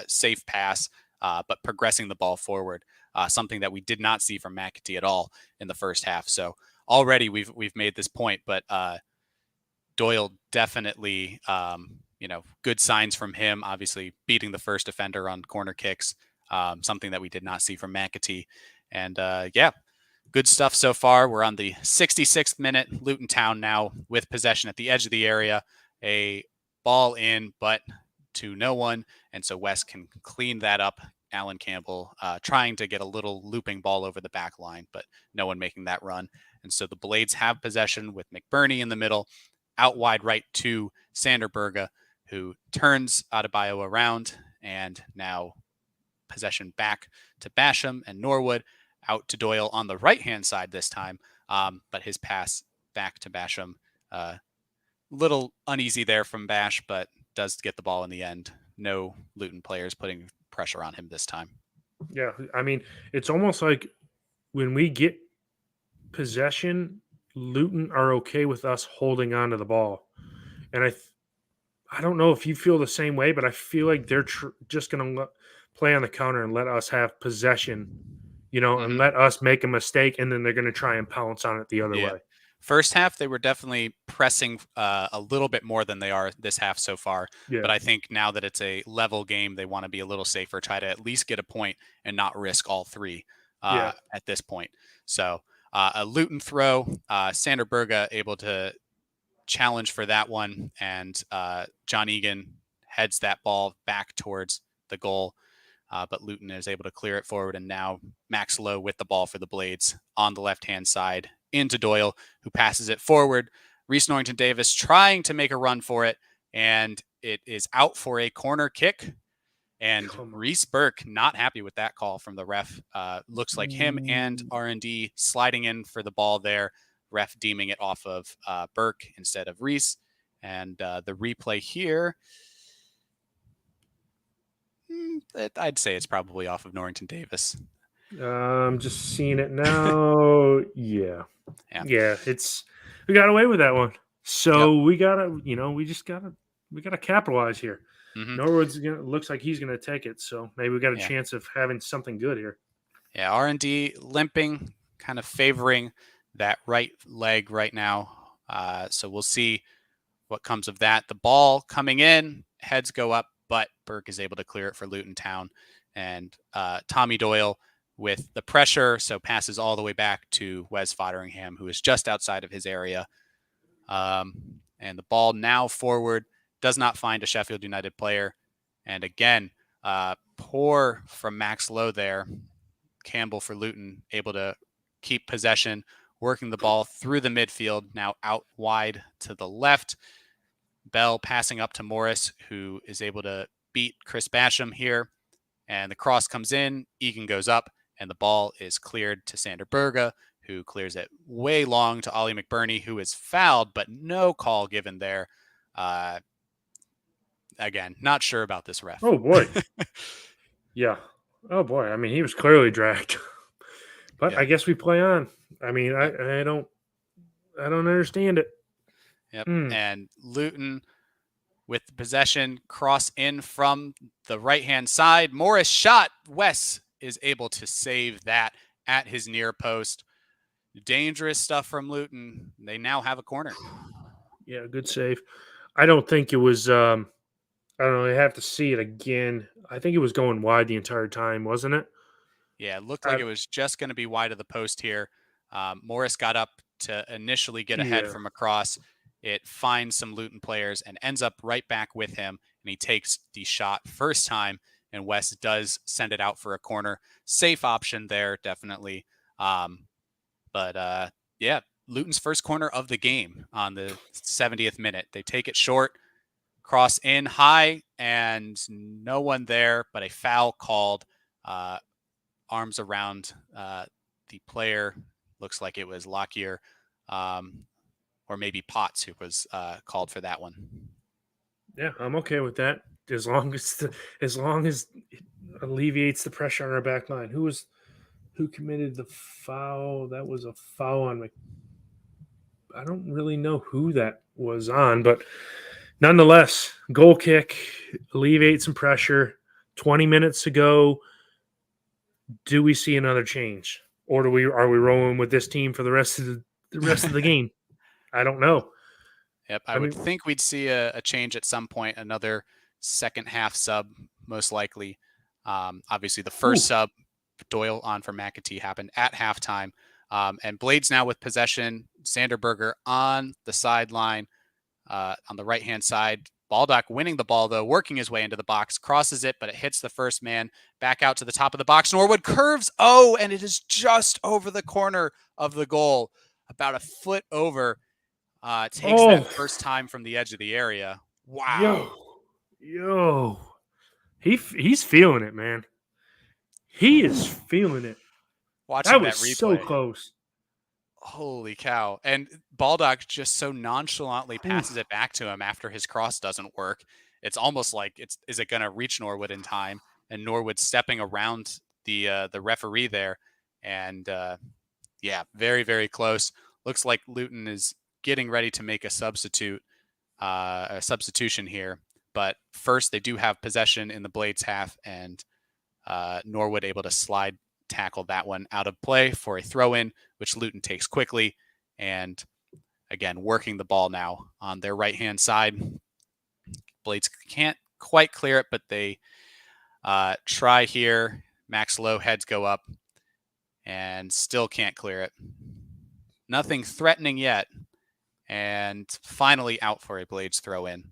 safe pass, but progressing the ball forward, something that we did not see from McAtee at all in the first half. So already we've made this point, but Doyle definitely, good signs from him, obviously beating the first defender on corner kicks, something that we did not see from McAtee. And good stuff so far. We're on the 66th minute. Luton Town now with possession at the edge of the area. A ball in, but to no one. And so West can clean that up. Alan Campbell trying to get a little looping ball over the back line, but no one making that run. And so the Blades have possession with Mcburney in the middle, out wide right to Sanderberga, who turns Adebayo around, and now possession back to Basham and Norwood, out to Doyle on the right-hand side this time, but his pass back to Basham, little uneasy there from Bash, but does get the ball in the end. No Luton players putting pressure on him this time. Yeah, I mean, it's almost like when we get possession, Luton are okay with us holding on to the ball. And I don't know if you feel the same way, but I feel like they're just going to play on the counter and let us have possession, and let us make a mistake, and then they're going to try and pounce on it the other way. First half, they were definitely pressing a little bit more than they are this half so far. Yeah. But I think now that it's a level game, they want to be a little safer, try to at least get a point and not risk all three at this point. So a Luton throw, Sanderberga able to challenge for that one, and John Egan heads that ball back towards the goal. But Luton is able to clear it forward, and now Max Lowe with the ball for the Blades on the left-hand side into Doyle, who passes it forward. Reese Norrington Davis trying to make a run for it, and it is out for a corner kick. And Reese Burke not happy with that call from the ref. Looks like him and R&D sliding in for the ball there. Ref deeming it off of Burke instead of Reese. And the replay here, I'd say it's probably off of Norrington Davis. I'm just seeing it now. Yeah, we got away with that one. So we gotta, we gotta capitalize here. Norwood's looks like he's gonna take it. So maybe we got a chance of having something good here. Yeah, R&D limping, kind of favoring that right leg right now. So we'll see what comes of that. The ball coming in, heads go up, but Burke is able to clear it for Luton Town. And Tommy Doyle with the pressure, so passes all the way back to Wes Fodderingham, who is just outside of his area. And the ball now forward, does not find a Sheffield United player. And again, poor from Max Lowe there. Campbell for Luton, able to keep possession, working the ball through the midfield, now out wide to the left. Bell passing up to Morris, who is able to beat Chris Basham here. And the cross comes in, Egan goes up, and the ball is cleared to Sanderberga, who clears it way long to Ollie McBurney, who is fouled, but no call given there. Again, not sure about this ref. Oh, boy. Yeah. Oh, boy. I mean, he was clearly dragged. But I guess we play on. I mean, I don't understand it. Yep. And Luton with the possession, cross in from the right-hand side. Morris shot. Wes is able to save that at his near post. Dangerous stuff from Luton. They now have a corner. Yeah, good save. I don't think it was. I don't know. I have to see it again. I think it was going wide the entire time, wasn't it? Yeah, it looked like I, it was just going to be wide of the post here. Morris got up to initially get ahead yeah. from across. It finds some Luton players and ends up right back with him, and he takes the shot first time, and West does send it out for a corner. Safe option there, definitely. But yeah, Luton's first corner of the game on the 70th minute. They take it short, cross in high, and no one there, but a foul called. Arms around the player. Looks like it was Lockyer, or maybe Potts who was called for that one. Yeah, I'm okay with that as long as it alleviates the pressure on our back line. Who committed the foul? That was a foul on I don't really know who that was on, but nonetheless, goal kick, alleviate some pressure. 20 minutes to go. Do we see another change, or do we are we rolling with this team for the rest of the game? I don't know. Yep, I I would mean, think we'd see a change at some point. Another second half sub, most likely. Obviously, the first ooh, sub, Doyle on for McAtee, happened at halftime. And Blades now with possession. Sanderberger on the sideline, on the right hand side. Baldock winning the ball, though, working his way into the box, crosses it, but it hits the first man back out to the top of the box. Norwood curves. Oh, and it is just over the corner of the goal, about a foot over. Takes that oh, first time from the edge of the area. yo, Wow. yo, he's feeling it, man. He is feeling it. That Watching was that so replay. close. Holy cow. And Baldock just so nonchalantly passes Oof. it back to him after his cross doesn't work. It's almost like is it going to reach Norwood in time? And Norwood stepping around the referee there. And yeah, very, very close. Looks like Luton is getting ready to make a substitution here. But first, they do have possession in the Blades half, and Norwood able to slide tackle that one out of play for a throw in, which Luton takes quickly. And again, working the ball now on their right hand side. Blades can't quite clear it, but they try here. Max Lowe heads go up and still can't clear it. Nothing threatening yet. And finally out for a Blades throw in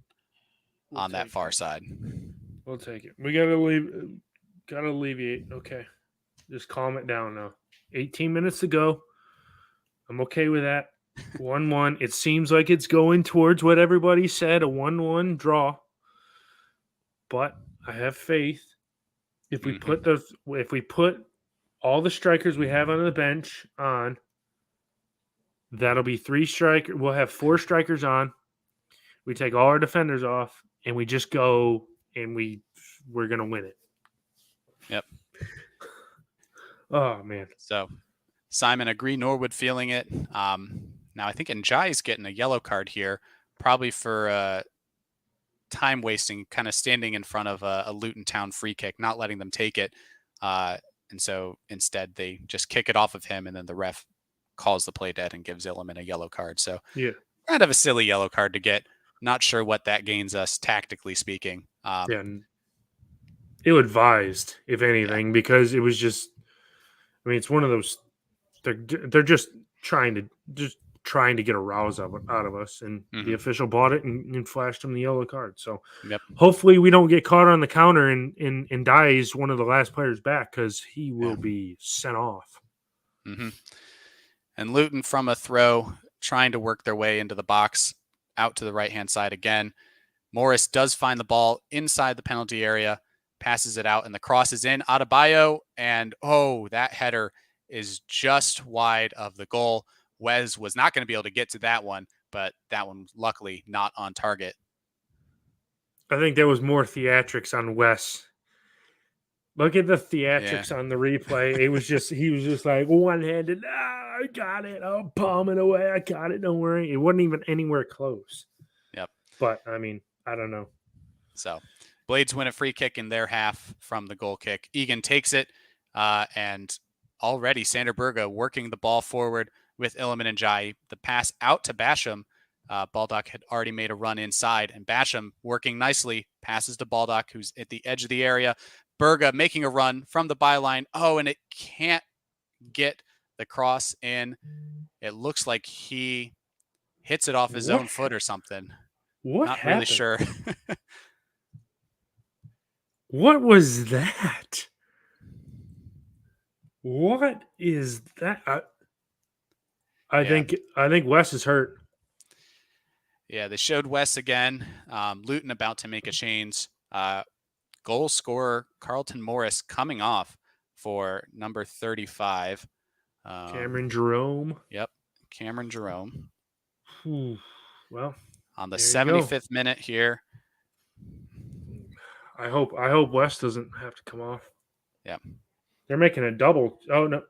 on that far side. We'll take it. Gotta alleviate. Okay. Just calm it down now. 18 minutes to go. I'm okay with that. 1-1. It seems like it's going towards what everybody said, a 1-1 draw. But I have faith. If we put all the strikers we have on the bench on, that'll be 3 strikers. We'll have 4 strikers on. We take all our defenders off and we just go and we're gonna win it. Yep. Oh man. So Simon agree. Norwood feeling it. Now I think Njai's getting a yellow card here, probably for time wasting, kind of standing in front of a Luton Town free kick, not letting them take it. And so instead they just kick it off of him, and then the ref calls the play dead and gives Illiman a yellow card. So Yeah. kind of a silly yellow card to get. Not sure what that gains us tactically speaking. Yeah. Ill advised, if anything, because it was just. I mean, it's one of those. They're just trying to get a rouse out of us, and the official bought it and flashed him the yellow card. So Yep. hopefully we don't get caught on the counter and dies one of the last players back, because he will be sent off. Mm-hmm. And Luton from a throw, trying to work their way into the box, out to the right-hand side again. Morris does find the ball inside the penalty area, passes it out, and the cross is in. Adebayo, and that header is just wide of the goal. Wes was not going to be able to get to that one, but that one luckily not on target. I think there was more theatrics on Wes. Look at the theatrics on the replay. He was just like one-handed. I got it. I'll palm it away. I got it. Don't worry. It wasn't even anywhere close. Yep. But I mean, I don't know. So Blades win a free kick in their half from the goal kick. Egan takes it, and already Sanderberga working the ball forward with Illiman and Njai. The pass out to Basham, Baldock had already made a run inside, and Basham working nicely, passes to Baldock, who's at the edge of the area. Berga making a run from the byline. Oh, and it can't get the cross in. It looks like he hits it off his own foot or something. What Not happened? really sure. What was that? What is that? I think Wes is hurt. Yeah, they showed Wes again. Luton about to make a change. Goal scorer Carlton Morris coming off for number 35. Cameron Jerome. Yep, Cameron Jerome. Well, on the 75th minute here. I hope Wes doesn't have to come off. Yeah. They're making a double. Oh no.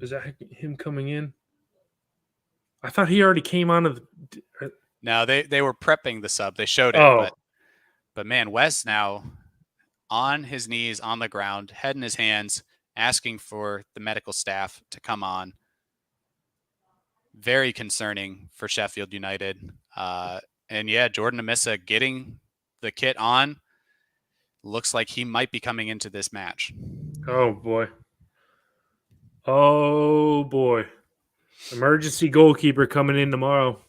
Is that him coming in? I thought he already came on to the No, they were prepping the sub. They showed it, but man, Wes now on his knees on the ground, head in his hands, asking for the medical staff to come on. Very concerning for Sheffield United. And yeah, Jordan Amissa getting the kit on. Looks like he might be coming into this match. Oh boy. Oh boy. Emergency goalkeeper coming in tomorrow.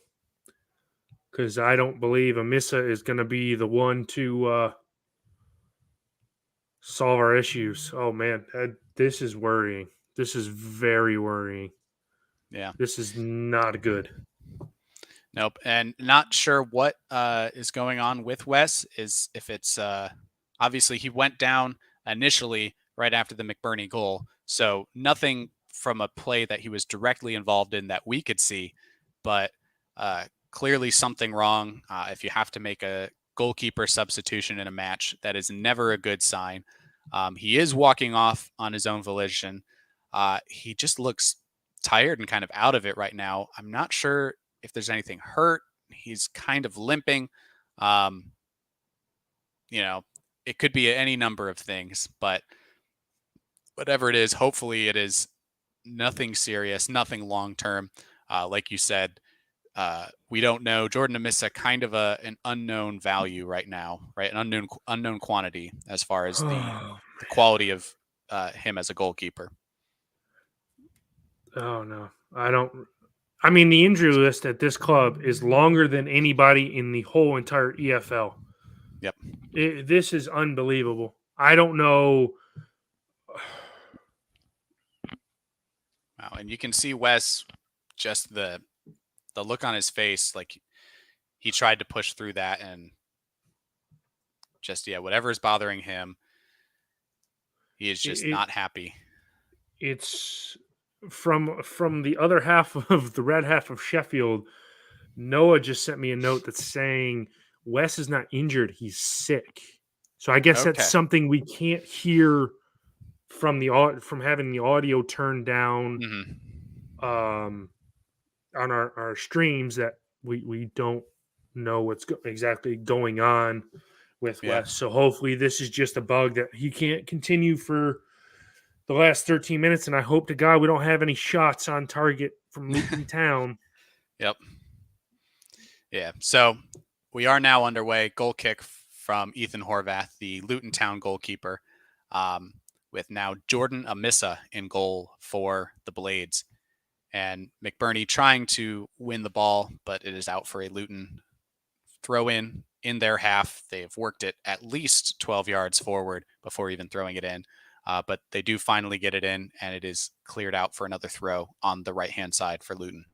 Because I don't believe Amissa is going to be the one to solve our issues. Oh man, this is worrying. This is very worrying. Yeah. This is not good. Nope. And not sure what is going on with Wes. Is if it's obviously he went down initially right after the Mcburney goal. So nothing from a play that he was directly involved in that we could see, but clearly something wrong. If you have to make a goalkeeper substitution in a match, that is never a good sign. He is walking off on his own volition. He just looks tired and kind of out of it right now. I'm not sure if there's anything hurt. He's kind of limping. It could be any number of things, but whatever it is, hopefully it is nothing serious, nothing long-term. Like you said, we don't know. Jordan Amissa, kind of an unknown value right now, right? An unknown quantity as far as the quality of him as a goalkeeper. Oh no, I don't. I mean, the injury list at this club is longer than anybody in the whole entire EFL. Yep. This is unbelievable. I don't know. Wow, and you can see Wes, just the look on his face, like he tried to push through that, and just whatever is bothering him, he is just not happy. It's from the other half of the red half of Sheffield. Noah just sent me a note that's saying Wes is not injured; he's sick. So I guess that's something we can't hear from having the audio turned down on our streams, that we don't know what's exactly going on with Wes. So hopefully this is just a bug that he can't continue for the last 13 minutes, and I hope to God we don't have any shots on target from Luton Town. Yep. Yeah. So we are now underway. Goal kick from Ethan Horvath, the Luton Town goalkeeper, with now Jordan Amissa in goal for the Blades. And Mcburney trying to win the ball, but it is out for a Luton throw in their half. They have worked it at least 12 yards forward before even throwing it in. But they do finally get it in, and it is cleared out for another throw on the right-hand side for Luton.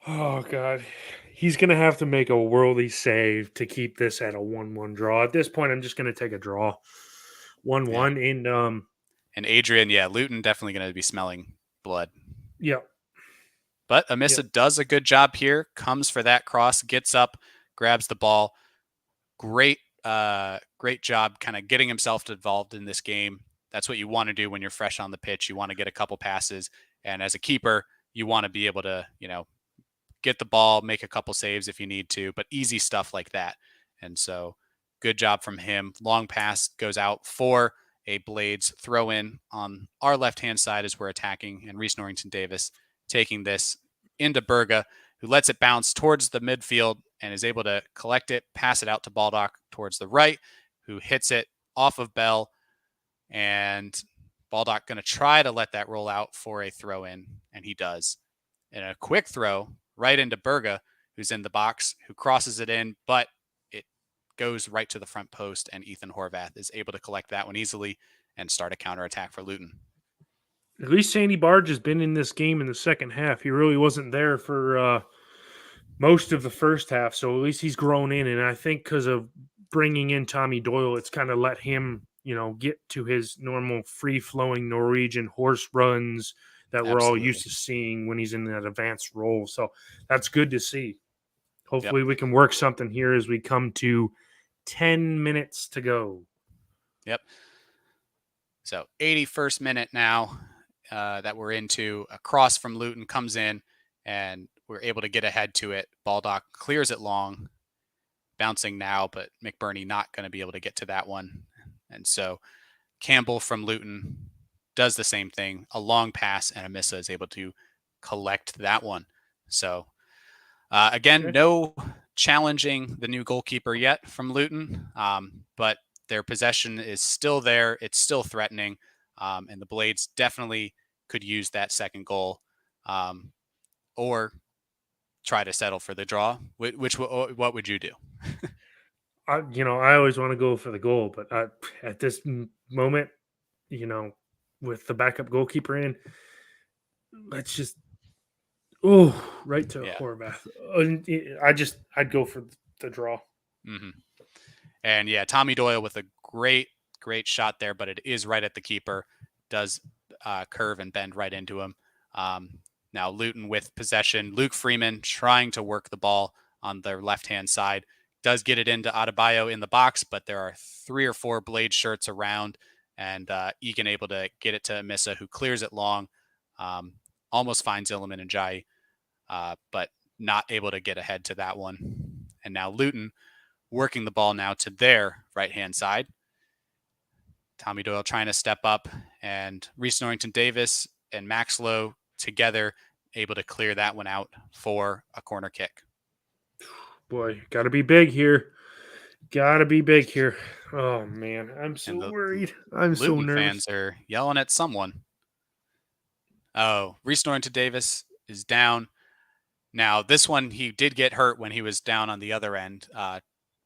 Oh God. He's going to have to make a worldy save to keep this at a 1-1 draw. At this point, I'm just going to take a draw. 1-1. Yeah. And Adrian, Luton definitely going to be smelling blood. Yeah. But Amissa does a good job here, comes for that cross, gets up, grabs the ball. Great job kind of getting himself involved in this game. That's what you want to do when you're fresh on the pitch. You want to get a couple passes. And as a keeper, you want to be able to, get the ball, make a couple saves if you need to, but easy stuff like that. And so good job from him. Long pass goes out for a Blades throw in on our left-hand side as we're attacking, and Reece Norrington Davis taking this into Berga, who lets it bounce towards the midfield and is able to collect it, pass it out to Baldock towards the right, who hits it off of Bell. And Baldock going to try to let that roll out for a throw in, and he does. And a quick throw right into Berga, who's in the box, who crosses it in, but it goes right to the front post, and Ethan Horvath is able to collect that one easily and start a counterattack for Luton. At least Sandy Barge has been in this game in the second half. He really wasn't there for most of the first half, so at least he's grown in. And I think because of bringing in Tommy Doyle, it's kind of let him, get to his normal free-flowing Norwegian horse runs that we're all used to seeing when he's in that advanced role. So that's good to see. Hopefully we can work something here as we come to 10 minutes to go. Yep. So 81st minute now that we're into. A cross from Luton comes in, and we're able to get ahead to it. Baldock clears it long, bouncing now, but Mcburney not going to be able to get to that one. And so Campbell from Luton does the same thing. A long pass, and Amissa is able to collect that one. So again, no challenging the new goalkeeper yet from Luton, but their possession is still there. It's still threatening, and the Blades definitely could use that second goal, or try to settle for the draw. What would you do? I always want to go for the goal, but at this moment, with the backup goalkeeper in, let's just right to Horvath. I'd go for the draw. Mm-hmm. And yeah, Tommy Doyle with a great shot there, but it is right at the keeper. Does curve and bend right into him. Now Luton with possession. Luke Freeman trying to work the ball on their left-hand side. Does get it into Adebayo in the box, but there are 3 or 4 Blade shirts around, and Egan able to get it to Amissa, who clears it long. Almost finds Iliman and Jai, but not able to get ahead to that one. And now Luton working the ball now to their right-hand side. Tommy Doyle trying to step up, and Reece Norrington-Davis and Max Lowe together able to clear that one out for a corner kick. Boy, got to be big here. Got to be big here. Oh, man. I'm so worried. I'm Luton so nervous. Fans are yelling at someone. Oh, Reece Norrington-Davis is down. Now, this one, he did get hurt when he was down on the other end,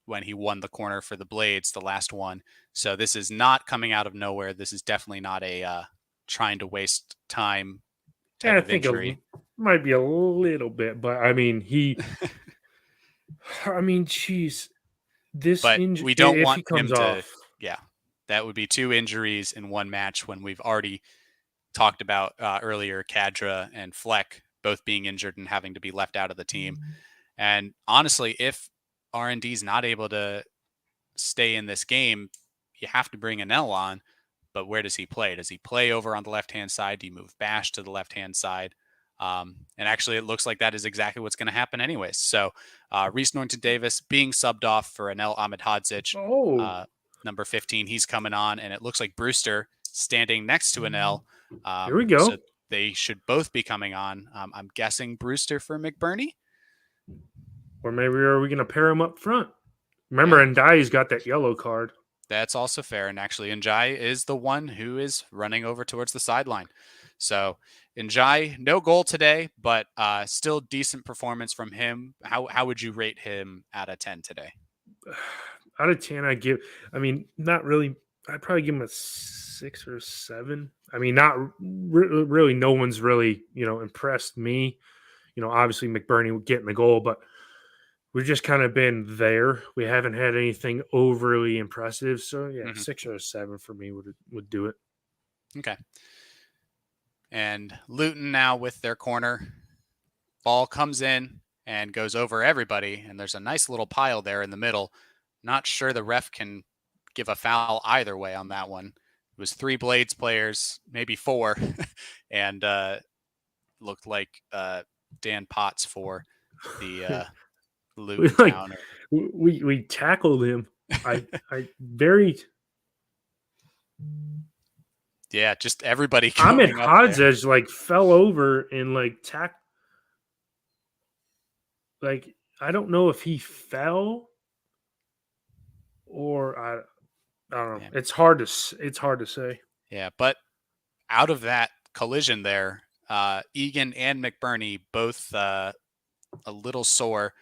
when he won the corner for the Blades, the last one. So this is not coming out of nowhere. This is definitely not a trying to waste time type of injury. It might be a little bit, but I mean, geez, this injury. We don't want him to. Yeah, that would be 2 injuries in one match when we've already talked about earlier Kadra and Fleck both being injured and having to be left out of the team. And honestly, if R&D is not able to stay in this game, you have to bring Anel on. But where does he play? Does he play over on the left-hand side? Do you move Bash to the left-hand side? And actually, it looks like that is exactly what's going to happen anyways. So Reece Norrington-Davis being subbed off for Anel Ahmedhodzic, number 15. He's coming on, and it looks like Brewster standing next to Anel. Here we go. So they should both be coming on. I'm guessing Brewster for McBurney. Or maybe are we going to pair him up front? Remember, Ndai's got that yellow card. That's also fair. And actually, Njai is the one who is running over towards the sideline. So Njai, no goal today, but still decent performance from him. How would you rate him out of 10 today? Out of 10, not really. I'd probably give him a 6 or 7. I mean, not really. No one's really, impressed me. Obviously McBurney getting the goal, but we've just kind of been there. We haven't had anything overly impressive. So, 6 or 7 for me would do it. Okay. And Luton now with their corner. Ball comes in and goes over everybody. And there's a nice little pile there in the middle. Not sure the ref can give a foul either way on that one. It was 3 Blades players, maybe 4. And looked like Dan Potts for the Luton counter. We tackled him. I very just everybody. Ahmedhodzic fell over and like I don't know if he fell or I don't know. Yeah, It's hard to say. yeah. But out of that collision there, Egan and McBurney both a little sore,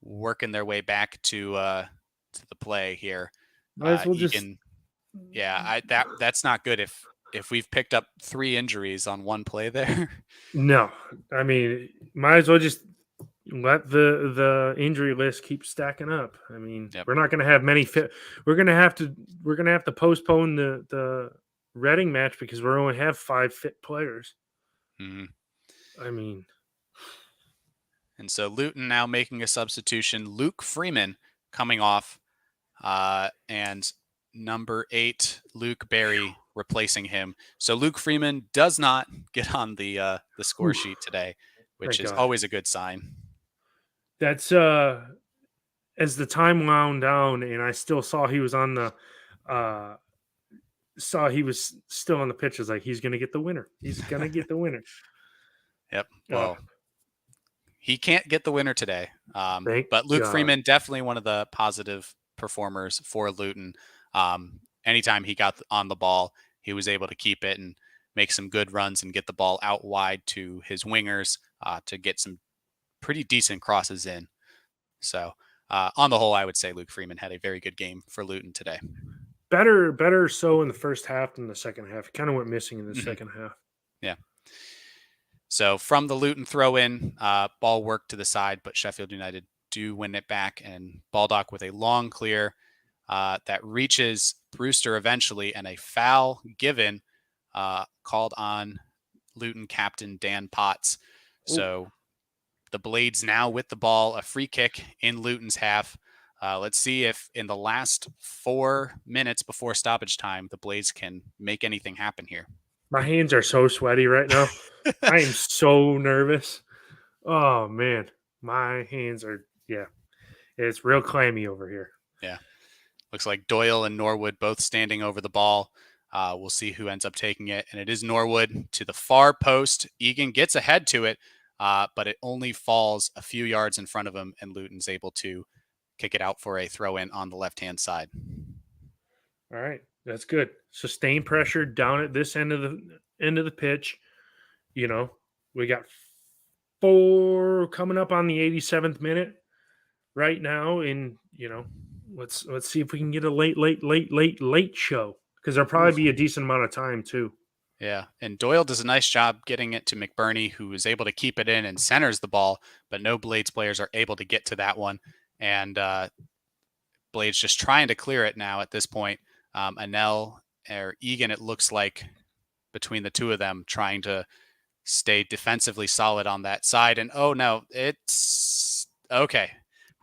working their way back to the play here. Might as well just Egan, yeah, that's not good if we've picked up 3 injuries on one play there. no. I mean, might as well just let the injury list keep stacking up. I mean, Yep. we're not going to have many fit. We're going to have to postpone the Reading match because we only have 5 fit players. Mhm. I mean, And so Luton now making a substitution. Luke Freeman coming off, and number 8 Luke Berry replacing him. So Luke Freeman does not get on the score oof, sheet today, which thank is God. always a good sign. That's as the time wound down and I still saw he was on the uh saw he was still on the pitch. I was like, he's gonna get the winner. He's gonna get the winner. Yep. Uh, Well, he can't get the winner today. thank But Luke God. Freeman, definitely one of the positive performers for Luton. Anytime he got on the ball, he was able to keep it and make some good runs and get the ball out wide to his wingers to get some pretty decent crosses in. So, on the whole, I would say Luke Freeman had a very good game for Luton today. Better so in the first half than the second half. Kind of went missing in the Mhm. second half. Yeah. So from the Luton throw in, ball worked to the side, but Sheffield United do win it back, and Baldock with a long clear that reaches Brewster eventually, and a foul given called on Luton captain Dan Potts. Oh, So the Blades now with the ball, a free kick in Luton's half. Let's see if in the last 4 minutes before stoppage time, the Blades can make anything happen here. my hands are so sweaty right now. I am so nervous. Oh man, my hands are yeah. It's real clammy over here. Yeah. Looks like Doyle and Norwood both standing over the ball. We'll see who ends up taking it. And it is Norwood to the far post. Egan gets ahead to it, but it only falls a few yards in front of him, and Luton's able to kick it out for a throw in on the left hand side. All right, that's good. Sustain pressure down at this end of the pitch. You know, we got 4 coming up on the 87th minute right now, and let's see if we can get a late show because there'll probably Oof. be a decent amount of time too. Yeah. And Doyle does a nice job getting it to McBurney, who is able to keep it in and centers the ball, but no Blades players are able to get to that one. And Blades just trying to clear it now at this point. Anel or Egan, it looks like, between the two of them trying to stay defensively solid on that side. And oh no, it's okay.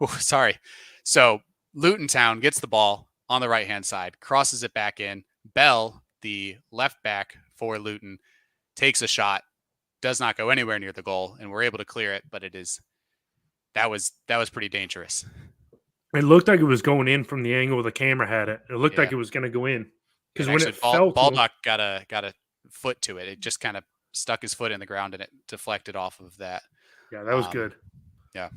Ooh, sorry. So Luton Town gets the ball on the right hand side, crosses it back in. Bell, the left back for Luton, takes a shot, does not go anywhere near the goal, and we're able to clear it. But that was pretty dangerous. It looked like it was going in from the angle the camera had it. It looked Yeah, like it was going to go in and because when actually, it fell to him, Baldock got a foot to it. It just kind of stuck his foot in the ground and it deflected off of that. yeah, that was good. Yeah.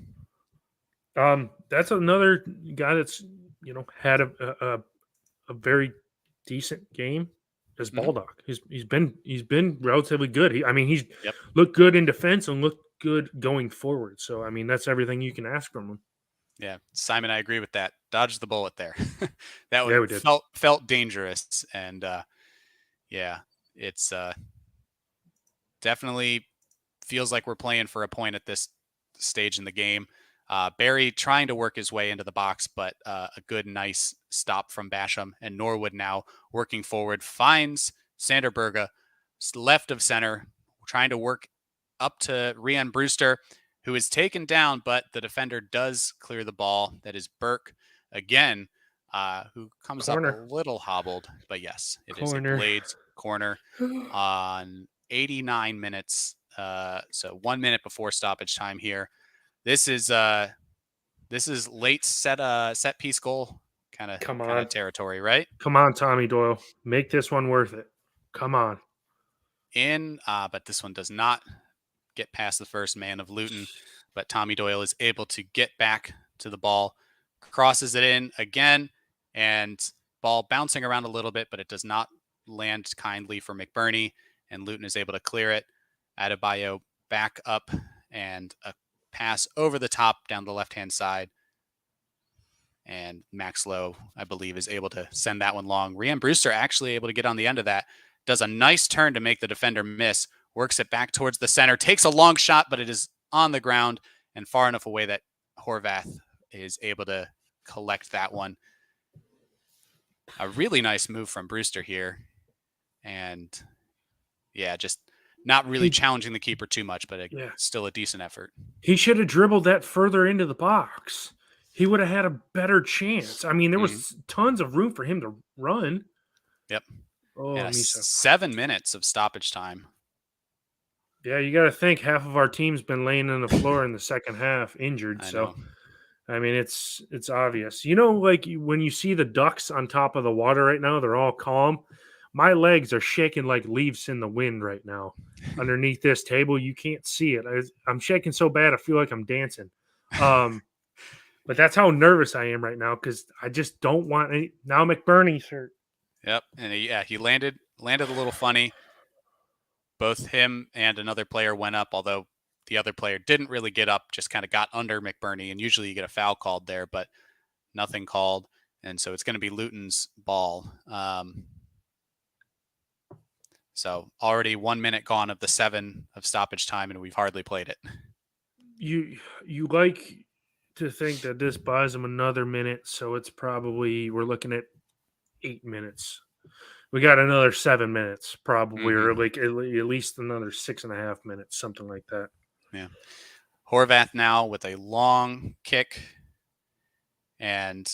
That's another guy that's had a very decent game as Mm-hmm. Baldock. He's been relatively good. I mean, he's Yep. looked good in defense and looked good going forward. So I mean, that's everything you can ask from him. Yeah, Simon, I agree with that. Dodged the bullet there. That Yeah, one we did. felt dangerous, and yeah, it's definitely feels like we're playing for a point at this stage in the game. Barry trying to work his way into the box, but a good, nice stop from Basham, and Norwood now working forward finds Sanderberga left of center, trying to work up to Rian Brewster, who is taken down, but the defender does clear the ball. That is Burke again, who comes up a Corner, little hobbled. But yes, it is a corner. Blades corner on 89 minutes. So 1 minute before stoppage time here. This is late set piece goal kind Come of on, territory, right? come on, Tommy Doyle, make this one worth it. Come on. But this one does not get past the first man of Luton. but Tommy Doyle is able to get back to the ball, crosses it in again, and ball bouncing around a little bit, but it does not land kindly for McBurney, and Luton is able to clear it. Adebayo back up, and a pass over the top down the left-hand side. And Max Lowe, I believe, is able to send that one long. Rian Brewster actually able to get on the end of that. Does a nice turn to make the defender miss. Works it back towards the center. Takes a long shot, but it is on the ground and far enough away that Horvath is able to collect that one. A really nice move from Brewster here. And yeah, just not really challenging the keeper too much, but still a decent effort. He should have dribbled that further into the box. He would have had a better chance. I mean, there was tons of room for him to run. Yep. Oh, and 7 minutes of stoppage time. Yeah, you got to think half of our team's been laying on the floor in the second half injured. I mean, it's obvious. You know, like when you see the ducks on top of the water right now, they're all calm. My legs are shaking like leaves in the wind right now. Underneath this table, you can't see it. I'm shaking so bad, I feel like I'm dancing. But that's how nervous I am right now because I just don't want any. Now McBurney's hurt. Yep, and he landed a little funny. Both him and another player went up, although the other player didn't really get up, just kind of got under McBurney. And usually you get a foul called there, but nothing called. And so it's going to be Luton's ball. So already 1 minute gone of the 7 of stoppage time, and we've hardly played it. You like to think that this buys them another minute, so it's probably we're looking at 8 minutes. We got another 7 minutes, probably, or like at least another 6.5 minutes, something like that. Yeah. Horvath now with a long kick, and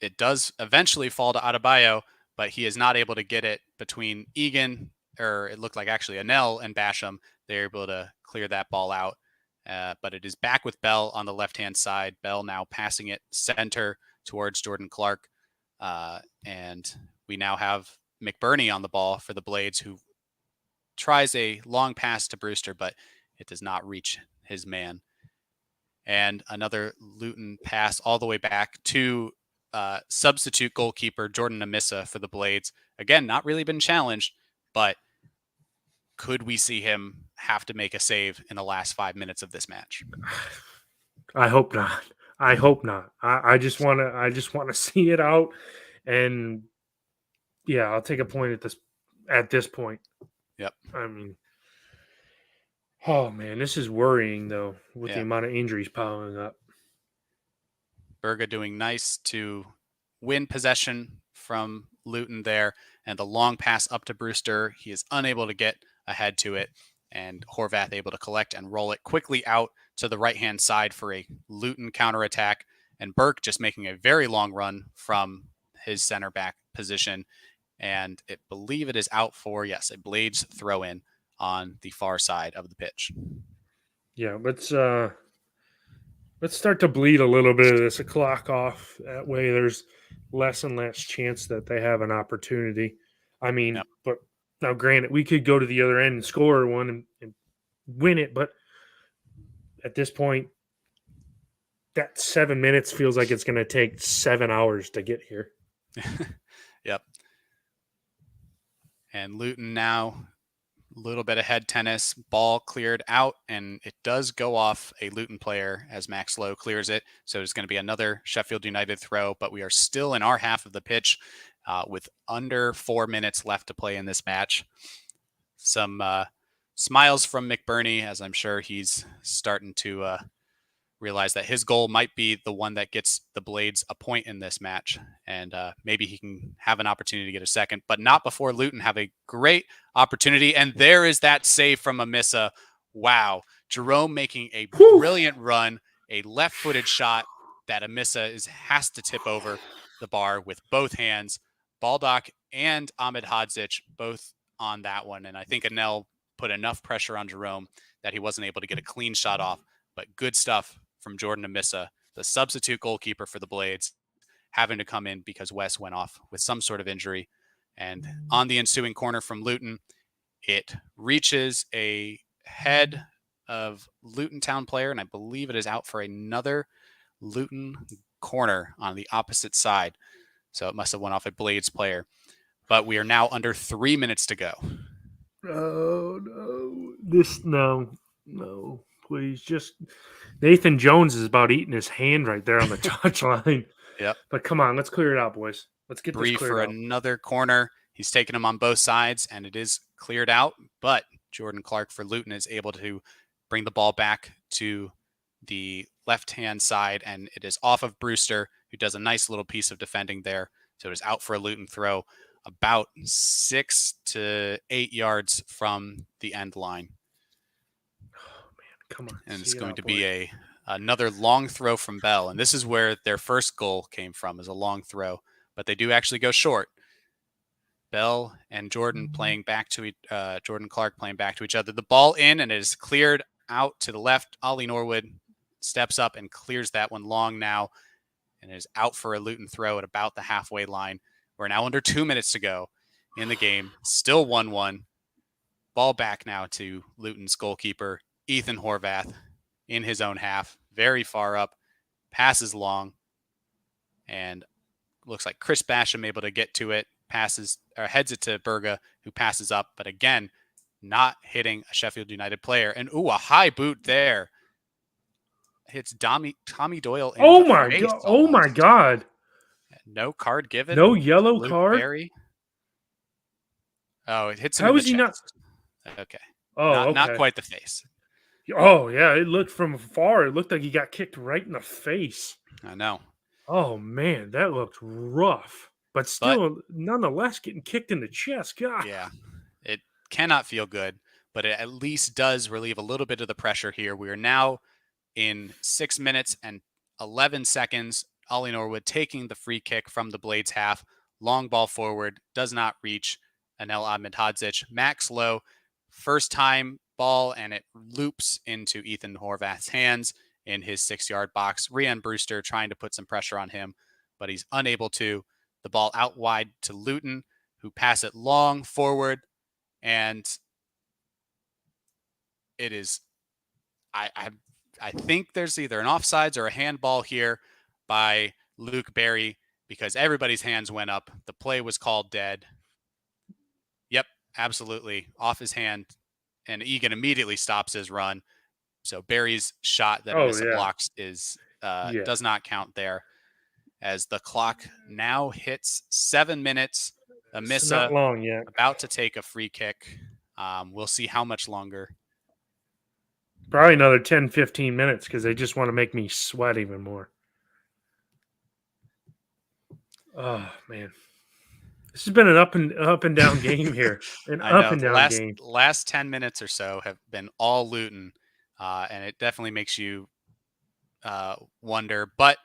it does eventually fall to Adebayo, but he is not able to get it between Egan, or it looked like actually Anel and Basham. They're able to clear that ball out. But it is back with Bell on the left-hand side. Bell now passing it center towards Jordan Clark. And we now have McBurney on the ball for the Blades, who tries a long pass to Brewster, but it does not reach his man. And another Luton pass all the way back to substitute goalkeeper Jordan Amissa for the Blades. Again, not really been challenged, but could we see him have to make a save in the last 5 minutes of this match? I hope not. I just want to see it out, and yeah, I'll take a point at this point. Yep. I mean, oh man, this is worrying though with the amount of injuries piling up. Berga doing nice to win possession from Luton there, and the long pass up to Brewster. He is unable to get ahead to it, and Horvath able to collect and roll it quickly out to the right-hand side for a Luton counterattack, and Burke just making a very long run from his center back position, and I believe it is out for, yes, a Blades throw in on the far side of the pitch. Yeah, let's start to bleed a little bit of this clock off. That way there's less and less chance that they have an opportunity. I mean, but now granted, we could go to the other end and score one and win it, but at this point, that 7 minutes feels like it's going to take 7 hours to get here. Yep. And Luton now a little bit of head tennis, ball cleared out, and it does go off a Luton player as Max Lowe clears it. So it's going to be another Sheffield United throw, but we are still in our half of the pitch with under 4 minutes left to play in this match. Some smiles from McBurney, as I'm sure he's starting to realize that his goal might be the one that gets the Blades a point in this match. And maybe he can have an opportunity to get a second, but not before Luton have a great opportunity. And there is that save from Amissa. Wow. Jerome making a brilliant run, a left-footed shot that Amissa has to tip over the bar with both hands. Baldock and Ahmed Hadzic both on that one. And I think Anel put enough pressure on Jerome that he wasn't able to get a clean shot off, but good stuff from Jordan Amissa, the substitute goalkeeper for the Blades, having to come in because Wes went off with some sort of injury. And on the ensuing corner from Luton, it reaches a head of Luton Town player, and I believe it is out for another Luton corner on the opposite side. So it must have went off a Blades player. But we are now under 3 minutes to go. Oh no, please. Just Nathan Jones is about eating his hand right there on the touchline. Yep. But come on, let's clear it out, boys. Let's get Bree this cleared for out. another corner. He's taken them on both sides, and it is cleared out. But Jordan Clark for Luton is able to bring the ball back to the left-hand side, and it is off of Brewster, who does a nice little piece of defending there. So it is out for a Luton throw about 6 to 8 yards from the end line. Oh man, come on. And it's going to be another long throw from Bell. And this is where their first goal came from, is a long throw. But they do actually go short. Bell and Jordan playing back to Jordan Clark playing back to each other. The ball in, and it is cleared out to the left. Ollie Norwood steps up and clears that one long now, and is out for a Luton throw at about the halfway line. We're now under 2 minutes to go in the game. Still 1-1. Ball back now to Luton's goalkeeper, Ethan Horvath, in his own half. Very far up. Passes long. And looks like Chris Basham able to get to it. Passes or heads it to Berga, who passes up. But again, not hitting a Sheffield United player. And a high boot there. Hits Tommy Doyle in the face. God! Oh my God! No card given. No yellow Luke card. Berry. Oh, it hits him. How in is the he chest. not? Okay. Oh, not quite the face. Oh yeah, it looked from afar. It looked like he got kicked right in the face. I know. Oh man, that looked rough. But still, nonetheless, getting kicked in the chest. God. Yeah, it cannot feel good, but it at least does relieve a little bit of the pressure here. We are now in 6 minutes and 11 seconds. Ollie Norwood taking the free kick from the Blades half. Long ball forward, does not reach Anel Ahmedhodzic. Max Low, first time ball, and it loops into Ethan Horvath's hands in his 6-yard box. Rian Brewster trying to put some pressure on him, but he's unable to. The ball out wide to Luton, who pass it long forward, and it is, I think there's either an offsides or a handball here by Luke Berry, because everybody's hands went up. The play was called dead. Yep, absolutely. Off his hand, and Egan immediately stops his run. So Berry's shot that Anissa blocks is does not count there, as the clock now hits 7 minutes. Anissa not long yet. About to take a free kick. We'll see how much longer. Probably another 10, 15 minutes, because they just want to make me sweat even more. Oh man, this has been an up and down game here. Game. Last 10 minutes or so have been all Luton, and it definitely makes you wonder. But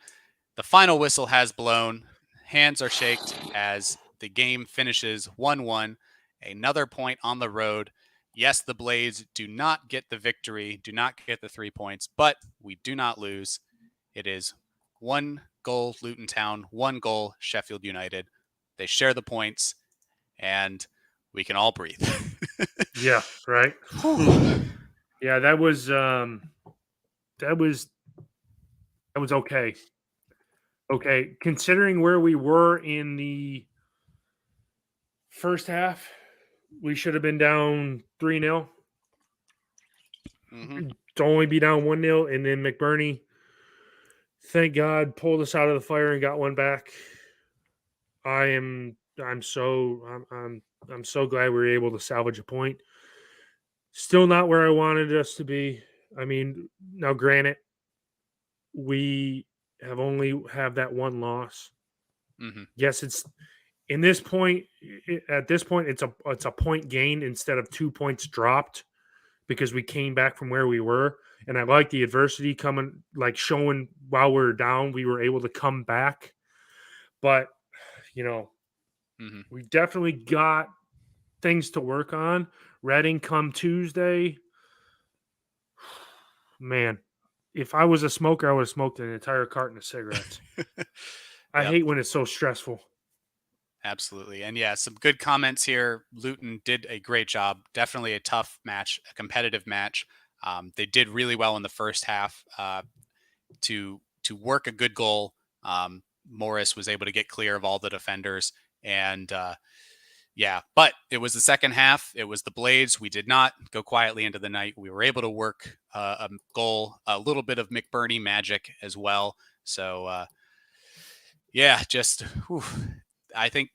the final whistle has blown. Hands are shaked as the game finishes 1-1. Another point on the road. Yes, the Blades do not get the victory, do not get the 3 points, but we do not lose. It is 1 goal Luton Town, 1 goal Sheffield United. They share the points, and we can all breathe. Yeah, right. Yeah, that was okay. Okay, considering where we were in the first half, we should have been down 3-0. To only be down 1-0, and then McBurney, thank God, pulled us out of the fire and got one back. I'm so glad we were able to salvage a point. Still not where I wanted us to be. I mean, now granted, we have that one loss. Yes, it's at this point it's a point gain instead of 2 points dropped, because we came back from where we were. And I like the adversity coming, like showing while we were down, we were able to come back. But, we definitely got things to work on. Reading come Tuesday. Man, if I was a smoker, I would have smoked an entire carton of cigarettes. I hate when it's so stressful. Absolutely. And yeah, some good comments here. Luton did a great job. Definitely a tough match, a competitive match. They did really well in the first half to work a good goal. Morris was able to get clear of all the defenders, and but it was the second half. It was the Blades. We did not go quietly into the night. We were able to work a goal, a little bit of McBurney magic as well. So just whew, I think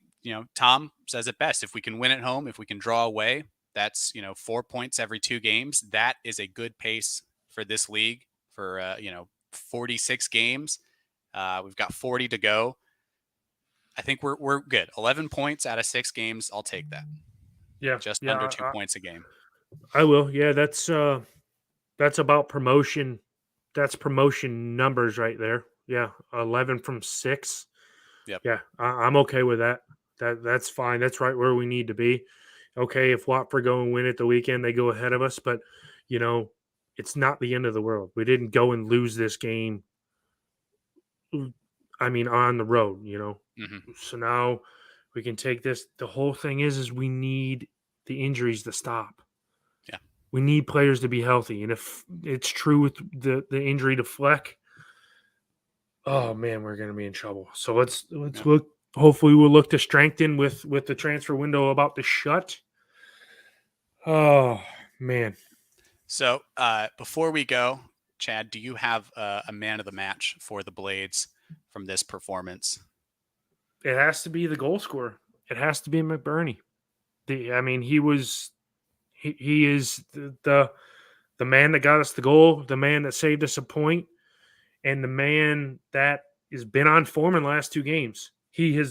Tom says it best. If we can win at home, if we can draw away, that's 4 points every 2 games. That is a good pace for this league for 46 games. We've got 40 to go. I think we're good. 11 points out of 6 games. I'll take that. Yeah, Just under 2 points a game. I will. Yeah, that's about promotion. That's promotion numbers right there. Yeah, 11 from 6. Yep. Yeah, I'm okay with that. That's fine. That's right where we need to be. Okay, if Watford go and win at the weekend, they go ahead of us. But it's not the end of the world. We didn't go and lose this game. I mean, on the road. Mm-hmm. So now we can take this. The whole thing is we need the injuries to stop. Yeah. We need players to be healthy. And if it's true with the injury to Fleck, oh man, we're going to be in trouble. So let's look. Hopefully we'll look to strengthen with the transfer window about to shut. Oh man. So before we go, Chad, do you have a man of the match for the Blades from this performance? It has to be the goal scorer. It has to be McBurney. He is the man that got us the goal, the man that saved us a point, and the man that has been on form in the last 2 games. He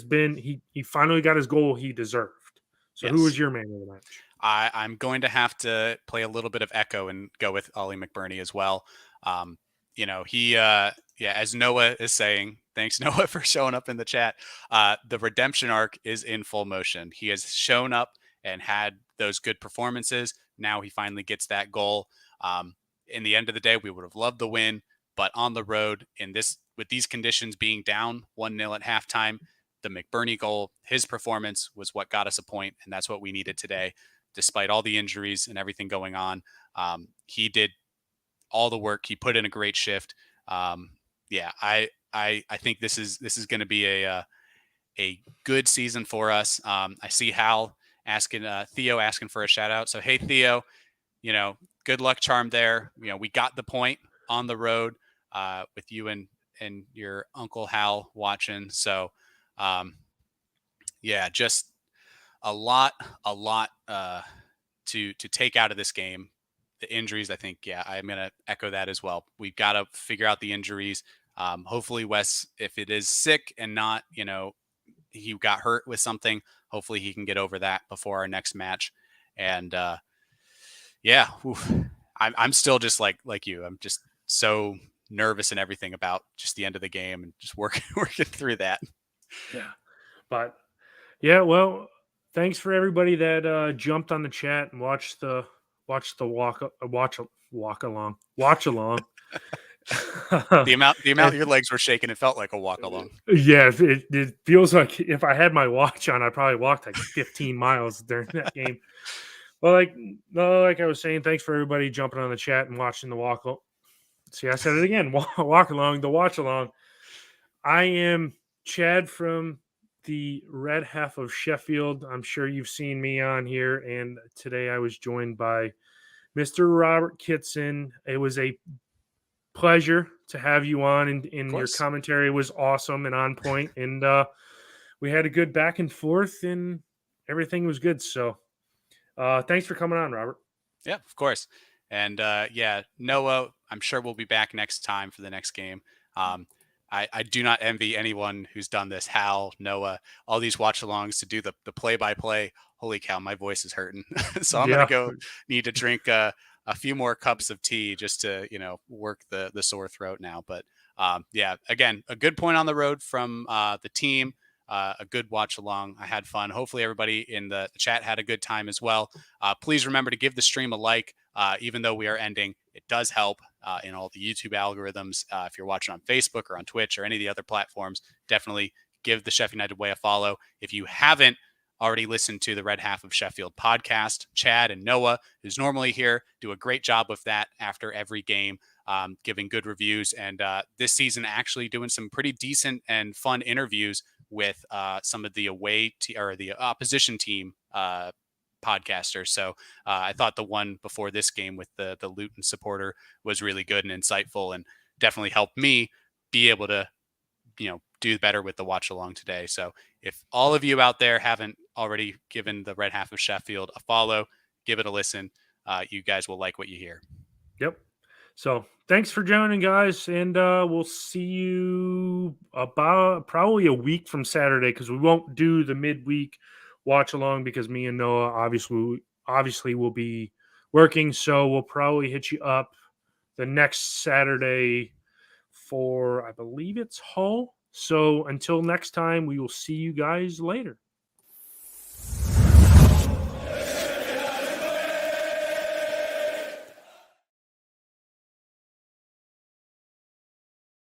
finally got his goal he deserved. So Who was your man of the match? I'm going to have to play a little bit of echo and go with Ollie McBurney as well. He as Noah is saying, thanks Noah for showing up in the chat. The redemption arc is in full motion. He has shown up and had those good performances. Now he finally gets that goal. In the end of the day, we would have loved the win, but on the road with these conditions being down 1-0 at halftime, the McBurney goal, his performance was what got us a point, and that's what we needed today. Despite all the injuries and everything going on, he did all the work. He put in a great shift. I think this is going to be a good season for us. I see Hal asking Theo asking for a shout out. So hey Theo, good luck charm there. We got the point on the road with you and your uncle Hal watching. So just a lot to take out of this game. The injuries, I think, I'm going to echo that as well. We've got to figure out the injuries. Hopefully Wes, if it is sick and not, he got hurt with something, hopefully he can get over that before our next match. And I'm still just like you. I'm just so nervous and everything about just the end of the game and just working through that. Yeah. But well, thanks for everybody that jumped on the chat and watched the watch along. the amount your legs were shaking, it felt like a walk along. Yeah, it feels like if I had my watch on, I probably walked like 15 miles during that game. Well, like I was saying, thanks for everybody jumping on the chat and watching the walk. See, I said it again. Walk along, the watch along. I am Chad from the Red Half of Sheffield. I'm sure you've seen me on here, and today I was joined by Mr. Robert Kitson. It was a pleasure to have you on, and your commentary was awesome and on point, and we had a good back and forth, and everything was good. So thanks for coming on, Robert. Yeah, of course. And Noah, I'm sure we'll be back next time for the next game. I do not envy anyone who's done this. Hal, Noah, all these watch-alongs to do the play-by-play. Holy cow, my voice is hurting. So I'm going to need to drink a few more cups of tea just to, work the sore throat now. But again, a good point on the road from the team. A good watch along. I had fun. Hopefully everybody in the chat had a good time as well. Please remember to give the stream a like, even though we are ending. It does help in all the YouTube algorithms. If you're watching on Facebook or on Twitch or any of the other platforms, definitely give the Sheffield United Way a follow. If you haven't already listened to the Red Half of Sheffield podcast. Chad and Noah, who's normally here, do a great job with that after every game, giving good reviews. And this season, actually doing some pretty decent and fun interviews with some of the or the opposition team podcasters. So I thought the one before this game with the Luton supporter was really good and insightful, and definitely helped me be able to, do better with the watch along today. So if all of you out there haven't already given the Red Half of Sheffield a follow, give it a listen. You guys will like what you hear. Yep. So thanks for joining, guys, and we'll see you about probably a week from Saturday, because we won't do the midweek watch along because me and Noah obviously will be working. So we'll probably hit you up the next Saturday for, I believe it's Hull. So until next time, we will see you guys later.